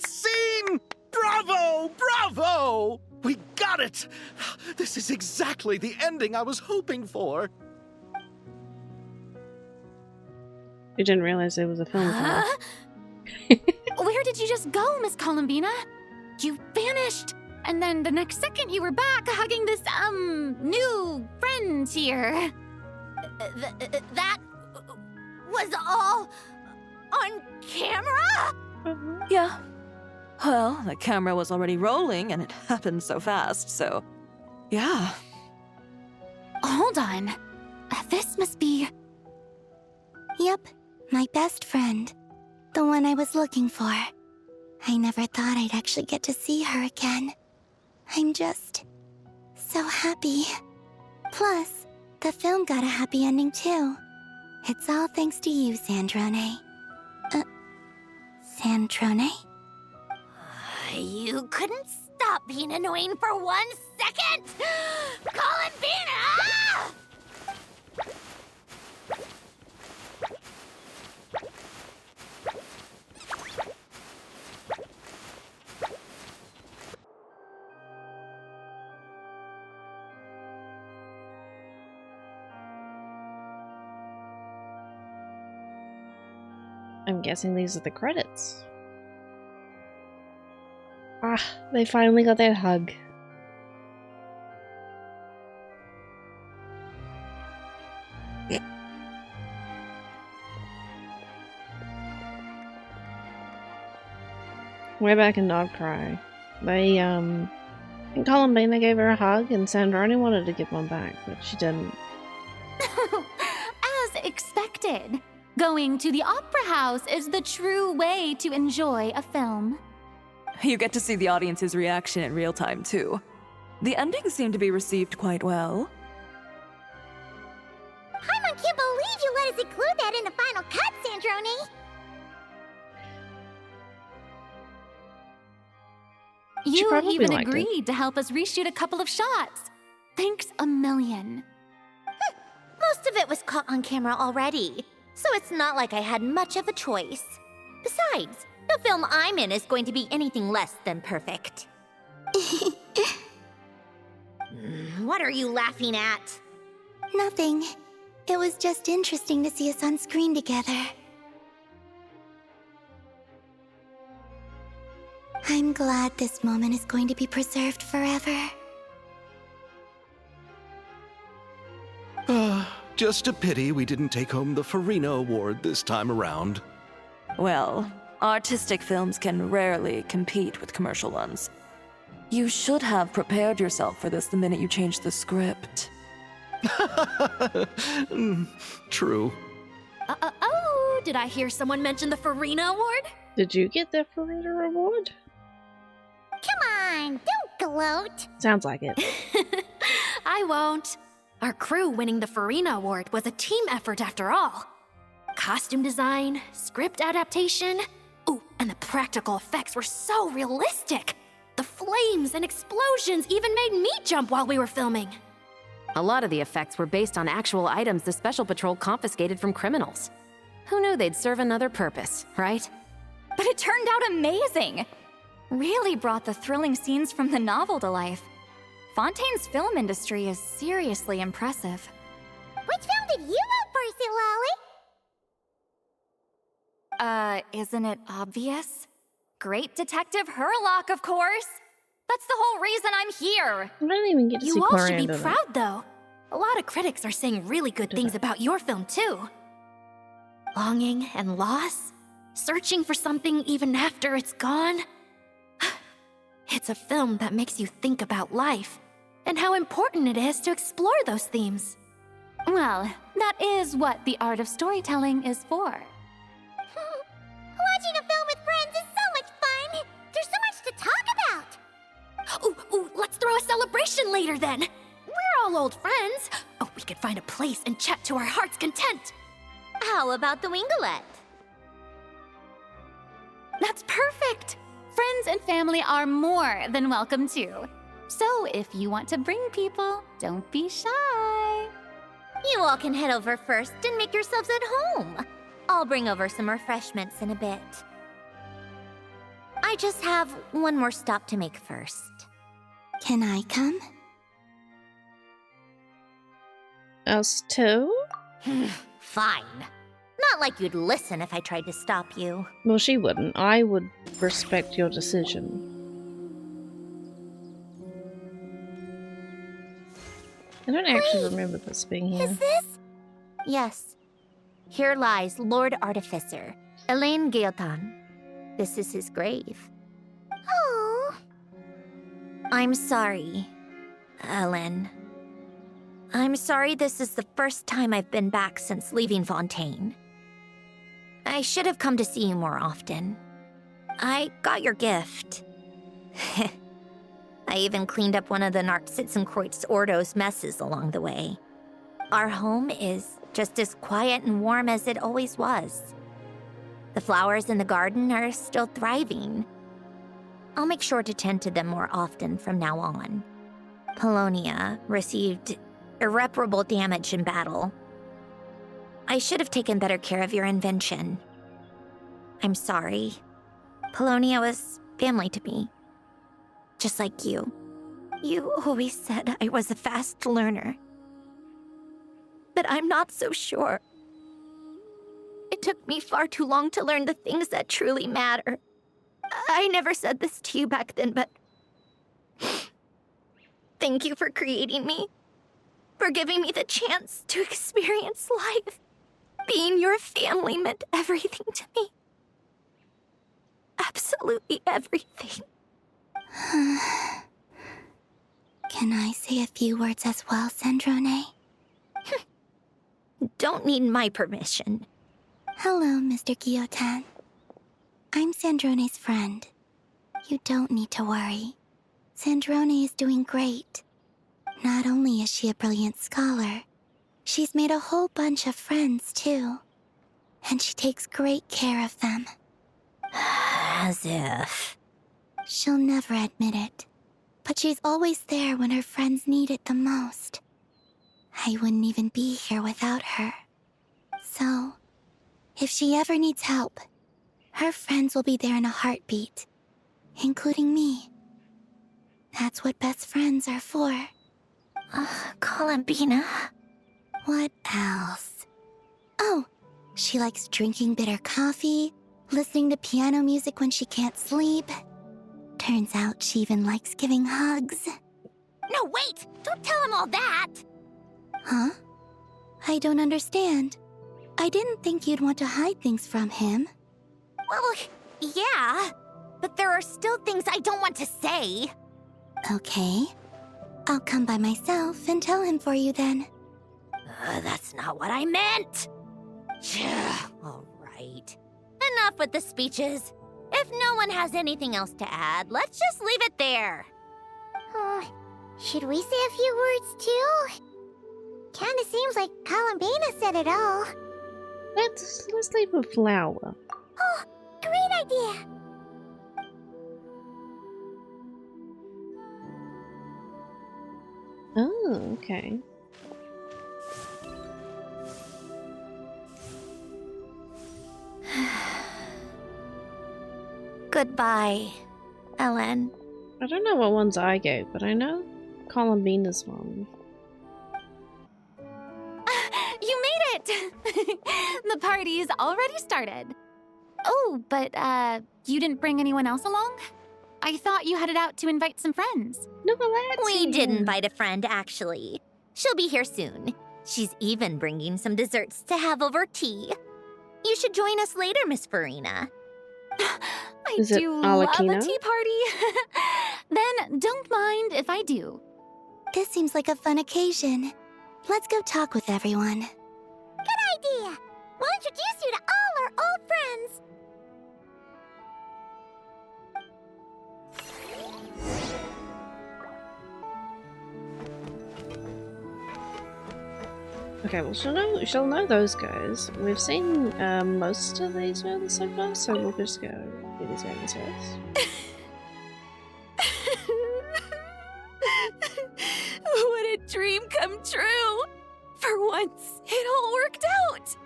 scene! Bravo! Bravo! We got it! This is exactly the ending I was hoping for. You didn't realize it was a film. Where did you just go, Miss Columbina? You vanished! And then the next second you were back hugging this, new friend here. That was all on camera? Yeah. Well, the camera was already rolling and it happened so fast, so yeah. Hold on. This must be... Yep, my best friend. The one I was looking for. I never thought I'd actually get to see her again. I'm just so happy. Plus, the film got a happy ending too. It's all thanks to you, Sandrone. Sandrone? You couldn't stop being annoying for 1 second? Columbina! I'm guessing these are the credits. Ah, they finally got that hug. Way back in Not Cry, they, Columbina gave her a hug and Sandrone wanted to give one back, but she didn't. As expected. Going to the opera house is the true way to enjoy a film. You get to see the audience's reaction in real time, too. The ending seemed to be received quite well. Paimon can't believe you let us include that in the final cut, Sandrone! You even agreed to help us reshoot a couple of shots. Thanks a million. Most of it was caught on camera already, so it's not like I had much of a choice. Besides, the film I'm in is going to be anything less than perfect. What are you laughing at? Nothing. It was just interesting to see us on screen together. I'm glad this moment is going to be preserved forever. Just a pity we didn't take home the Farina Award this time around. Well, artistic films can rarely compete with commercial ones. You should have prepared yourself for this the minute you changed the script. True. Oh, did I hear someone mention the Farina Award? Did you get the Farina Award? Come on, don't gloat. Sounds like it. I won't. Our crew winning the Farina Award was a team effort after all. Costume design, script adaptation. Ooh, and the practical effects were so realistic. The flames and explosions even made me jump while we were filming. A lot of the effects were based on actual items the Special Patrol confiscated from criminals. Who knew they'd serve another purpose, right? But it turned out amazing! Really brought the thrilling scenes from the novel to life. Fontaine's film industry is seriously impressive. Which film did you vote for, Silali? Isn't it obvious? Great Detective Herlock, of course! That's the whole reason I'm here! I didn't even get to see You all should be Miranda, though. proud, though. A lot of critics are saying really good things about your film, too. Longing and loss, searching for something even after it's gone. It's a film that makes you think about life and how important it is to explore those themes. Well, that is what the art of storytelling is for. Watching a film with friends is so much fun! There's so much to talk about! Ooh, let's throw a celebration later then! We're all old friends. Oh, we could find a place and chat to our heart's content. How about the Wingalette? That's perfect! Friends and family are more than welcome too. So if you want to bring people, don't be shy. You all can head over first and make yourselves at home. I'll bring over some refreshments in a bit. I just have one more stop to make first. Can I come? Us too? Fine. Not like you'd listen if I tried to stop you. Well, she wouldn't. I would respect your decision. I don't actually remember this being here. Is this? Yes. Here lies Lord Artificer, Elaine Guillotin. This is his grave. Oh. I'm sorry, Ellen. I'm sorry this is the first time I've been back since leaving Fontaine. I should have come to see you more often. I got your gift. I even cleaned up one of the Narcitzenkreuz Ordo's messes along the way. Our home is just as quiet and warm as it always was. The flowers in the garden are still thriving. I'll make sure to tend to them more often from now on. Polonia received irreparable damage in battle. I should have taken better care of your invention. I'm sorry. Polonia was family to me. Just like you. You always said I was a fast learner. But I'm not so sure. It took me far too long to learn the things that truly matter. I never said this to you back then, but thank you for creating me. For giving me the chance to experience life. Being your family meant everything to me. Absolutely everything. Can I say a few words as well, Sandrone? Don't need my permission. Hello, Mr. Guillotin. I'm Sandrone's friend. You don't need to worry. Sandrone is doing great. Not only is she a brilliant scholar, she's made a whole bunch of friends, too. And she takes great care of them. As if. She'll never admit it, but she's always there when her friends need it the most. I wouldn't even be here without her. So, if she ever needs help, her friends will be there in a heartbeat, including me. That's what best friends are for. Columbina. What else? Oh, she likes drinking bitter coffee, listening to piano music when she can't sleep. Turns out she even likes giving hugs. No, wait! Don't tell him all that! Huh? I don't understand. I didn't think you'd want to hide things from him. Well, yeah. But there are still things I don't want to say. Okay. I'll come by myself and tell him for you then. That's not what I meant. All right. Enough with the speeches. If no one has anything else to add, let's just leave it there. Should we say a few words too? Kinda seems like Columbina said it all. Let's leave a flower. Oh, great idea! Oh, okay. Goodbye, Ellen. I don't know what ones I gave, but I know Columbina's one. You made it! The party's already started. Oh, but, you didn't bring anyone else along? I thought you headed out to invite some friends. No, we did invite a friend, actually. She'll be here soon. She's even bringing some desserts to have over tea. You should join us later, Miss Farina. I do love a tea party. Then don't mind if I do. This seems like a fun occasion. Let's go talk with everyone. Good idea! We'll introduce you to all our old friends. Okay, well, she'll know those guys. We've seen most of these ones so far, so we'll just go do these ones first. What a dream come true! For once, it all worked out!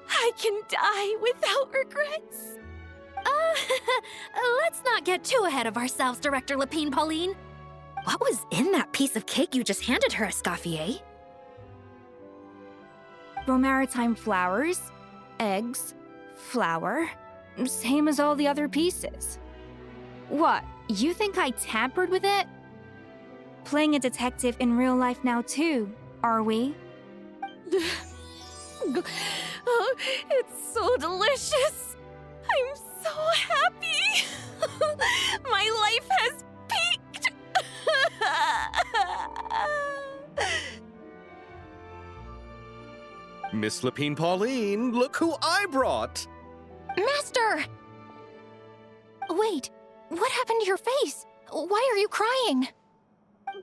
I can die without regrets! Let's not get too ahead of ourselves, Director Lapine Pauline. What was in that piece of cake you just handed her, Escoffier? Maritime flowers, eggs, flour, same as all the other pieces. What, you think I tampered with it? Playing a detective in real life now too. Are we? Oh, it's so delicious. I'm so happy. My life has peaked. Miss Lapine Pauline, look who I brought! Master! Wait, what happened to your face? Why are you crying?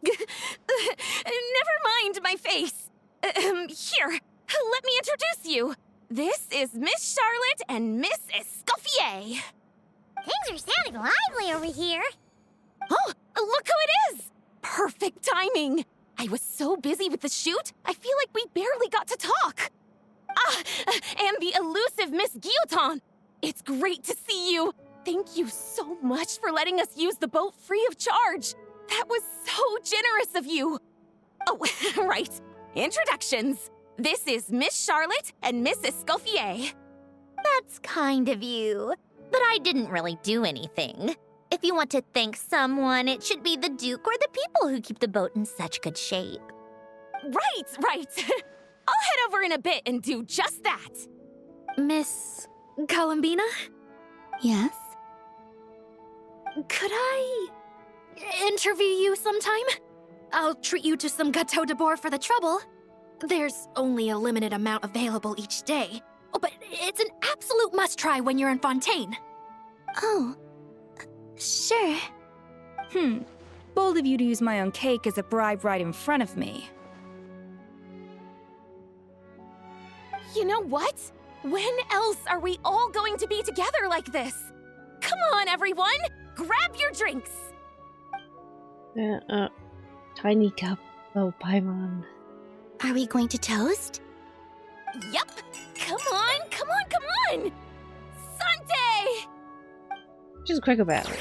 Never mind my face. Here, let me introduce you. This is Miss Charlotte and Miss Escoffier. Things are sounding lively over here. Oh, look who it is! Perfect timing. I was so busy with the shoot, I feel like we barely got to talk. Ah, and the elusive Miss Guillotin. It's great to see you. Thank you so much for letting us use the boat free of charge. That was so generous of you. Oh, right. Introductions. This is Miss Charlotte and Miss Escoffier. That's kind of you. But I didn't really do anything. If you want to thank someone, it should be the Duke or the people who keep the boat in such good shape. Right. I'll head over in a bit and do just that. Miss Columbina? Yes? Could I interview you sometime? I'll treat you to some gâteau de bord for the trouble. There's only a limited amount available each day. Oh, but it's an absolute must-try when you're in Fontaine. Oh, sure. Bold of you to use my own cake as a bribe right in front of me. You know what? When else are we all going to be together like this? Come on, everyone! Grab your drinks! Tiny cup of paimon. Are we going to toast? Yup! Come on! Sante! Just quick about it.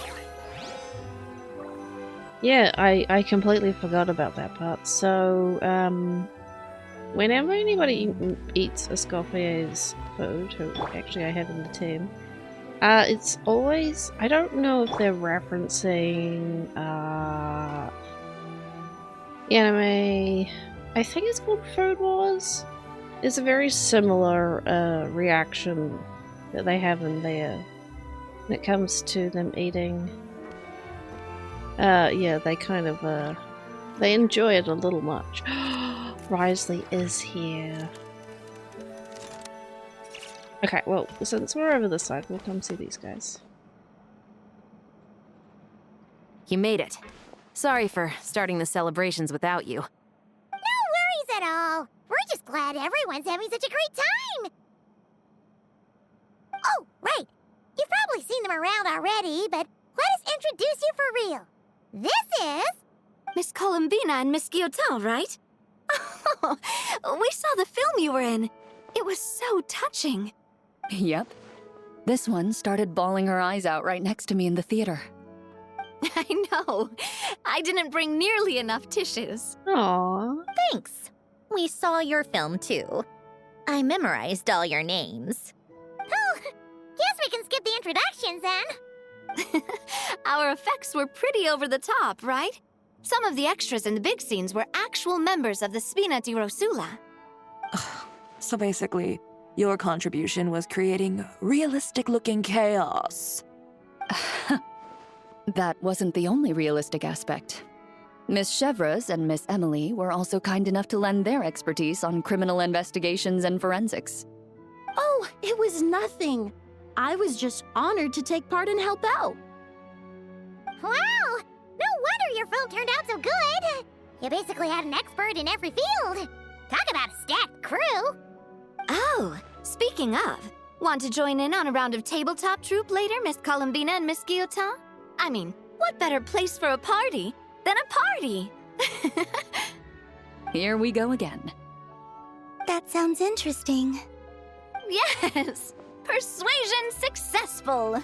Yeah, I completely forgot about that part. So, whenever anybody eats Escoffier's food, who actually I have in the team, it's always, I don't know if they're referencing the anime, I think it's called Food Wars. It's a very similar reaction that they have in there when it comes to them eating. Yeah, they kind of, they enjoy it a little much. Risley is here. Okay, well, since we're over this side, we'll come see these guys. You made it. Sorry for starting the celebrations without you. No worries at all. We're just glad everyone's having such a great time. Oh, right. You've probably seen them around already, but let us introduce you for real. This is... Miss Columbina and Miss Guillotin, right? Oh, we saw the film you were in. It was so touching. Yep. This one started bawling her eyes out right next to me in the theater. I know. I didn't bring nearly enough tissues. Aww. Thanks. We saw your film too. I memorized all your names. Oh, guess we can skip the introductions then. Our effects were pretty over the top, right? Some of the extras in the big scenes were actual members of the Spina di Rosula. So basically, your contribution was creating realistic-looking chaos. That wasn't the only realistic aspect. Miss Chevres and Miss Emily were also kind enough to lend their expertise on criminal investigations and forensics. Oh, it was nothing. I was just honored to take part and help out. Wow! No wonder your film turned out so good. You basically had an expert in every field. Talk about a stacked crew. Oh, speaking of, want to join in on a round of tabletop troupe later, Miss Columbina and Miss Guillotin? I mean, what better place for a party than a party? Here we go again. That sounds interesting. Yes! Persuasion successful!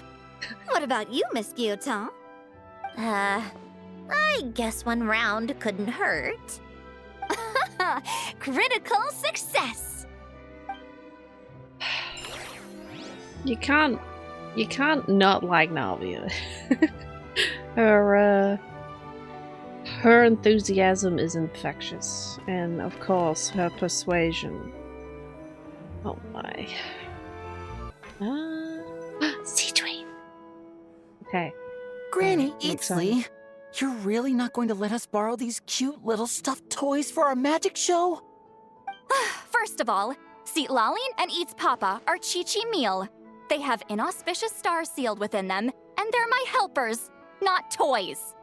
What about you, Miss Guillotin? I guess one round couldn't hurt. Critical success! You can't not like Navia. her Her enthusiasm is infectious, and of course, her persuasion. Oh my. C-Train. Okay. Granny excited. Eatsley, you're really not going to let us borrow these cute little stuffed toys for our magic show? First of all, Seat Lalin and Eats Papa are Chi-Chi meal. They have inauspicious stars sealed within them, and they're my helpers, not toys.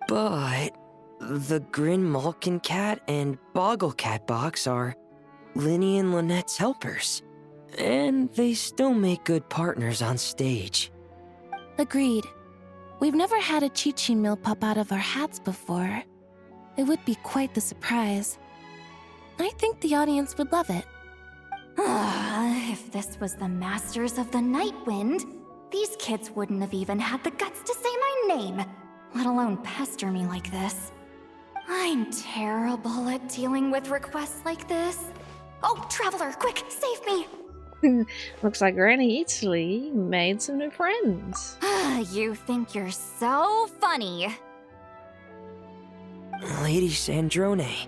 But the Grin Malkin Cat and Boggle Cat box are Linny and Lynette's helpers. And they still make good partners on stage. Agreed. We've never had a Chi-Chi meal pop out of our hats before. It would be quite the surprise. I think the audience would love it. If this was the Masters of the Night Wind, these kids wouldn't have even had the guts to say my name, let alone pester me like this. I'm terrible at dealing with requests like this. Oh, Traveler, quick, save me! Looks like Granny Eatsley made some new friends. You think you're so funny. Lady Sandrone,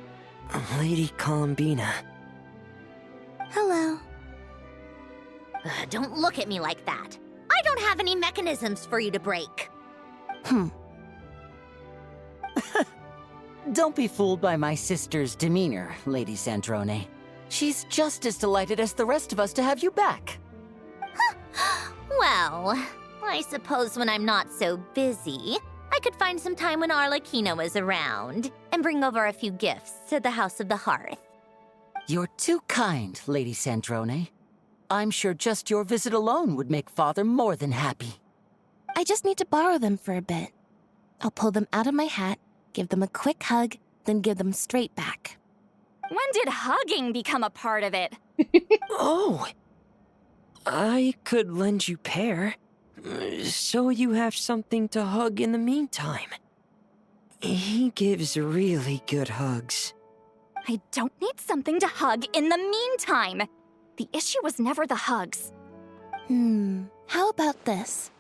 Lady Columbina. Hello. Don't look at me like that. I don't have any mechanisms for you to break. Don't be fooled by my sister's demeanor, Lady Sandrone. She's just as delighted as the rest of us to have you back. Well, I suppose when I'm not so busy, I could find some time when Arlecchino is around and bring over a few gifts to the House of the Hearth. You're too kind, Lady Sandrone. I'm sure just your visit alone would make Father more than happy. I just need to borrow them for a bit. I'll pull them out of my hat, give them a quick hug, then give them straight back. When did hugging become a part of it? Oh! I could lend you Pear, so you have something to hug in the meantime. He gives really good hugs. I don't need something to hug in the meantime. The issue was never the hugs. How about this?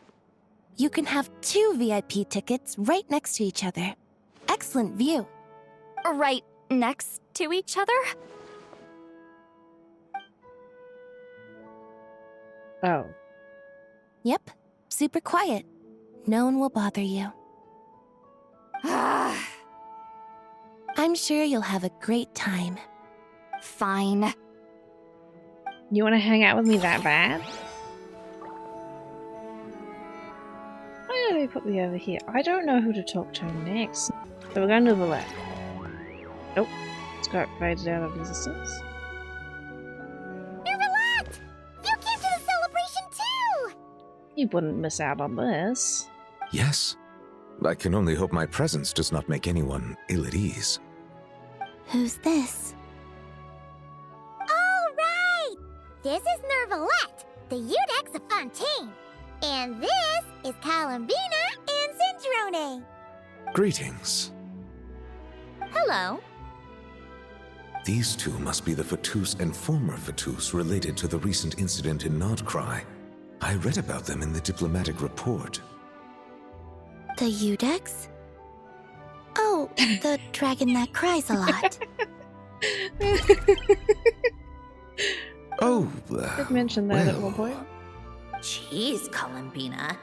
You can have 2 VIP tickets right next to each other. Excellent view. Right next to each other? Oh. Yep, super quiet. No one will bother you. I'm sure you'll have a great time. Fine. You want to hang out with me that bad? Why did they put me over here? I don't know who to talk to next. So we're going to the left. Nope. It's got faded out of existence. Nervalat! You came to the celebration too! You wouldn't miss out on this. Yes. I can only hope my presence does not make anyone ill at ease. Who's this? All right! This is Nervalat, the Eudex of Fontaine. And this is Columbina and Sandrone. Greetings. Hello. These two must be the Fatus and former Fatus related to the recent incident in Nodcry. I read about them in the diplomatic report. The Eudex? Oh, the dragon that cries a lot. Oh, Did mention that at one point. Jeez, Columbina.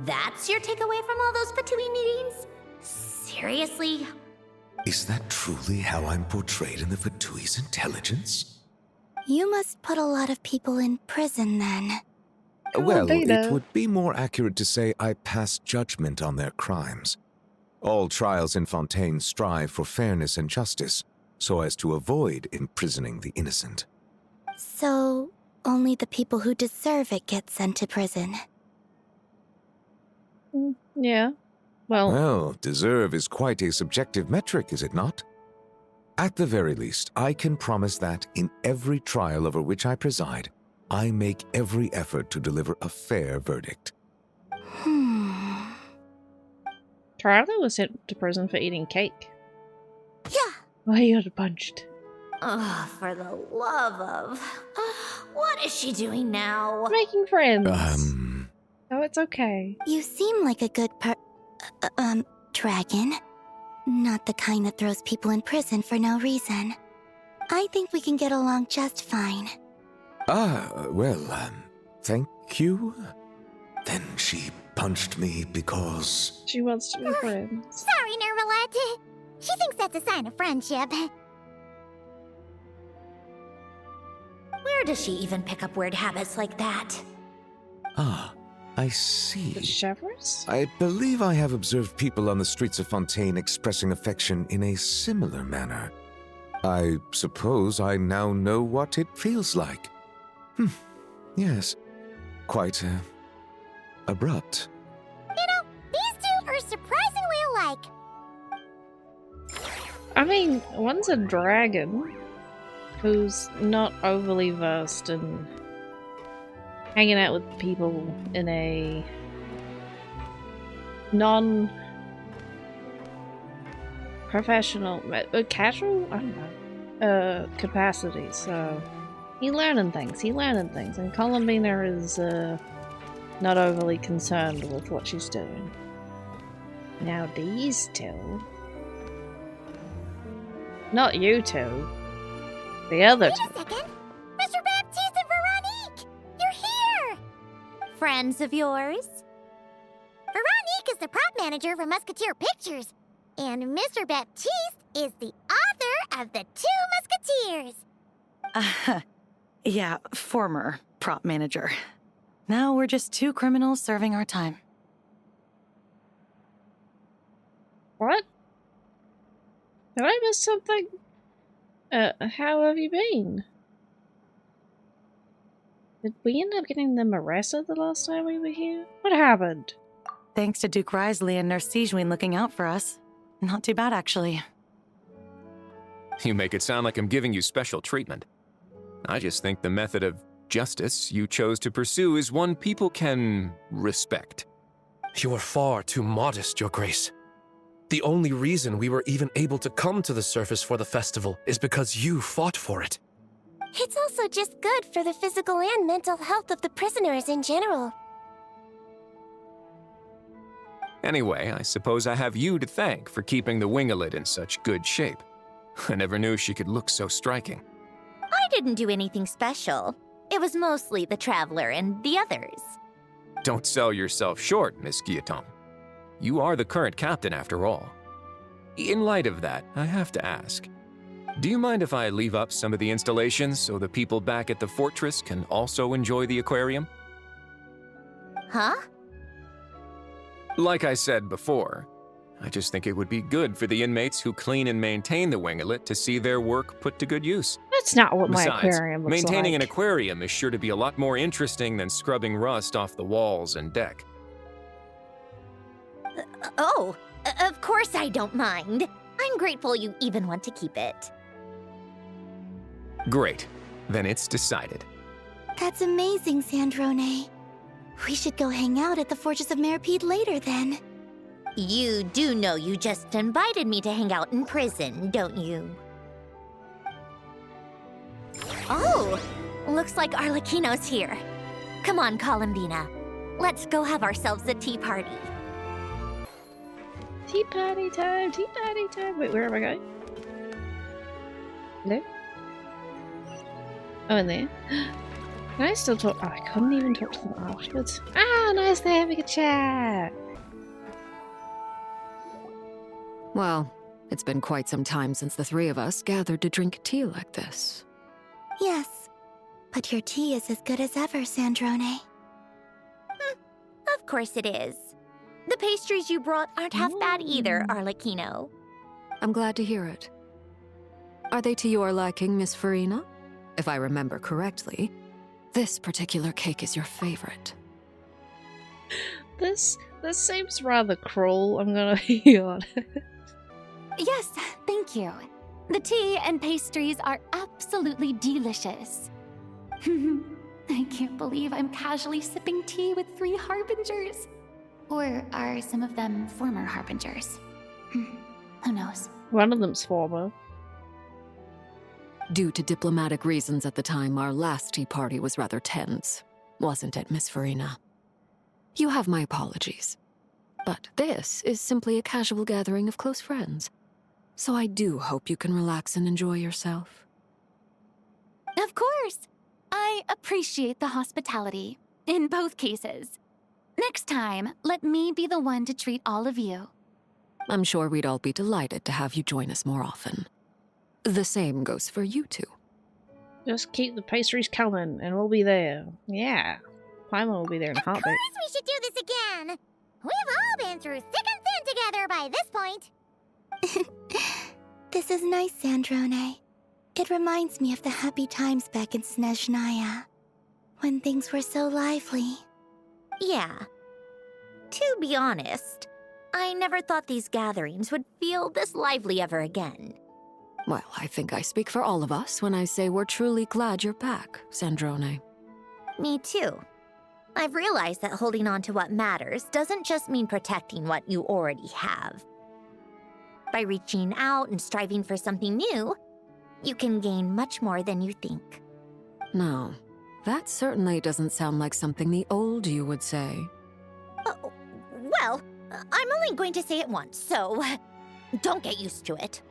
That's your takeaway from all those Fatui meetings? Seriously? Is that truly how I'm portrayed in the Fatui's intelligence? You must put a lot of people in prison then. Well, it would be more accurate to say I pass judgment on their crimes. All trials in Fontaine strive for fairness and justice, so as to avoid imprisoning the innocent. So, only the people who deserve it get sent to prison. Yeah. Well, deserve is quite a subjective metric, is it not? At the very least, I can promise that in every trial over which I preside, I make every effort to deliver a fair verdict. Charlie was sent to prison for eating cake. Yeah. Why he got punched? Oh, for the love of... What is she doing now? Making friends. Oh, it's okay. You seem like a good dragon. Not the kind that throws people in prison for no reason. I think we can get along just fine. Thank you? Then she punched me because... She wants to be friends. Sorry, Nermalette. She thinks that's a sign of friendship. Where does she even pick up weird habits like that? Ah, I see. The Chevres? I believe I have observed people on the streets of Fontaine expressing affection in a similar manner. I suppose I now know what it feels like. Yes. Quite, abrupt. You know, these two are surprisingly alike. I mean, one's a dragon who's not overly versed in hanging out with people in a non-professional, casual, I don't know, capacity, so he's learning things, and Columbina is not overly concerned with what she's doing. Now these two, not you two, the other two. Wait a second! Mr. Baptiste and Veronique! You're here! Friends of yours? Veronique is the prop manager for Musketeer Pictures, and Mr. Baptiste is the author of The Two Musketeers. Yeah, former prop manager. Now we're just two criminals serving our time. What? Did I miss something? How have you been? Did we end up getting them arrested the last time we were here? What happened? Thanks to Duke Risley and Nurse Sijwin looking out for us. Not too bad, actually. You make it sound like I'm giving you special treatment. I just think the method of justice you chose to pursue is one people can respect. You are far too modest, Your Grace. The only reason we were even able to come to the surface for the festival is because you fought for it. It's also just good for the physical and mental health of the prisoners in general. Anyway, I suppose I have you to thank for keeping the winglet in such good shape. I never knew she could look so striking. I didn't do anything special. It was mostly the Traveler and the others. Don't sell yourself short, Miss Guillotin. You are the current captain, after all. In light of that, I have to ask, do you mind if I leave up some of the installations so the people back at the fortress can also enjoy the aquarium? Huh? Like I said before, I just think it would be good for the inmates who clean and maintain the winglet to see their work put to good use. That's not what Besides, my aquarium looks maintaining like. an aquarium is sure to be a lot more interesting than scrubbing rust off the walls and deck. Of course I don't mind. I'm grateful you even want to keep it. Great. Then it's decided. That's amazing, Sandrone. We should go hang out at the Fortress of Meripede later, then. You do know you just invited me to hang out in prison, don't you? Oh, looks like Arlecchino's here. Come on, Columbina. Let's go have ourselves a tea party. Tea party time, tea party time. Wait, where am I going? There? Oh, in there. Can I still talk? Oh, I couldn't even talk to them afterwards. Ah, nice, they're having a chat. Well, it's been quite some time since the three of us gathered to drink tea like this. Yes, but your tea is as good as ever, Sandrone. Of course it is. The pastries you brought aren't half bad either, Arlecchino. I'm glad to hear it. Are they to your liking, Miss Farina? If I remember correctly, this particular cake is your favorite. This seems rather cruel, I'm gonna be honest. Yes, thank you. The tea and pastries are absolutely delicious. I can't believe I'm casually sipping tea with 3 harbingers. Or are some of them former harbingers? Who knows? One of them's former. Due to diplomatic reasons at the time, our last tea party was rather tense, wasn't it, Miss Farina? You have my apologies. But this is simply a casual gathering of close friends. So I do hope you can relax and enjoy yourself. Of course. I appreciate the hospitality, in both cases. Next time, let me be the one to treat all of you. I'm sure we'd all be delighted to have you join us more often. The same goes for you two. Just keep the pastries coming, and we'll be there. Yeah. Paimon will be there in a heartbeat. Of course we should do this again! We've all been through thick and thin together by this point. This is nice, Sandrone. It reminds me of the happy times back in Snezhnaya, when things were so lively. Yeah. To be honest, I never thought these gatherings would feel this lively ever again. Well, I think I speak for all of us when I say we're truly glad you're back, Sandrone. Me too. I've realized that holding on to what matters doesn't just mean protecting what you already have. By reaching out and striving for something new, you can gain much more than you think. No, that certainly doesn't sound like something the old you would say. Well, I'm only going to say it once, so don't get used to it.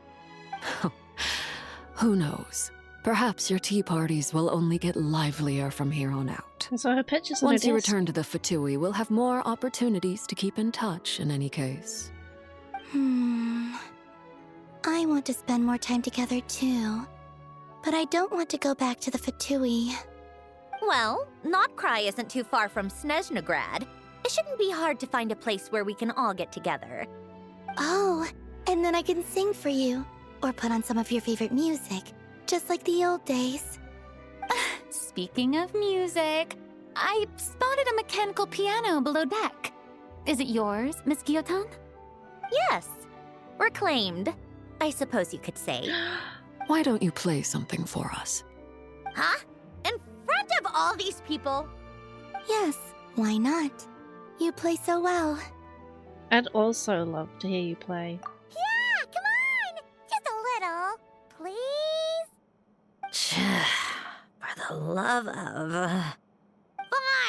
Who knows? Perhaps your tea parties will only get livelier from here on out. I saw her pictures on Once her you desk. return to the Fatui, we'll have more opportunities to keep in touch in any case. I want to spend more time together too. But I don't want to go back to the Fatui. Well, Notcry isn't too far from Snezhnegrad. It shouldn't be hard to find a place where we can all get together. Oh, and then I can sing for you. Or put on some of your favorite music. Just like the old days. Speaking of music, I spotted a mechanical piano below deck. Is it yours, Miss Guillotin? Yes. Reclaimed, I suppose you could say. Why don't you play something for us? Huh? In front of all these people? Yes, why not? You play so well. I'd also love to hear you play. Yeah, come on! Just a little, please? For the love of...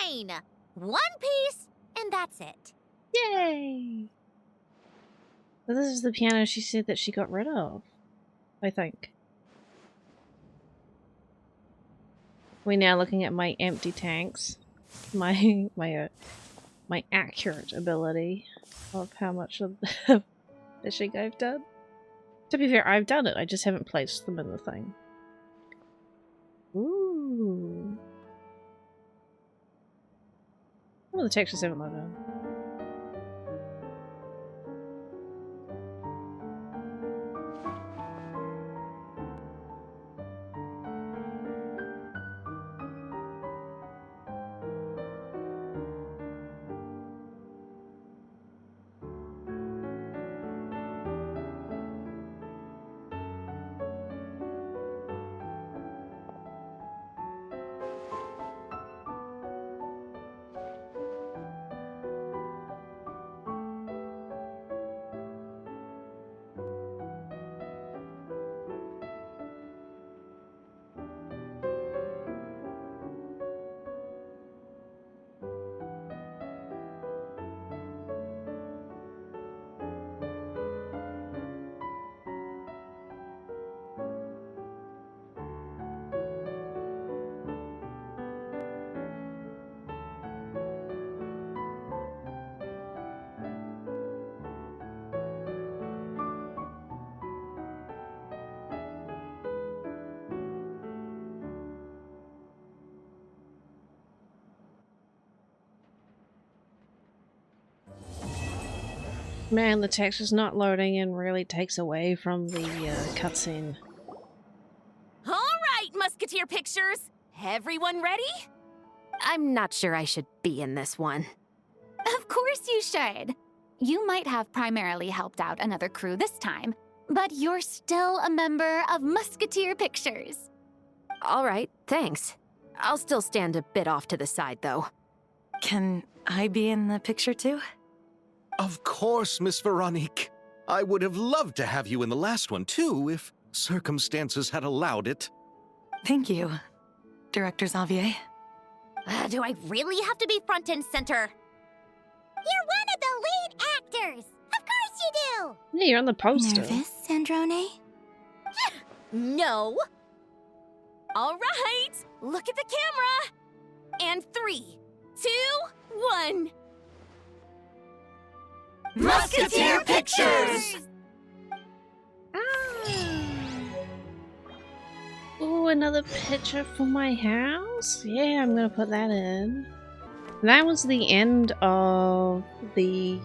Fine! One piece, and that's it. Yay! So this is the piano she said that she got rid of, I think. We're now looking at my empty tanks. My accurate ability of how much of the fishing I've done. To be fair, I've done it, I just haven't placed them in the thing. Ooh. Well, the textures haven't loaded in. Man, the texture's not loading in really takes away from the cutscene. All right, Musketeer Pictures! Everyone ready? I'm not sure I should be in this one. Of course you should. You might have primarily helped out another crew this time, but you're still a member of Musketeer Pictures. All right, thanks. I'll still stand a bit off to the side, though. Can I be in the picture too? Of course, Miss Veronique. I would have loved to have you in the last one, too, if circumstances had allowed it. Thank you, Director Xavier. Do I really have to be front and center? You're one of the lead actors! Of course you do! Yeah, you're on the poster. Nervous? Sandrone? No. All right, look at the camera. And 3, 2, 1. Musketeer Pictures! Ooh, another picture for my house? Yeah, I'm gonna put that in. That was the end of the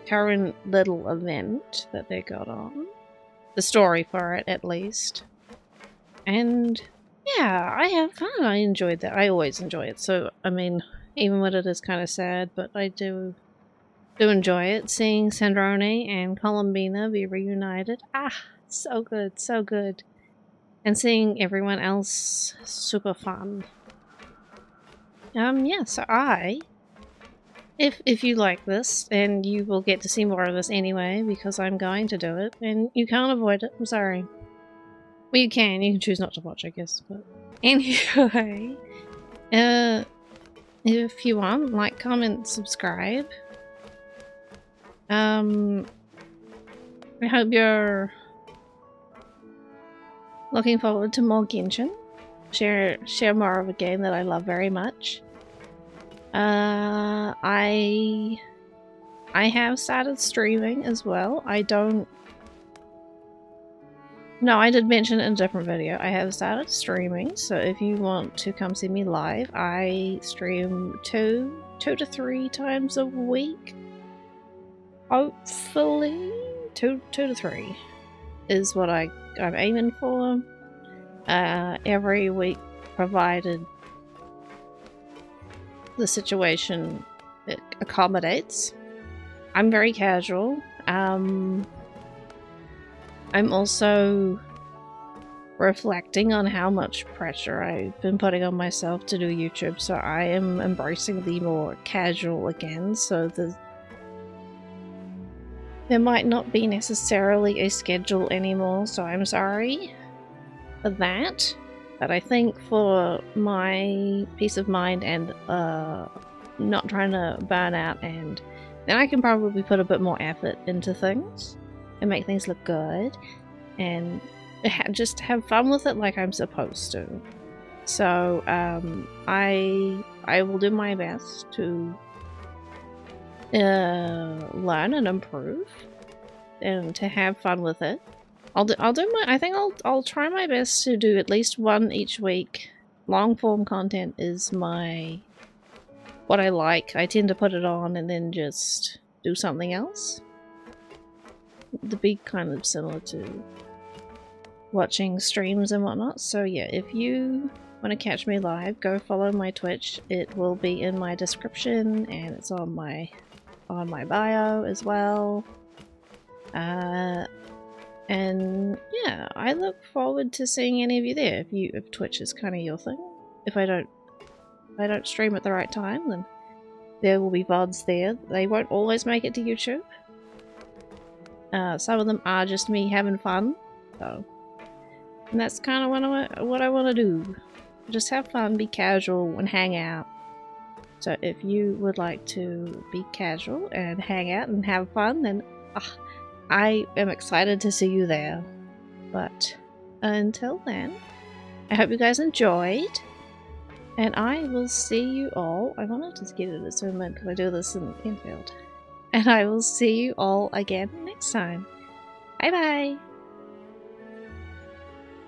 current little event that they got on. The story for it, at least. And yeah, I had fun. I enjoyed that. I always enjoy it. So, I mean, even when it is kind of sad, but I do enjoy it. Seeing Sandrone and Columbina be reunited. Ah, so good, so good. And seeing everyone else, super fun. Yeah, so if you like this, and you will get to see more of this anyway, because I'm going to do it, and you can't avoid it, I'm sorry. Well, you can choose not to watch, I guess, but anyway, if you want, like, comment, subscribe. I hope you're looking forward to more Genshin. Share more of a game that I love very much. I have started streaming as well. No, I did mention it in a different video. I have started streaming, so if you want to come see me live, I stream 2 to 3 times a week. Hopefully, 2 to 3 is what I'm aiming for. Every week, provided the situation accommodates. I'm very casual. I'm also reflecting on how much pressure I've been putting on myself to do YouTube, so I am embracing the more casual again, so there might not be necessarily a schedule anymore, so I'm sorry for that. But I think for my peace of mind and not trying to burn out, and then I can probably put a bit more effort into things and make things look good and just have fun with it like I'm supposed to. So I will do my best to learn and improve and to have fun with it. I'll try my best to do at least one each week. Long form content is what I like. I tend to put it on and then just do something else. To be kind of similar to watching streams and whatnot. So yeah, if you want to catch me live, go follow my Twitch. It will be in my description and it's on my bio as well. And yeah, I look forward to seeing any of you there if Twitch is kind of your thing. If I don't stream at the right time, then there will be VODs there. They won't always make it to YouTube. Some of them are just me having fun, so, and that's kind of what I want to do. Just have fun, be casual, and hang out. So if you would like to be casual and hang out and have fun, then I am excited to see you there. But until then, I hope you guys enjoyed, and I will see you all. I wanted to get it at this moment because I do this in Enfield. And I will see you all again next time. Bye bye!